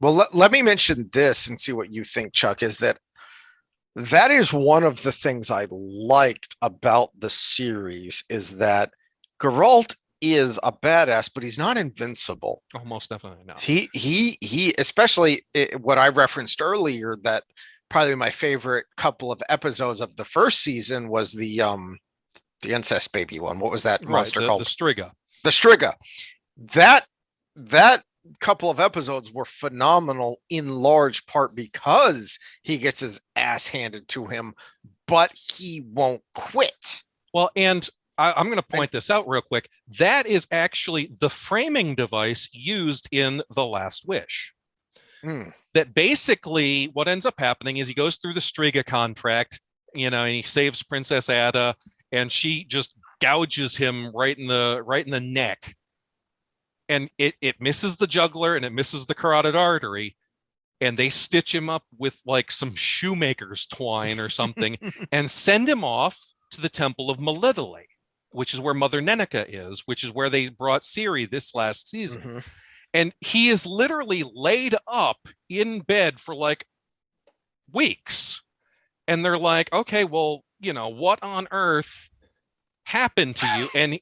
Well, let me mention this and see what you think, Chuck, is that is one of the things I liked about the series, is that Geralt is a badass, but he's not invincible. Oh, most definitely not. He especially what I referenced earlier, that probably my favorite couple of episodes of the first season was the incest baby one. What was that monster called? The Striga. The Striga. That couple of episodes were phenomenal, in large part because he gets his ass handed to him, but he won't quit. Well, and I'm going to point this out real quick. That is actually the framing device used in The Last Wish. That basically what ends up happening is he goes through the Striga contract, and he saves Princess Ada, and she just gouges him right in the neck. And it misses the jugular and it misses the carotid artery, and they stitch him up with like some shoemaker's twine or something and send him off to the Temple of Melitele, which is where Mother Neneka is, which is where they brought Ciri this last season. Mm-hmm. And he is literally laid up in bed for like weeks. And they're like, okay, well, what on earth happened to you? And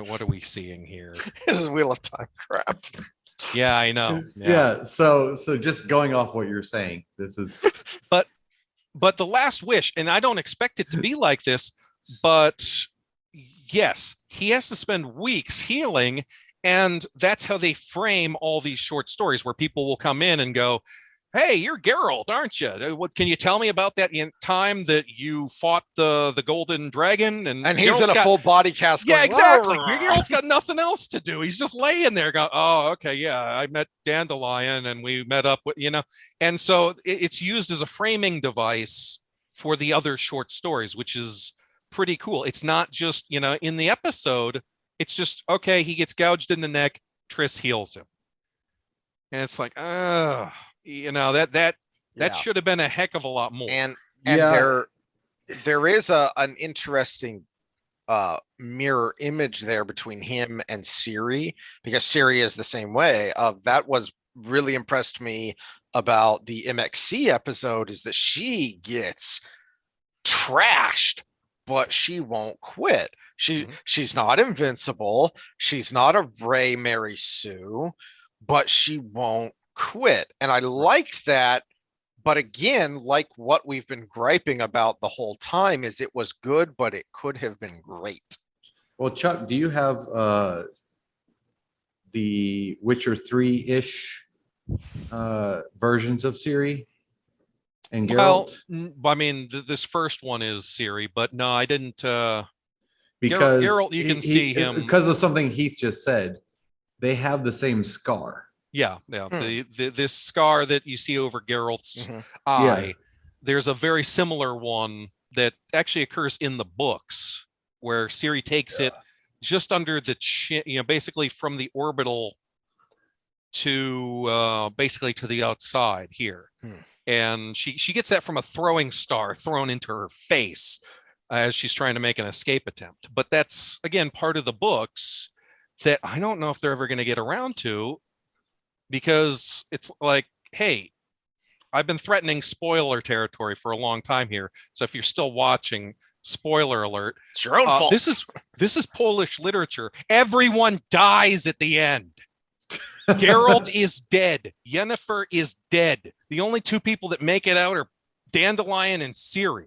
what are we seeing here? This is Wheel of Time crap. Yeah, I know. Yeah. So just going off what you're saying, this is. But The Last Wish, and I don't expect it to be like this, but yes, he has to spend weeks healing, and that's how they frame all these short stories, where people will come in and go, hey, you're Geralt, aren't you? What can you tell me about that time that you fought the golden dragon? And he's Geralt's in a full body cast. Yeah, exactly. Geralt's got nothing else to do. He's just laying there going, oh, okay, yeah, I met Dandelion and we met up with, and so it's used as a framing device for the other short stories, which is pretty cool. It's not just, in the episode, it's just, okay, he gets gouged in the neck, Triss heals him. And it's like, that should have been a heck of a lot more. And there is an interesting mirror image there between him and Ciri, because Ciri is the same way. That was really impressed me about the MXC episode, is that she gets trashed, but she won't quit. She's not invincible. She's not a Ray Mary Sue, but she won't quit. And I liked that. But again, like what we've been griping about the whole time, is it was good, but it could have been great. Well, Chuck, do you have the Witcher 3-ish versions of Ciri and Geralt? Well, I mean, this first one is Ciri, but no, I didn't. Because Geralt, you can see him because of something Heath just said. They have the same scar. Yeah. Hmm. This scar that you see over Geralt's Mhm. eye, there's a very similar one that actually occurs in the books where Ciri takes it just under the chin, basically from the orbital to basically to the outside here. Hmm. And she gets that from a throwing star thrown into her face as she's trying to make an escape attempt. But that's, again, part of the books that I don't know if they're ever going to get around to, because it's like, hey, I've been threatening spoiler territory for a long time here. So if you're still watching, spoiler alert. It's your own fault. This is Polish literature. Everyone dies at the end. Geralt is dead. Yennefer is dead. The only two people that make it out are Dandelion and Ciri.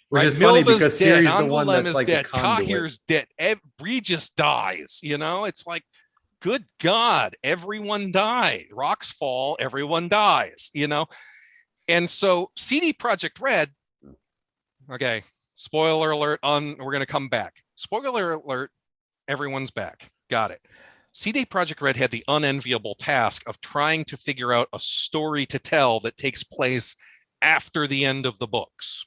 Which is funny because dead. Ciri's the one Andalem that's is like dead. the conduit. Kahir's dead. Regis dies. It's like, good God, everyone died. Rocks fall, everyone dies. And so CD Projekt Red. Okay, spoiler alert. We're going to come back. Spoiler alert. Everyone's back. Got it. CD Projekt Red had the unenviable task of trying to figure out a story to tell that takes place after the end of the books.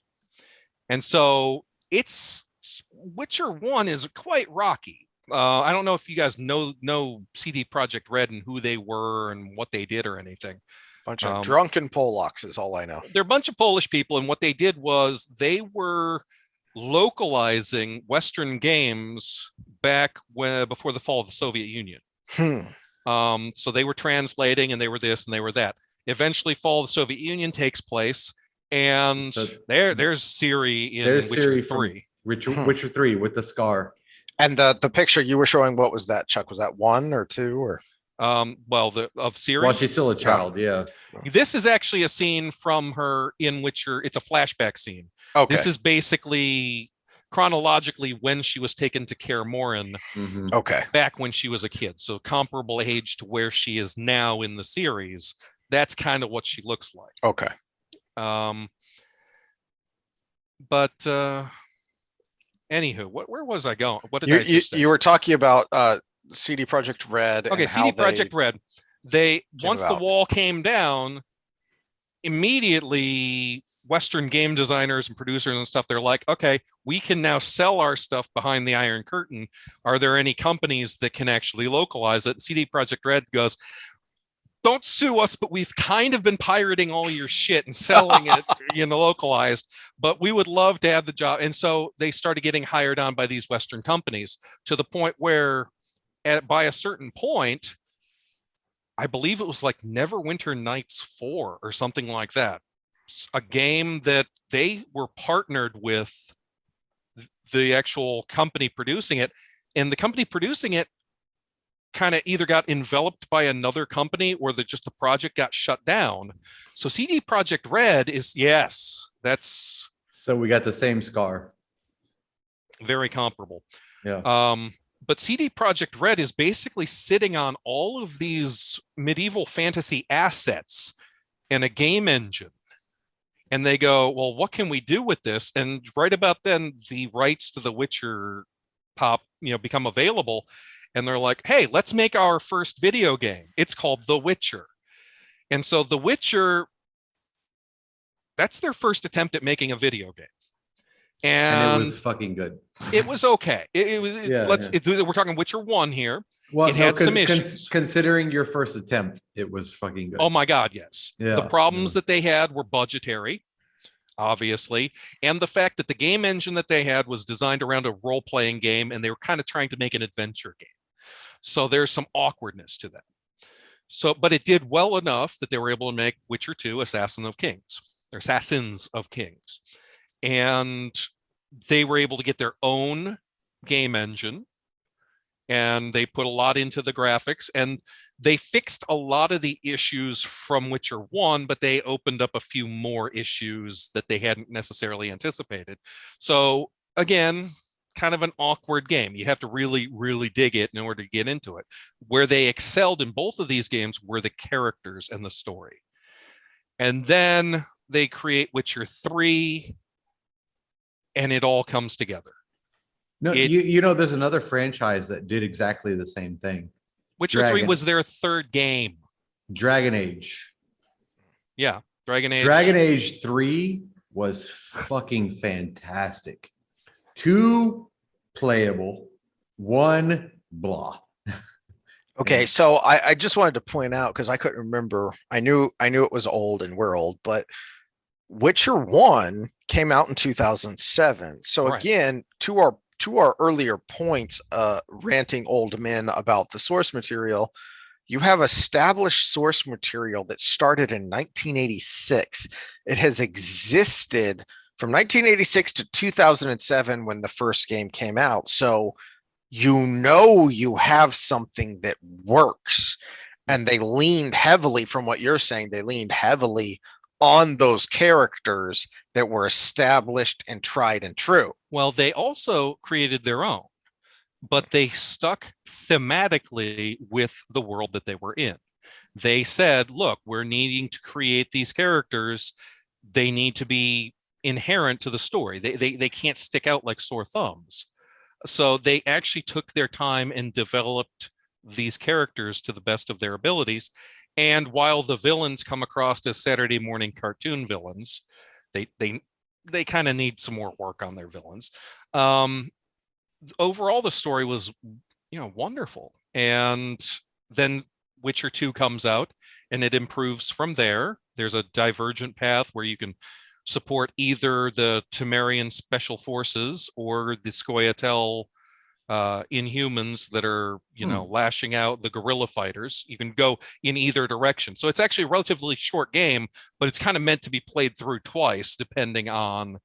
And so it's Witcher 1 is quite rocky. I don't know if you guys know CD Projekt Red and who they were and what they did or anything. Bunch of drunken Polacks is all I know. They're a bunch of Polish people, and what they did was they were localizing Western games back before the fall of the Soviet Union. So they were translating, and they were this and they were that. Eventually, fall of the Soviet Union takes place, and there's Ciri in Witcher 3. Witcher 3 with the scar. And the picture you were showing, what was that, Chuck? Was that 1 or 2 or? Of Ciri. Well, she's still a child. Yeah. This is actually a scene from her in Witcher. It's a flashback scene. Okay. This is basically chronologically when she was taken to Kaer Morhen. Mm-hmm. Okay. Back when she was a kid, so comparable age to where she is now in the series. That's kind of what she looks like. Okay. But anywho, where was I going? What did I just say? You were talking about CD Projekt Red. Okay, CD Projekt Red. Once the wall came down, immediately Western game designers and producers and stuff, they're like, okay, we can now sell our stuff behind the Iron Curtain. Are there any companies that can actually localize it? And CD Projekt Red goes, don't sue us, but we've kind of been pirating all your shit and selling it, localized, but we would love to have the job. And so they started getting hired on by these Western companies to the point where by a certain point, I believe it was like Neverwinter Nights 4 or something like that. A game that they were partnered with the actual company producing it, and the company producing it kind of either got enveloped by another company or just the project got shut down. So CD Projekt Red is, yes, that's... So we got the same scar. Very comparable. Yeah. But CD Projekt Red is basically sitting on all of these medieval fantasy assets and a game engine. And they go, well, what can we do with this? And right about then, the rights to The Witcher become available. And they're like, hey, let's make our first video game. It's called The Witcher. And so The Witcher, that's their first attempt at making a video game. And it was fucking good. It was okay. We're talking Witcher 1 here. Well, it had some issues. Considering your first attempt, it was fucking good. Oh my God, yes. Yeah, the problems that they had were budgetary, obviously, and the fact that the game engine that they had was designed around a role-playing game, and they were kind of trying to make an adventure game. So there's some awkwardness to that. But it did well enough that they were able to make Witcher 2 Assassins of Kings. And they were able to get their own game engine, and they put a lot into the graphics, and they fixed a lot of the issues from Witcher 1, but they opened up a few more issues that they hadn't necessarily anticipated. So again, kind of an awkward game. You have to really, really dig it in order to get into it. Where they excelled in both of these games were the characters and the story. And then they create Witcher 3, and it all comes together. No, there's another franchise that did exactly the same thing. Witcher 3 was their third game. Dragon Age. Yeah, Dragon Age. Dragon Age 3 was fucking fantastic. 2 playable, 1 blah. Okay, so I just wanted to point out because I couldn't remember. I knew it was old and we're old, but Witcher 1 came out in 2007. So Right. again, to our earlier points, ranting old men about the source material, you have established source material that started in 1986. It has existed from 1986 to 2007 when the first game came out. So you have something that works. And they leaned heavily, from what you're saying, they leaned heavily on those characters that were established and tried and true. Well, they also created their own, but they stuck thematically with the world that they were in. They said, look, we're needing to create these characters. They need to be inherent to the story. They can't stick out like sore thumbs. So they actually took their time and developed these characters to the best of their abilities. And while the villains come across as Saturday morning cartoon villains, they kind of need some more work on their villains. Overall, the story was, wonderful. And then Witcher 2 comes out and it improves from there. There's a divergent path where you can support either the Temerian special forces or the Scoia'tael Inhumans that are, lashing out, the guerrilla fighters. You can go in either direction. So it's actually a relatively short game, but it's kind of meant to be played through twice, depending on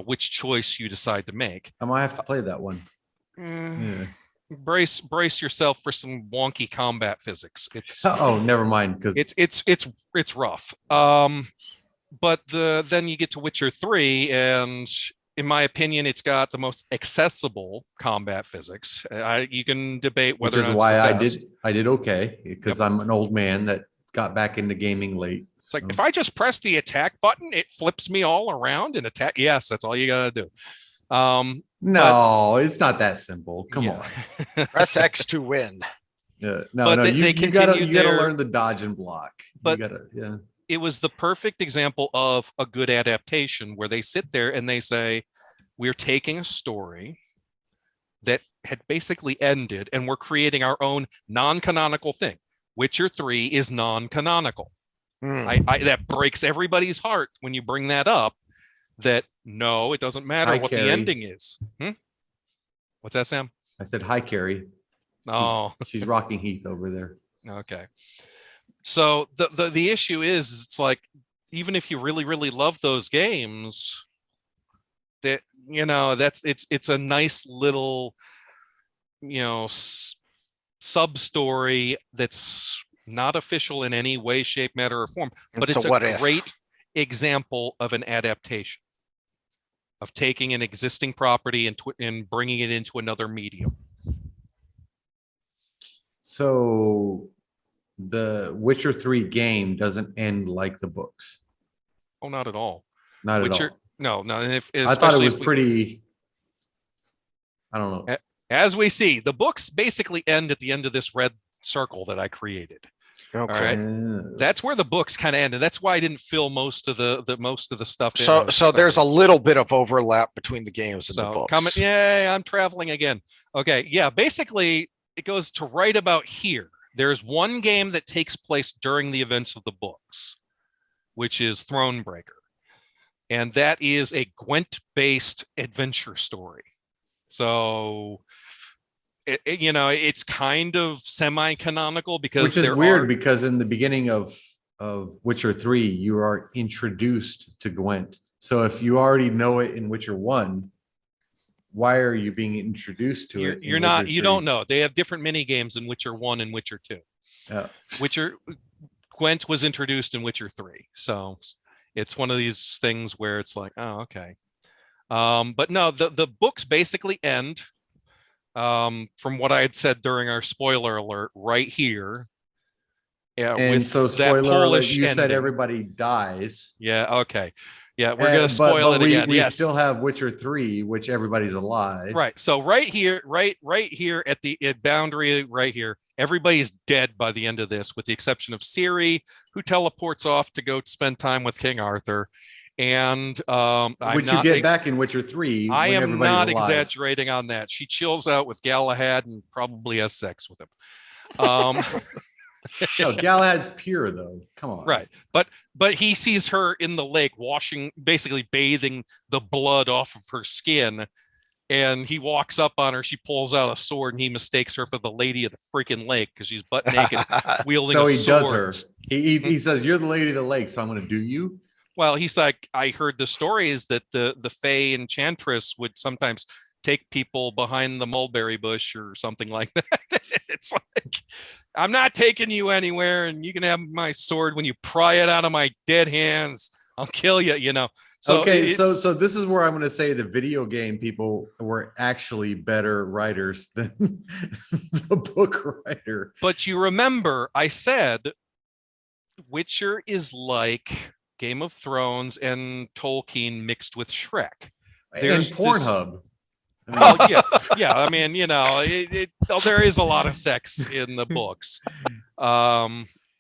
which choice you decide to make. I might have to play that one. Yeah. Brace yourself for some wonky combat physics. It's never mind, because it's rough. But then you get to Witcher 3, and in my opinion, it's got the most accessible combat physics. You can debate whether which is why I did okay, because I'm an old man that got back into gaming late. It's like, if I just press the attack button, it flips me all around and attack. Yes, that's all you gotta do. No, it's not that simple. Come on. Press X to win. Yeah, you gotta learn the dodge and block. But it was the perfect example of a good adaptation where they sit there and they say, we're taking a story that had basically ended and we're creating our own non-canonical thing. Witcher 3 is non-canonical. That breaks everybody's heart when you bring that up, that no, it doesn't matter what the ending is. What's that, Sam? I said, hi, Carrie. Oh, she's rocking Heath over there. Okay. So the issue is, it's like, even if you really, really love those games, that, it's a nice little, sub story that's not official in any way, shape, matter, or form, but it's a great example of an adaptation, of taking an existing property and bringing it into another medium. So the Witcher 3 game doesn't end like the books. Oh, not at all. Not at all. No. I thought it was pretty. I don't know. As we see, the books basically end at the end of this red circle that I created. Okay. All right. That's where the books kind of end, and that's why I didn't fill most of the stuff in. So there's a little bit of overlap between the games and the books. Yay, I'm traveling again. Okay, yeah. Basically, it goes to right about here. There's one game that takes place during the events of the books, which is Thronebreaker. And that is a Gwent-based adventure story. So, it's kind of semi-canonical because which is weird, because in the beginning of Witcher 3, you are introduced to Gwent. So if you already know it in Witcher 1, why are you being introduced to it? You're not. You don't know. They have different mini games in Witcher 1 and Witcher 2. Gwent was introduced in Witcher 3, so it's one of these things where it's like, oh, okay. But no, the books basically end, from what I had said during our spoiler alert right here. Yeah, and so spoiler alert, you said everybody dies. Yeah, okay. Yeah, we're gonna spoil it again. We Yes. still have Witcher 3, which everybody's alive. Right. So right here at the boundary right here, everybody's dead by the end of this, with the exception of Ciri, who teleports off to go spend time with King Arthur. And which you get back in Witcher 3 I when am everybody's not alive. exaggerating on that. She chills out with Galahad and probably has sex with him. No, Galahad's pure though. Come on. Right. But he sees her in the lake washing, basically bathing the blood off of her skin. And he walks up on her. She pulls out a sword, and he mistakes her for the lady of the freaking lake because she's butt naked, wielding So a he sword. does her. He says, "You're the lady of the lake, so I'm going to do you." Well, he's like, I heard the stories that the Fae Enchantress would sometimes take people behind the mulberry bush or something like that. It's like, I'm not taking you anywhere, and you can have my sword. When you pry it out of my dead hands, I'll kill you, you know. So okay, so this is where I'm going to say the video game people were actually better writers than the book writer. But you remember, I said Witcher is like Game of Thrones and Tolkien mixed with Shrek. There's Pornhub. Well, yeah. I mean, you know, there is a lot of sex in the books.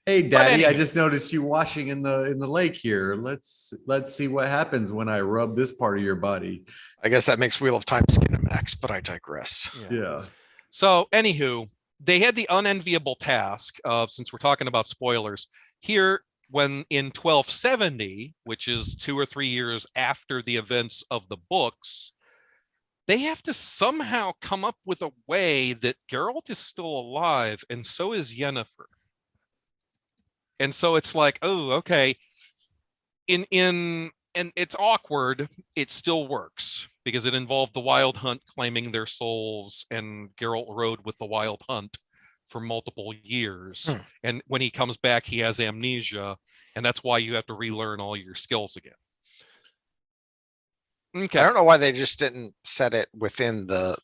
Hey, Daddy, I just noticed you washing in the lake here. Let's see what happens when I rub this part of your body. I guess that makes Wheel of Time Skinamax, but I digress. Yeah. So, anywho, they had the unenviable task of, since we're talking about spoilers here, when in 1270, which is 2 or 3 years after the events of the books, they have to somehow come up with a way that Geralt is still alive, and so is Yennefer. And so it's like, oh, okay. And it's awkward. It still works because it involved the Wild Hunt claiming their souls, and Geralt rode with the Wild Hunt for multiple years. And when he comes back, he has amnesia, and that's why you have to relearn all your skills again. Okay. I don't know why they just didn't set it within the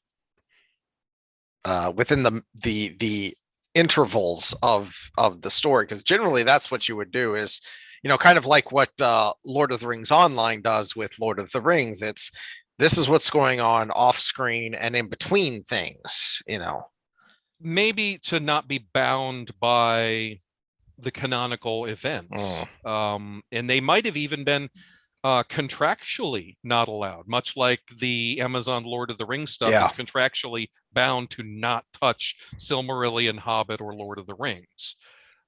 intervals of the story, because generally that's what you would do, is, you know, kind of like what Lord of the Rings Online does with Lord of the Rings. This is what's going on off screen and in between things, you know. Maybe to not be bound by the canonical events. And they might have even been contractually not allowed, much like the Amazon Lord of the Rings stuff is contractually bound to not touch Silmarillion, Hobbit, or Lord of the Rings.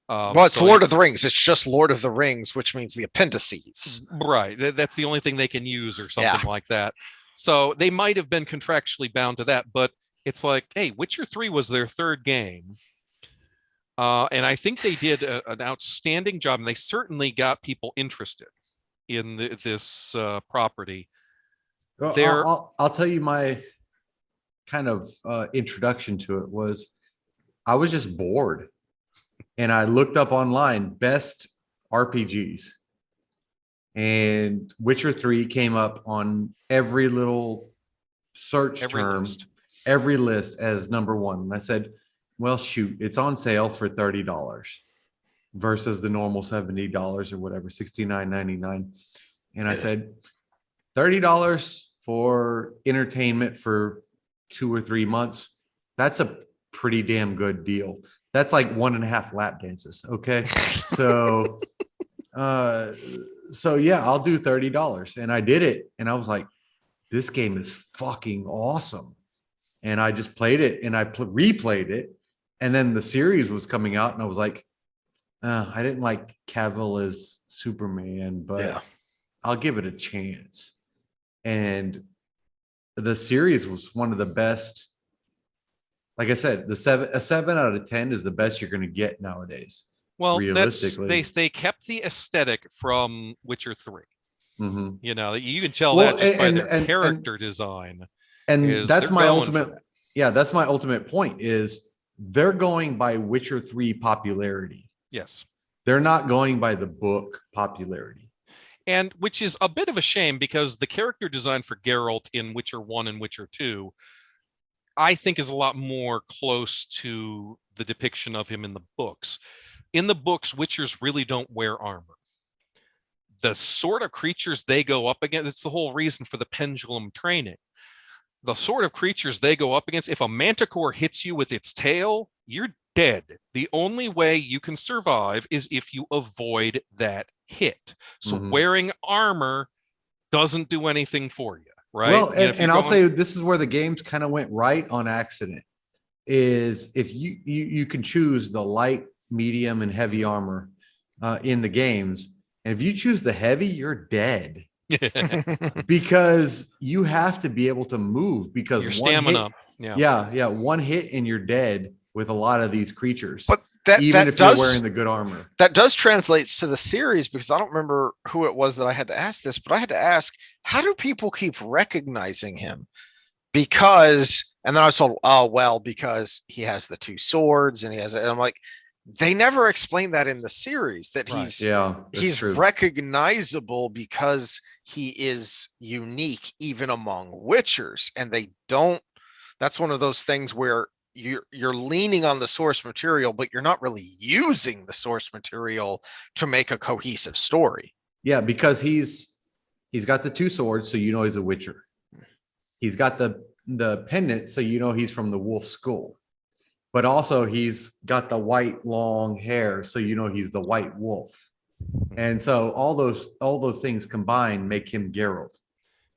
Well, it's Lord of the Rings. It's just Lord of the Rings, which means the appendices. Right. That's the only thing they can use or something like that. So they might have been contractually bound to that, but it's like, hey, Witcher 3 was their third game. And I think they did an outstanding job, and they certainly got people interested in this property. Well, I'll tell you my kind of introduction to it was, I was just bored, and I looked up online best RPGs, and Witcher 3 came up on every little search term, every list as number one. And I said, well, shoot, it's on sale for $30 versus the normal $70 or whatever, $69.99. And I said, $30 for entertainment for 2 or 3 months. That's a pretty damn good deal. That's like 1.5 lap dances. Okay. So, yeah, I'll do $30. And I did it. And I was like, this game is fucking awesome. And I just played it, and I replayed it. And then the series was coming out, and I was like, I didn't like Cavill as Superman, but I'll give it a chance. And the series was one of the best. Like I said, a 7 out of 10 is the best you're going to get nowadays. Well, realistically, they kept the aesthetic from Witcher 3. Mm-hmm. You know, you can tell that just by their character design. And that's my ultimate. Yeah, that's my ultimate point, is they're going by Witcher 3 popularity. Yes. They're not going by the book popularity. And which is a bit of a shame, because the character design for Geralt in Witcher 1 and Witcher 2, I think, is a lot more close to the depiction of him in the books. In the books, Witchers really don't wear armor. the sort of creatures they go up against, it's the whole reason for the pendulum training. The sort of creatures they go up against, if a manticore hits you with its tail, you're dead. The only way you can survive is if you avoid that hit. So wearing armor doesn't do anything for you, right? Well, and I'll say this is where the games kind of went right on accident. Is if you can choose the light, medium, and heavy armor in the games, and if you choose the heavy, you're dead. Because you have to be able to move, because your stamina. One hit and you're dead with a lot of these creatures. But even if you're wearing the good armor, that does translate to the series, because I don't remember who it was that I had to ask this, but I had to ask, how do people keep recognizing him? Because, and then I was told, oh, well, because he has the two swords and and I'm like, they never explained that in the series, that he's true. recognizable because he is unique even among Witchers. And they don't, that's one of those things where you're leaning on the source material, but you're not really using the source material to make a cohesive story. Yeah, because he's got the two swords, so you know he's a Witcher. He's got the pendant, so you know he's from the Wolf School. But also he's got the white long hair, so you know he's the White Wolf. And so all those things combined make him Geralt.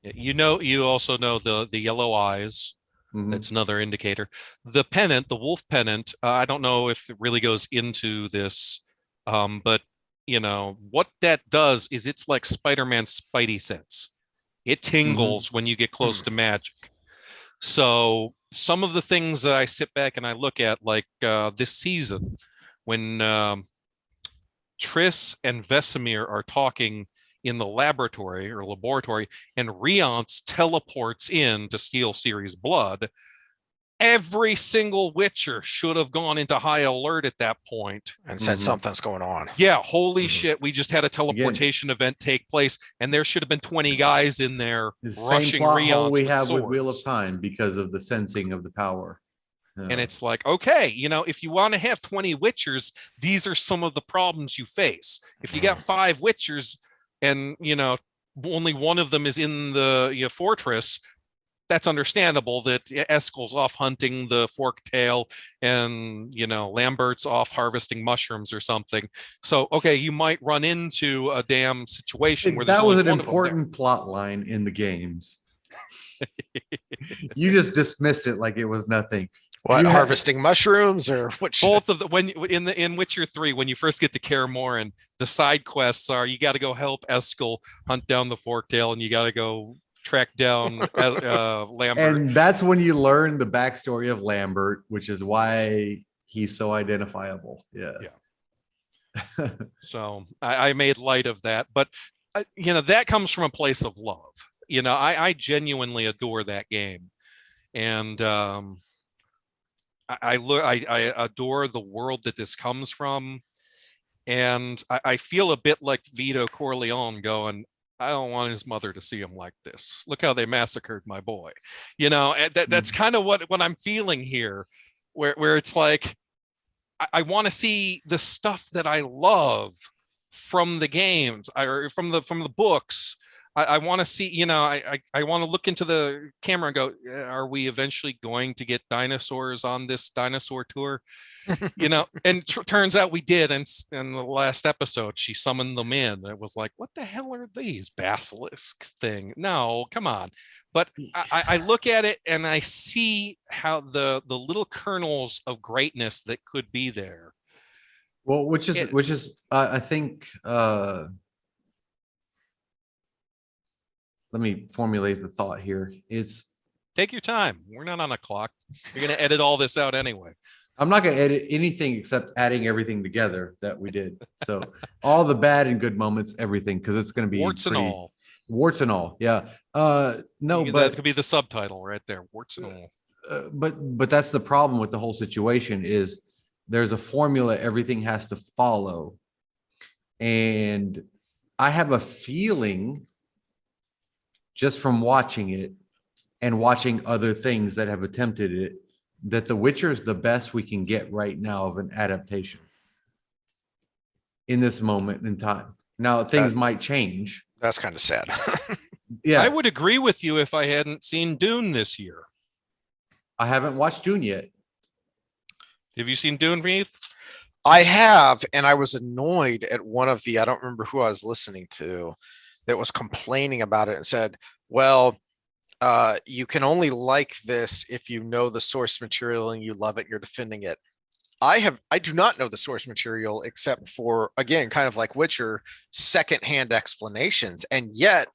You also know the yellow eyes. That's another indicator. The pennant, the wolf pennant, I don't know if it really goes into this, but what that does is it's like Spider-Man's Spidey sense. It tingles when you get close to magic. So some of the things that I sit back and I look at, like this season, when Triss and Vesemir are talking in the laboratory, and Riance teleports in to steal Ciri's blood, every single Witcher should have gone into high alert at that point and said something's going on. Yeah, holy shit, we just had a teleportation event take place, and there should have been 20 guys in there rushing Riance we have with Wheel of Time because of the sensing of the power. And it's like, okay, if you want to have 20 Witchers, these are some of the problems you face. If you got 5 Witchers and only one of them is in the fortress, that's understandable that Eskel's off hunting the forked tail and Lambert's off harvesting mushrooms or something. So okay, you might run into a damn situation where that was an important plot line in the games. You just dismissed it like it was nothing. What, harvesting mushrooms or which? Both of the in Witcher 3, when you first get to Kaer Morhen, the side quests are you got to go help Eskel hunt down the forktail, and you got to go track down Lambert. And that's when you learn the backstory of Lambert, which is why he's so identifiable. Yeah. So I made light of that, but that comes from a place of love. I genuinely adore that game, and I adore the world that this comes from, and I feel a bit like Vito Corleone going, I don't want his mother to see him like this. Look how they massacred my boy. That's kind of what I'm feeling here, where it's like I want to see the stuff that I love from the games or from the books. I want to see, I want to look into the camera and go, are we eventually going to get dinosaurs on this dinosaur tour? And turns out we did. And in the last episode, she summoned them in. It was like, what the hell are these basilisks thing? No, come on. But I look at it and I see how the little kernels of greatness that could be there. Well, which is I think, let me formulate the thought here. Take your time. We're not on a clock. You're going to edit all this out anyway. I'm not going to edit anything except adding everything together that we did. So all the bad and good moments, everything, because it's going to be warts and all. Warts and all. Yeah. No, but that could be the subtitle right there. Warts and all. But that's the problem with the whole situation is there's a formula everything has to follow. And I have a feeling, just from watching it and watching other things that have attempted it, that The Witcher is the best we can get right now of an adaptation in this moment in time. Now things might change. That's kind of sad. Yeah, I would agree with you if I hadn't seen Dune this year. I haven't watched Dune yet. Have you seen Dune, Heath? I have, and I was annoyed at one of I don't remember who I was listening to that was complaining about it and said, well, you can only like this if you know the source material and you love it, you're defending it. I do not know the source material except for, again, kind of like Witcher, secondhand explanations. And yet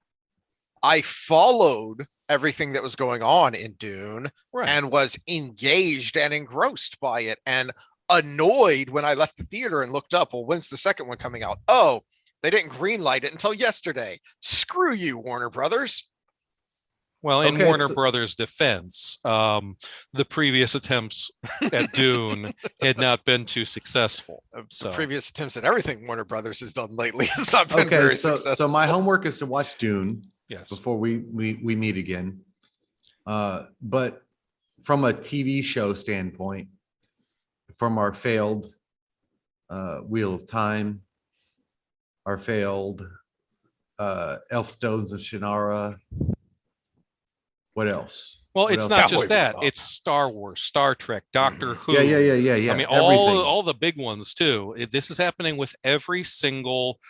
I followed everything that was going on in Dune and was engaged and engrossed by it and annoyed when I left the theater and looked up, well, when's the second one coming out? Oh, they didn't greenlight it until yesterday. Screw you, Warner Brothers. Well, in Warner Brothers' defense, the previous attempts at Dune had not been too successful. The previous attempts at everything Warner Brothers has done lately has not been very successful. So my homework is to watch Dune. Yes. Before we meet again. But from a TV show standpoint, from our failed Wheel of Time, our failed Elfstones of Shannara. What else? Well, it's not just Cowboy that. Bebop. It's Star Wars, Star Trek, Doctor Who. Yeah. I mean, everything. all the big ones too. This is happening with every single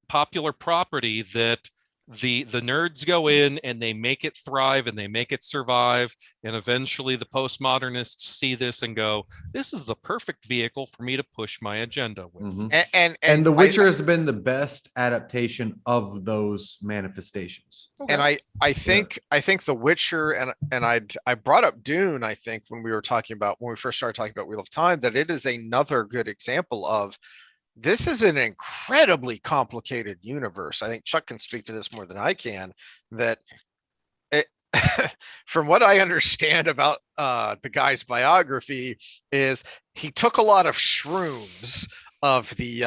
popular property that the nerds go in and they make it thrive and they make it survive, and eventually the postmodernists see this and go, this is the perfect vehicle for me to push my agenda with. Mm-hmm. And The Witcher has been the best adaptation of those manifestations. Okay. And I think The Witcher and I brought up Dune, I think, when we first started talking about Wheel of Time, that it is another good example of this is an incredibly complicated universe. I think Chuck can speak to this more than I can, that it, from what I understand about the guy's biography is he took a lot of shrooms of the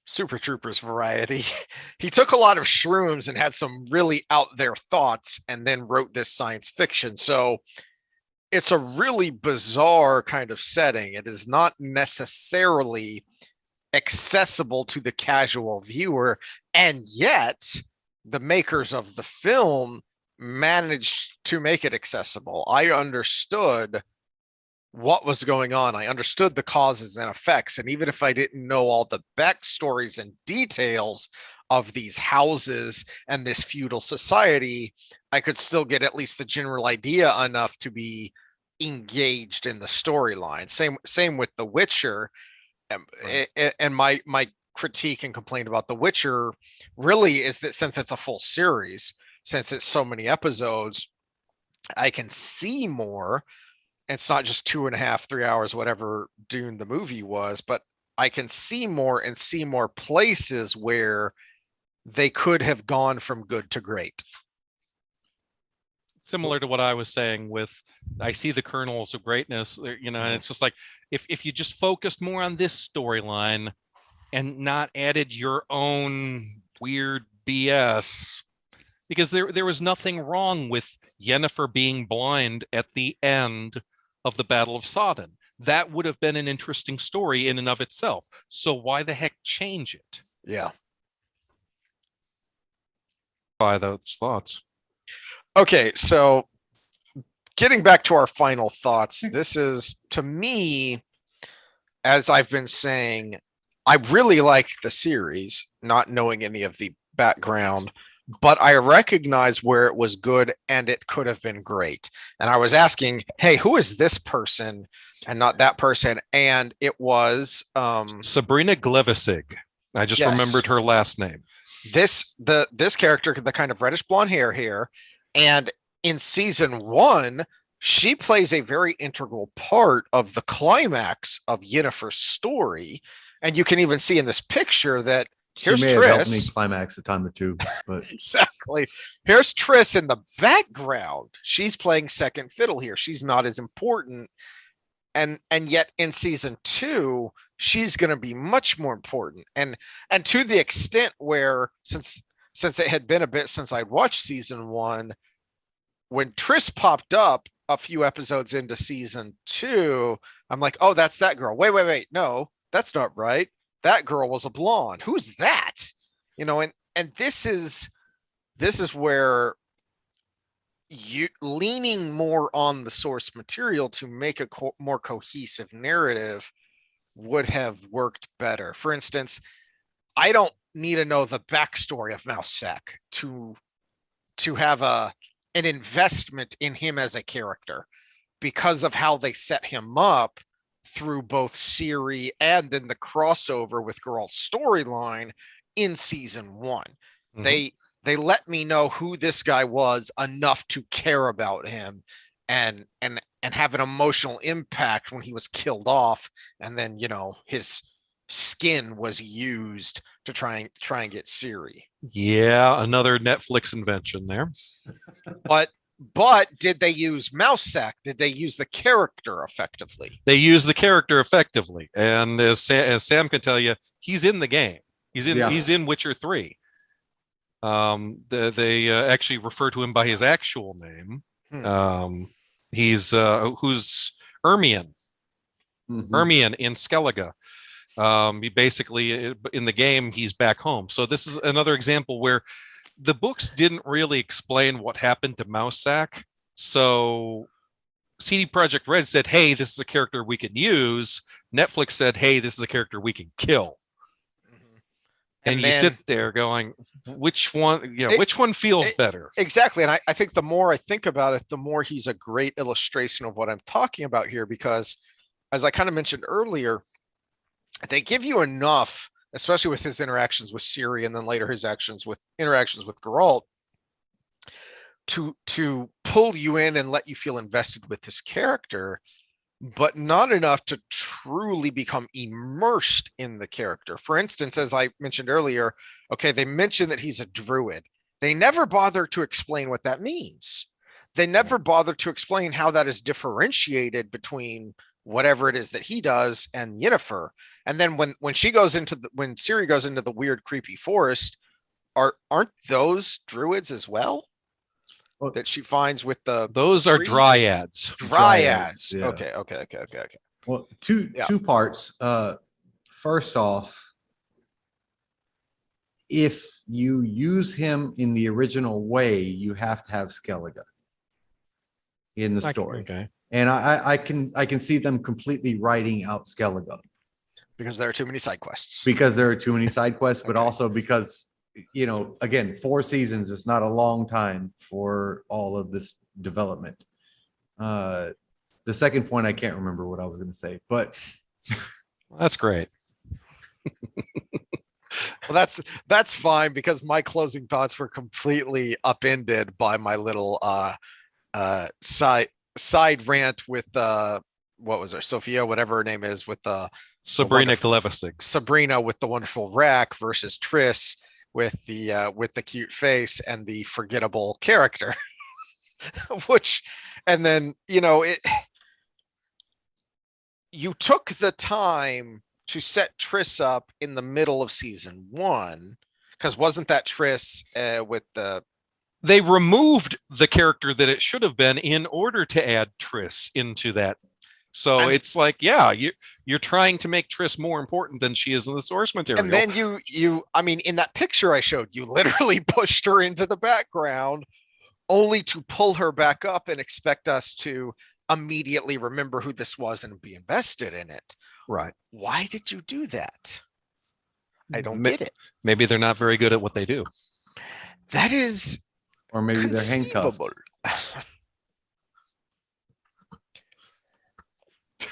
Super Troopers variety. He took a lot of shrooms and had some really out there thoughts and then wrote this science fiction. So it's a really bizarre kind of setting. It is not necessarily accessible to the casual viewer. And yet the makers of the film managed to make it accessible. I understood what was going on. I understood the causes and effects. And even if I didn't know all the backstories and details of these houses and this feudal society, I could still get at least the general idea enough to be engaged in the storyline. Same with The Witcher. And my critique and complaint about The Witcher really is that since it's a full series, since it's so many episodes, I can see more. It's not just 2.5, 3 hours, whatever Dune the movie was, but I can see more and see more places where they could have gone from good to great. Similar to what I was saying with, I see the kernels of greatness, and it's just like, if you just focused more on this storyline and not added your own weird BS, because there was nothing wrong with Yennefer being blind at the end of the Battle of Sodden. That would have been an interesting story in and of itself. So why the heck change it? Yeah. By those thoughts. Okay, so getting back to our final thoughts, this is, to me, as I've been saying, I really liked the series, not knowing any of the background, but I recognize where it was good and it could have been great. And I was asking, hey, who is this person and not that person? And it was Sabrina Glevissig. I just remembered her last name. This character, the kind of reddish blonde hair here, and in season 1, she plays a very integral part of the climax of Yennefer's story. And you can even see in this picture that here's Triss. Helped me climax a time or two, but exactly. Here's Triss in the background. She's playing second fiddle here. She's not as important. And yet in season 2, she's going to be much more important. And to the extent where, since it had been a bit since I'd watched season 1, when Triss popped up a few episodes into season 2, I'm like, oh, that's that girl. Wait. No, That's not right. That girl was a blonde. Who's that? And this is where you leaning more on the source material to make a more cohesive narrative would have worked better. For instance, I don't need to know the backstory of Mousesack to have an investment in him as a character, because of how they set him up through both Siri and then the crossover with Geralt's storyline in season 1. Mhm. They let me know who this guy was enough to care about him and have an emotional impact when he was killed off, and then his skin was used to try and get Siri. Yeah, another Netflix invention there. But did they use Mousesack? Did they use the character effectively? They use the character effectively, and as Sam can tell you, he's in the game. He's in Witcher 3. They actually refer to him by his actual name. He's who's Ermion. Ermion in Skellige. He basically, in the game, he's back home. So this is another example where the books didn't really explain what happened to Mousesack. So CD Projekt Red said, hey, this is a character we can use. Netflix said, hey, this is a character we can kill. And you sit there going, which one feels better? Exactly. And I think the more I think about it, the more he's a great illustration of what I'm talking about here, because as I kind of mentioned earlier, they give you enough, especially with his interactions with Siri and then later his interactions with Geralt, to pull you in and let you feel invested with this character, but not enough to truly become immersed in the character. For instance, as I mentioned earlier, okay, they mentioned that he's a druid. They never bother to explain what that means. They never bother to explain how that is differentiated between whatever it is that he does and Yennefer. And then when Siri goes into the weird, creepy forest, aren't those druids as well? That she finds with those are dryads. Dryads. Yeah. Okay. Well, two parts. First off, if you use him in the original way, you have to have Skellige in the story. Okay. And I can see them completely writing out Skellige because there are too many side quests. But also because, again, 4 seasons is not a long time for all of this development. The second point, I can't remember what I was going to say, but that's great. Well, that's fine, because my closing thoughts were completely upended by my little side rant with what was her, Sophia, whatever her name is, with Sabrina Glevissig. Sabrina with the wonderful rack versus Triss with the cute face and the forgettable character. And then you took the time to set Triss up in the middle of season 1, because wasn't that Triss with the... They removed the character that it should have been in order to add Triss into that. So it's like, yeah, you're trying to make Triss more important than she is in the source material. And then in that picture I showed, you literally pushed her into the background only to pull her back up and expect us to immediately remember who this was and be invested in it. Right. Why did you do that? I don't get it. Maybe they're not very good at what they do. That is... Or maybe they're handcuffed.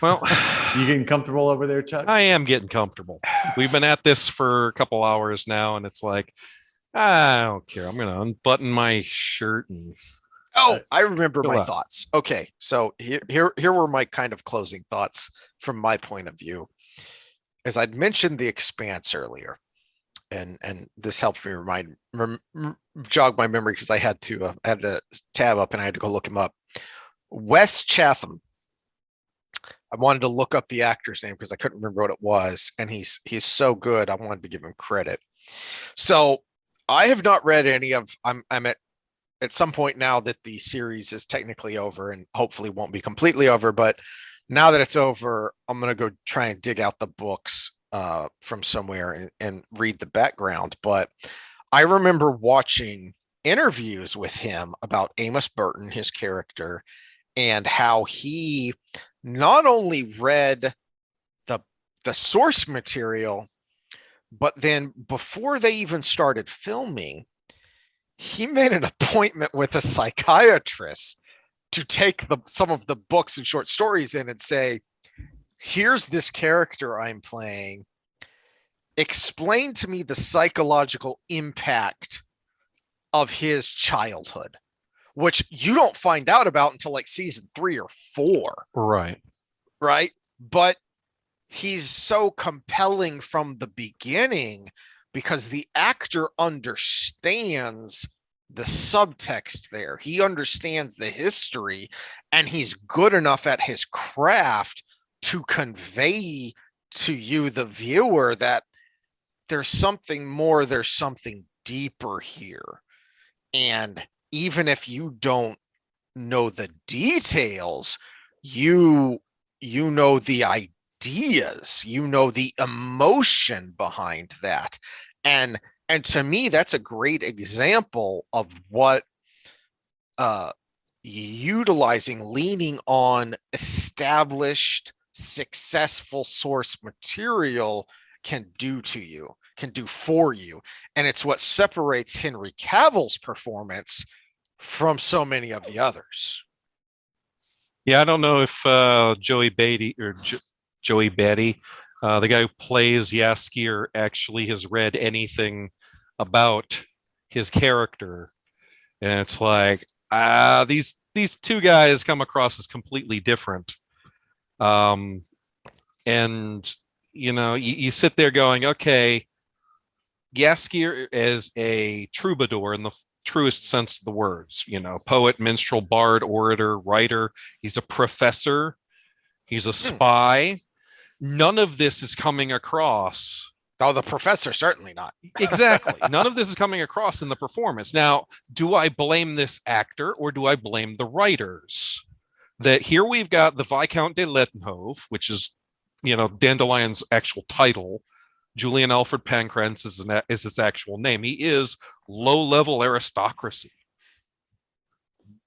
Well, you getting comfortable over there, Chuck? I am getting comfortable. We've been at this for a couple hours now, and it's like, I don't care. I'm going to unbutton my shirt and... Oh, I remember my thoughts. Okay, so here were my kind of closing thoughts from my point of view. As I'd mentioned the Expanse earlier, and this helped me jog my memory, because I had the tab up and I had to go look him up. Wes Chatham. I wanted to look up the actor's name because I couldn't remember what it was, and he's so good. I wanted to give him credit. So I have not read any of. I'm at some point now that the series is technically over and hopefully won't be completely over, but now that it's over, I'm gonna go try and dig out the books from somewhere and read the background. But I remember watching interviews with him about Amos Burton, his character, and how he not only read the the source material, but then before they even started filming, he made an appointment with a psychiatrist to take some of the books and short stories in and say, here's this character I'm playing. Explain to me the psychological impact of his childhood, which you don't find out about until like season 3 or 4. Right. Right. But he's so compelling from the beginning because the actor understands the subtext there. He understands the history, and he's good enough at his craft to convey to you, the viewer, that there's something more, there's something deeper here. And even if you don't know the details, you know the ideas, you know the emotion behind that. And to me, that's a great example of what utilizing, leaning on established, successful source material can do to you, can do for you. And it's what separates Henry Cavill's performance from so many of the others. Yeah, I don't know if Joey Beatty or Joey Betty, the guy who plays Yaskier, actually has read anything about his character, and it's like these two guys come across as completely different. And you sit there going, okay, Yaskier is a troubadour in the truest sense of the words, poet, minstrel, bard, orator, writer. He's a professor. He's a spy. None of this is coming across. Oh, the professor, certainly not. Exactly. None of this is coming across in the performance. Now, do I blame this actor or do I blame the writers? That here we've got the Viscount de Lettenhove, which is, Dandelion's actual title. Julian Alfred Pancrantz is his actual name. He is low-level aristocracy.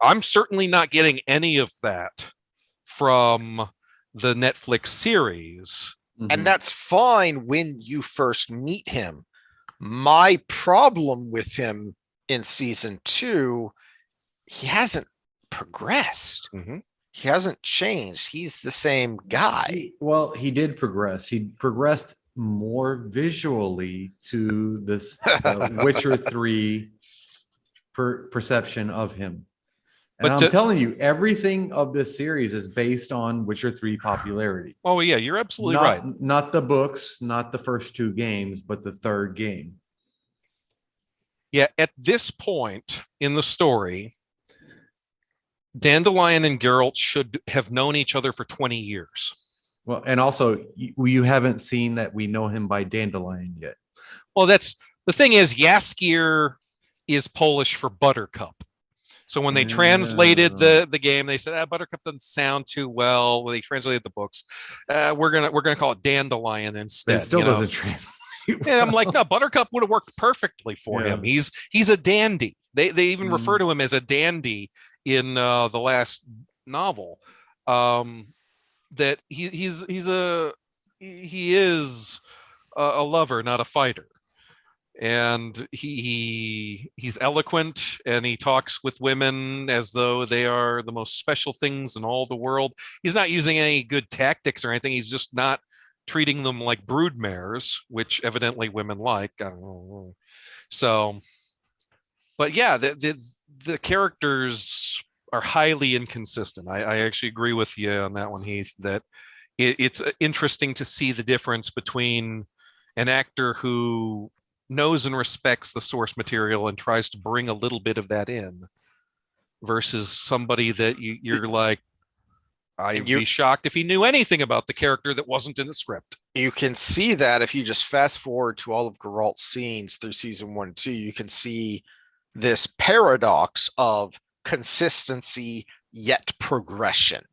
I'm certainly not getting any of that from the Netflix series. And that's fine when you first meet him. My problem with him in season 2, he hasn't progressed. He hasn't changed. He's the same guy. He did progress. He progressed more visually to this Witcher 3 perception of him. And I'm telling you, everything of this series is based on Witcher 3 popularity. Oh, yeah, you're absolutely right. Not the books, not the first 2 games, but the 3rd game. Yeah, at this point in the story, Dandelion and Geralt should have known each other for 20 years. Well, and also, you haven't seen that we know him by Dandelion yet. Well, that's the thing is, Jaskier is Polish for buttercup. So when they translated the game, they said buttercup doesn't sound too well. When they translated the books, we're gonna call it Dandelion instead. It still doesn't translate. And I'm like, no, buttercup would have worked perfectly for him. He's a dandy. They even refer to him as a dandy in the last novel. That he is a lover, not a fighter. And he's eloquent, and he talks with women as though they are the most special things in all the world. He's not using any good tactics or anything. He's just not treating them like broodmares, which evidently women like. I don't know. So, but yeah, the characters are highly inconsistent. I actually agree with you on that one, Heath, that it's interesting to see the difference between an actor who knows and respects the source material and tries to bring a little bit of that in versus somebody that you're like, I'd be shocked if he knew anything about the character that wasn't in the script. You can see that if you just fast forward to all of Geralt's scenes through season 1 and 2, you can see this paradox of consistency yet progression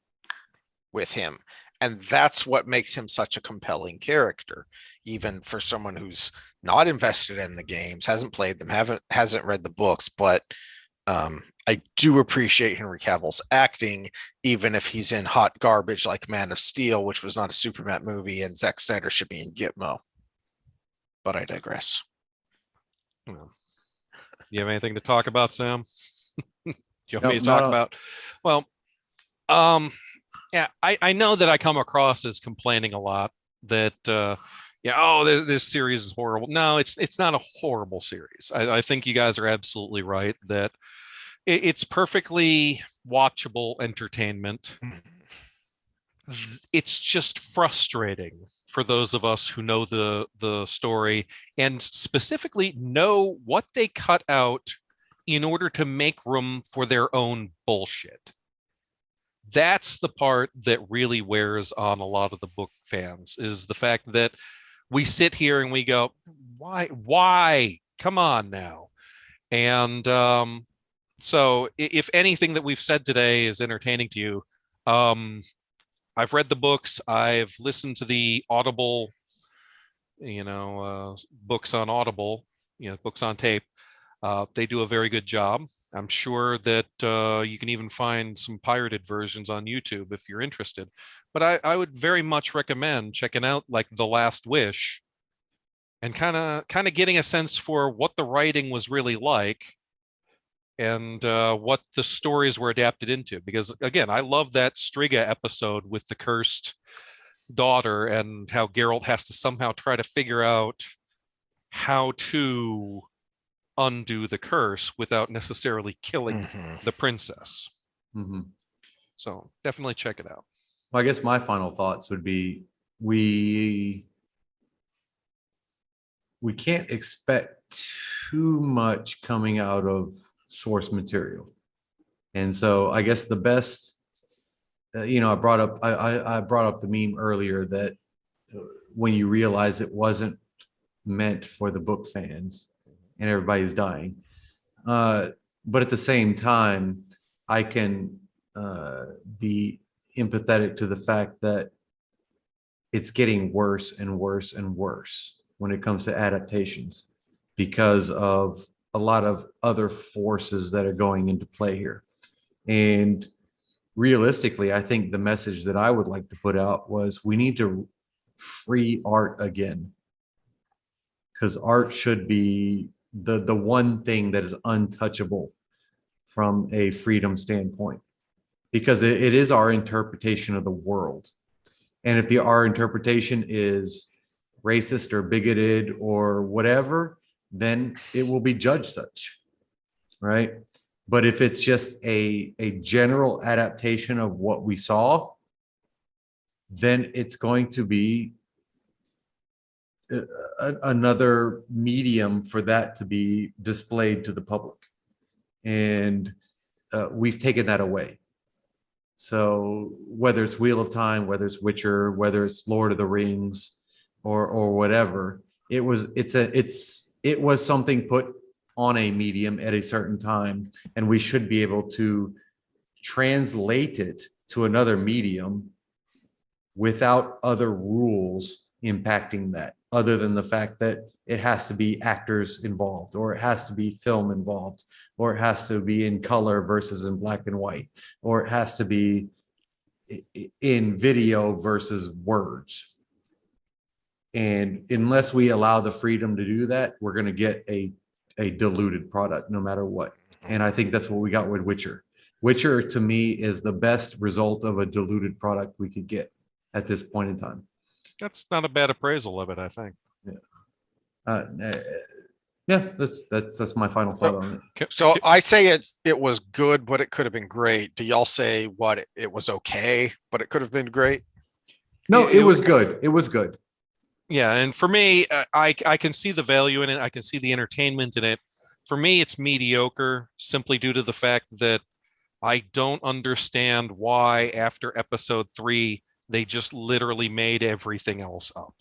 with him. And that's what makes him such a compelling character, even for someone who's not invested in the games, hasn't played them, hasn't read the books. But I do appreciate Henry Cavill's acting, even if he's in hot garbage like Man of Steel, which was not a Superman movie, and Zack Snyder should be in Gitmo. But I digress. You have anything to talk about, Sam? Do you want me to No, talk no. about? Well, yeah, I know that I come across as complaining a lot that this series is horrible. No, it's not a horrible series. I think you guys are absolutely right that it's perfectly watchable entertainment. It's just frustrating for those of us who know the story and specifically know what they cut out in order to make room for their own bullshit. That's the part that really wears on a lot of the book fans, is the fact that we sit here and we go, why? Come on now. And so if anything that we've said today is entertaining to you, I've read the books, I've listened to the Audible, books on Audible, books on tape. They do a very good job. I'm sure that you can even find some pirated versions on YouTube if you're interested. But I would very much recommend checking out like The Last Wish and kind of getting a sense for what the writing was really like and what the stories were adapted into. Because again, I love that Striga episode with the cursed daughter and how Geralt has to somehow try to figure out how to undo the curse without necessarily killing the princess. Mm-hmm. So definitely check it out. Well, I guess my final thoughts would be we can't expect too much coming out of source material. And so I guess the best, I brought up the meme earlier that when you realize it wasn't meant for the book fans and everybody's dying. But at the same time, I can be empathetic to the fact that it's getting worse and worse and worse when it comes to adaptations because of a lot of other forces that are going into play here. And realistically, I think the message that I would like to put out was we need to free art again, because art should be the one thing that is untouchable from a freedom standpoint, because it is our interpretation of the world. And if our interpretation is racist or bigoted or whatever, then it will be judged such, right? But if it's just a general adaptation of what we saw, then it's going to be another medium for that to be displayed to the public. And we've taken that away. So whether it's Wheel of Time, whether it's Witcher, whether it's Lord of the Rings, or whatever, it was something put on a medium at a certain time, and we should be able to translate it to another medium without other rules impacting that, other than the fact that it has to be actors involved, or it has to be film involved, or it has to be in color versus in black and white, or it has to be in video versus words. And unless we allow the freedom to do that, we're going to get a diluted product no matter what. And I think that's what we got with Witcher. Witcher, to me, is the best result of a diluted product we could get at this point in time. That's not a bad appraisal of it, I think. Yeah, that's my final thought on it. So I say it was good, but it could have been great. Do y'all say what it was okay, but it could have been great? No, it was good. It was good. Yeah, and for me, I can see the value in it. I can see the entertainment in it. For me, it's mediocre simply due to the fact that I don't understand why after episode 3 they just literally made everything else up.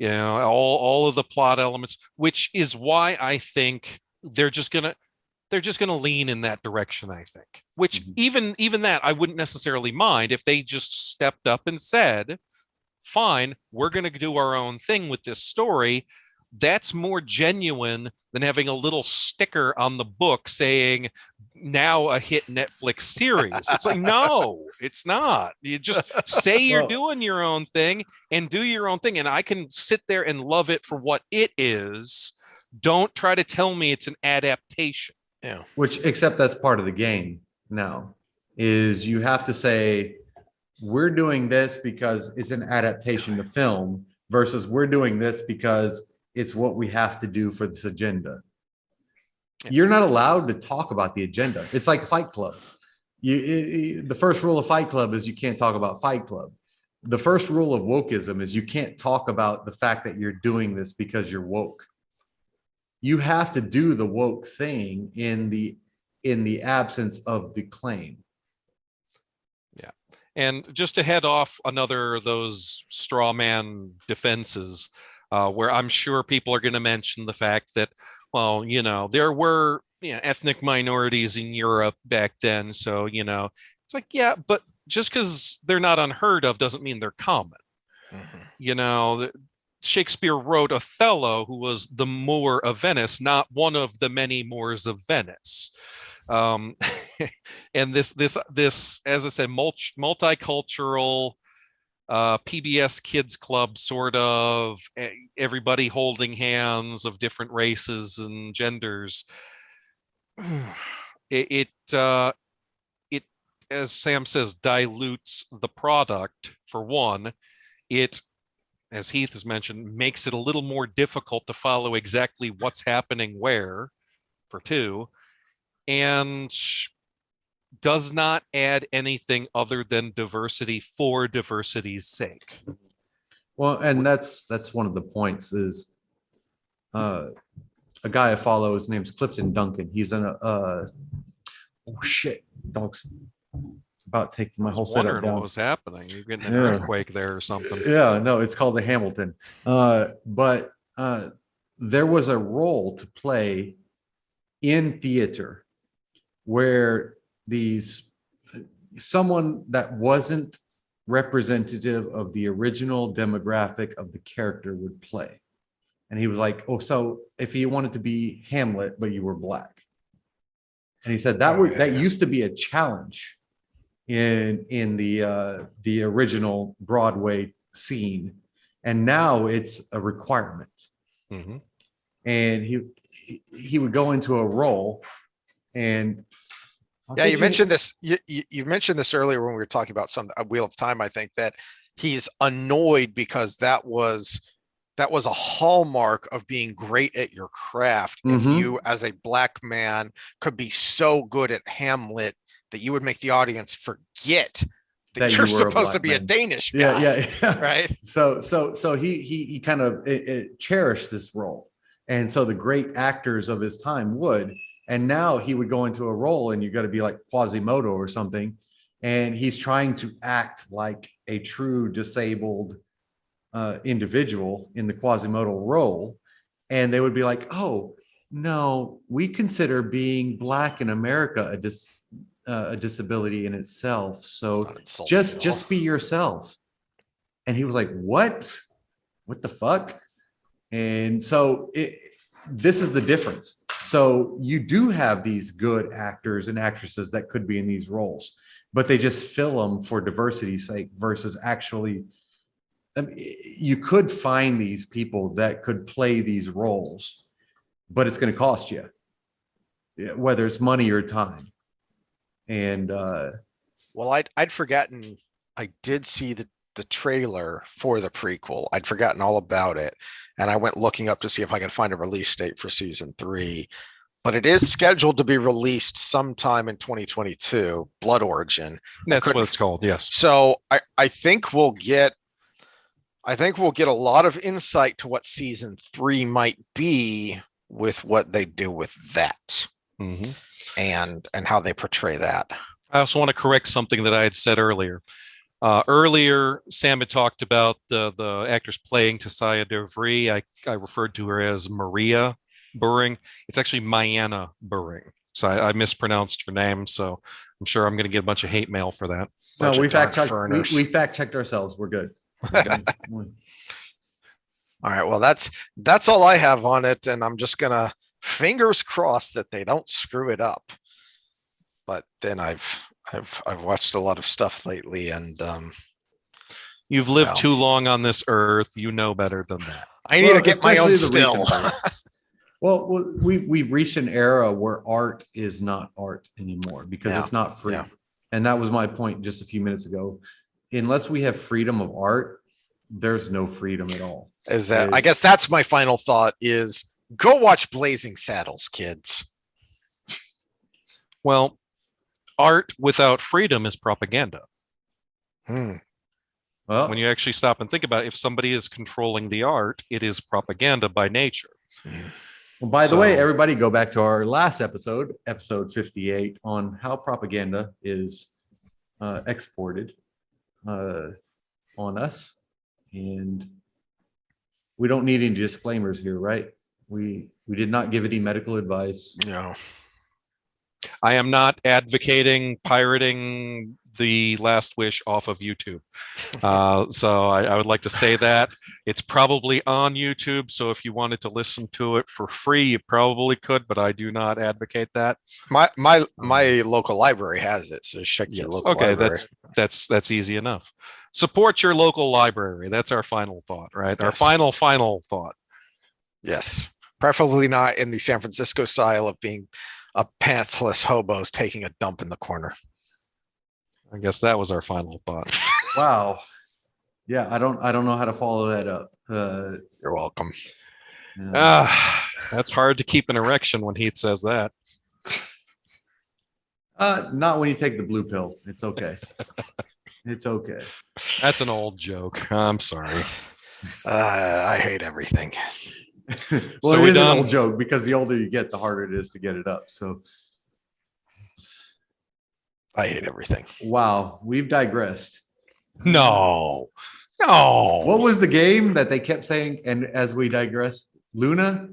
All of the plot elements, which is why I think they're just gonna. they're just going to lean in that direction, I think. Which Mhm. even that I wouldn't necessarily mind if they just stepped up and said, "Fine, we're going to do our own thing with this story." That's more genuine than having a little sticker on the book saying now a hit Netflix series. It's like, no, it's not. You just say you're Well, doing your own thing and do your own thing. And I can sit there and love it for what it is. Don't try to tell me it's an adaptation. Yeah. which, except that's part of the game now, is you have to say, we're doing this because it's an adaptation to film versus we're doing this because it's what we have to do for this agenda. Yeah. You're not allowed to talk about the agenda. It's like Fight Club. The first rule of Fight Club is you can't talk about Fight Club. The first rule of wokeism is you can't talk about the fact that you're doing this because you're woke. You have to do the woke thing in the absence of the claim. Yeah. And just to head off another of those straw man defenses, where I'm sure people are going to mention the fact that, well, there were ethnic minorities in Europe back then. So, it's like, yeah, but just because they're not unheard of doesn't mean they're common. Shakespeare wrote Othello, who was the Moor of Venice, not one of the many Moors of Venice. Um, and this, as I said, multicultural PBS Kids Club, sort of everybody holding hands of different races and genders. It, as Sam says, dilutes the product for one. It, as Heath has mentioned, makes it a little more difficult to follow exactly what's happening where, for two, and does not add anything other than diversity for diversity's sake. Well, and that's one of the points is a guy I follow, his name's Clifton Duncan. He's in oh shit, dog's about taking my whole setup Wondering down. what was happening. You're getting an Yeah. earthquake there or something. Yeah, no, it's called the Hamilton. But there was a role to play in theater where someone that wasn't representative of the original demographic of the character would play. And he was like, oh, so if you wanted to be Hamlet, but you were black. And he said that used to be a challenge in the original Broadway scene. And now it's a requirement. Mm-hmm. And he would go into a role and yeah, you mentioned this. You mentioned this earlier when we were talking about a Wheel of Time. I think that he's annoyed because that was a hallmark of being great at your craft. If you, as a black man, could be so good at Hamlet that you would make the audience forget that you're supposed to be a Danish guy. Yeah. Right. So he kind of cherished this role. And so the great actors of his time would. And now he would go into a role and you got to be like Quasimodo or something. And he's trying to act like a true disabled individual in the Quasimodo role. And they would be like, oh, no, we consider being black in America a disability in itself. So just be yourself. And he was like, what the fuck? And so this is the difference. So you do have these good actors and actresses that could be in these roles, but they just fill them for diversity's sake versus actually, I mean, you could find these people that could play these roles, but it's going to cost you, whether it's money or time. And well, I'd forgotten. I did see the trailer for the prequel. I'd forgotten all about it, and I went looking up to see if I could find a release date for season 3. But it is scheduled to be released sometime in 2022. Blood Origin. That's what it's called. Yes. So I think we'll get. I think we'll get a lot of insight to what season 3 might be with what they do with that, and how they portray that. I also want to correct something that I had said earlier. Earlier, Sam had talked about the actress playing Tasia DeVry. I referred to her as Maria Buring. It's actually Mayanna Buring. So I mispronounced her name. So I'm sure I'm going to get a bunch of hate mail for that. No, Bunch we of dark fact checked. furners. We fact checked ourselves. We're good. All right. Well, that's all I have on it, and I'm just gonna fingers crossed that they don't screw it up. But then I've watched a lot of stuff lately, and You've lived Well. too long on this earth. You know better than that. I need to get my own especially the still. recent art. Well, we've reached an era where art is not art anymore because Yeah. it's not free. Yeah. And that was my point just a few minutes ago. Unless we have freedom of art, there's no freedom at all. Is that? I guess that's my final thought. Is go watch Blazing Saddles, kids. Well, art without freedom is propaganda. Well, When you actually stop and think about it, if somebody is controlling the art, it is propaganda by nature. well, by the way, So- everybody go back to our last episode, episode 58, on how propaganda is exported on us. And we don't need any disclaimers here, right? We did not give any medical advice. No. I am not advocating pirating The Last Wish off of YouTube. So I would like to say that it's probably on YouTube. So if you wanted to listen to it for free, you probably could, but I do not advocate that. My local library has it, so check your local Okay, library. that's easy enough. Support your local library. That's our final thought, right? Our Yes. final thought. Yes, preferably not in the San Francisco style of being a pantsless hobos taking a dump in the corner. I guess that was our final thought. Wow. Yeah, I don't know how to follow that up. You're welcome. That's hard to keep an erection when Heath says that. Not when you take the blue pill. It's okay. It's okay. That's an old joke. I'm sorry. I hate everything. Well, So it we is an done? old joke because the older you get, the harder it is to get it up. So, I hate everything. wow, we've digressed. No. What was the game that they kept saying? And as we digress, Luna.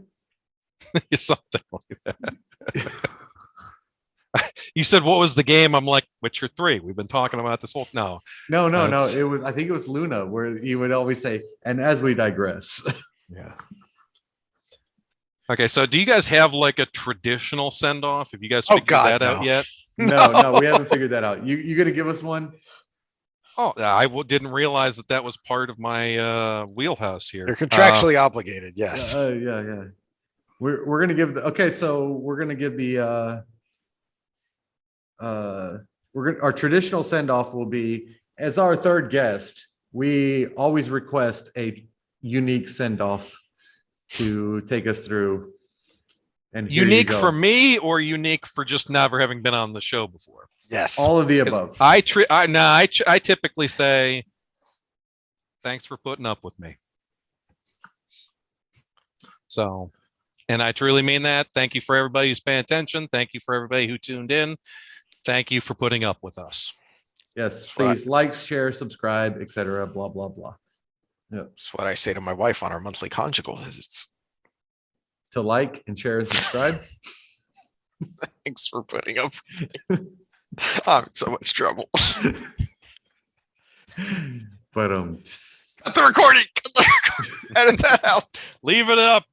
Something like that. You said, what was the game? I'm like, Witcher 3. We've been talking about this whole. No. No. That's- It was. I think it was Luna, where he would always say, "And as we digress." Yeah. Okay, so do you guys have like a traditional send off? Have you guys Oh, figured God, that out no. yet? No, we haven't figured that out. You gonna give us one? Oh, didn't realize that was part of my wheelhouse here. You're contractually obligated. Yes. Yeah. We're gonna give okay. So we're gonna give the our traditional send off will be as our third guest. We always request a unique send off to take us through. And here you Unique go. for me or unique for just never having been on the show before? Yes. All of the 'Cause above. I typically say, thanks for putting up with me. So, and I truly mean that. Thank you for everybody who's paying attention. Thank you for everybody who tuned in. Thank you for putting up with us. Yes, Right. please like, share, subscribe, etc. Blah blah blah. That's what I say to my wife on our monthly conjugal visits. To like and share and subscribe. Thanks for putting up. I'm in so much trouble. But Cut the recording. Edit that out. Leave it up.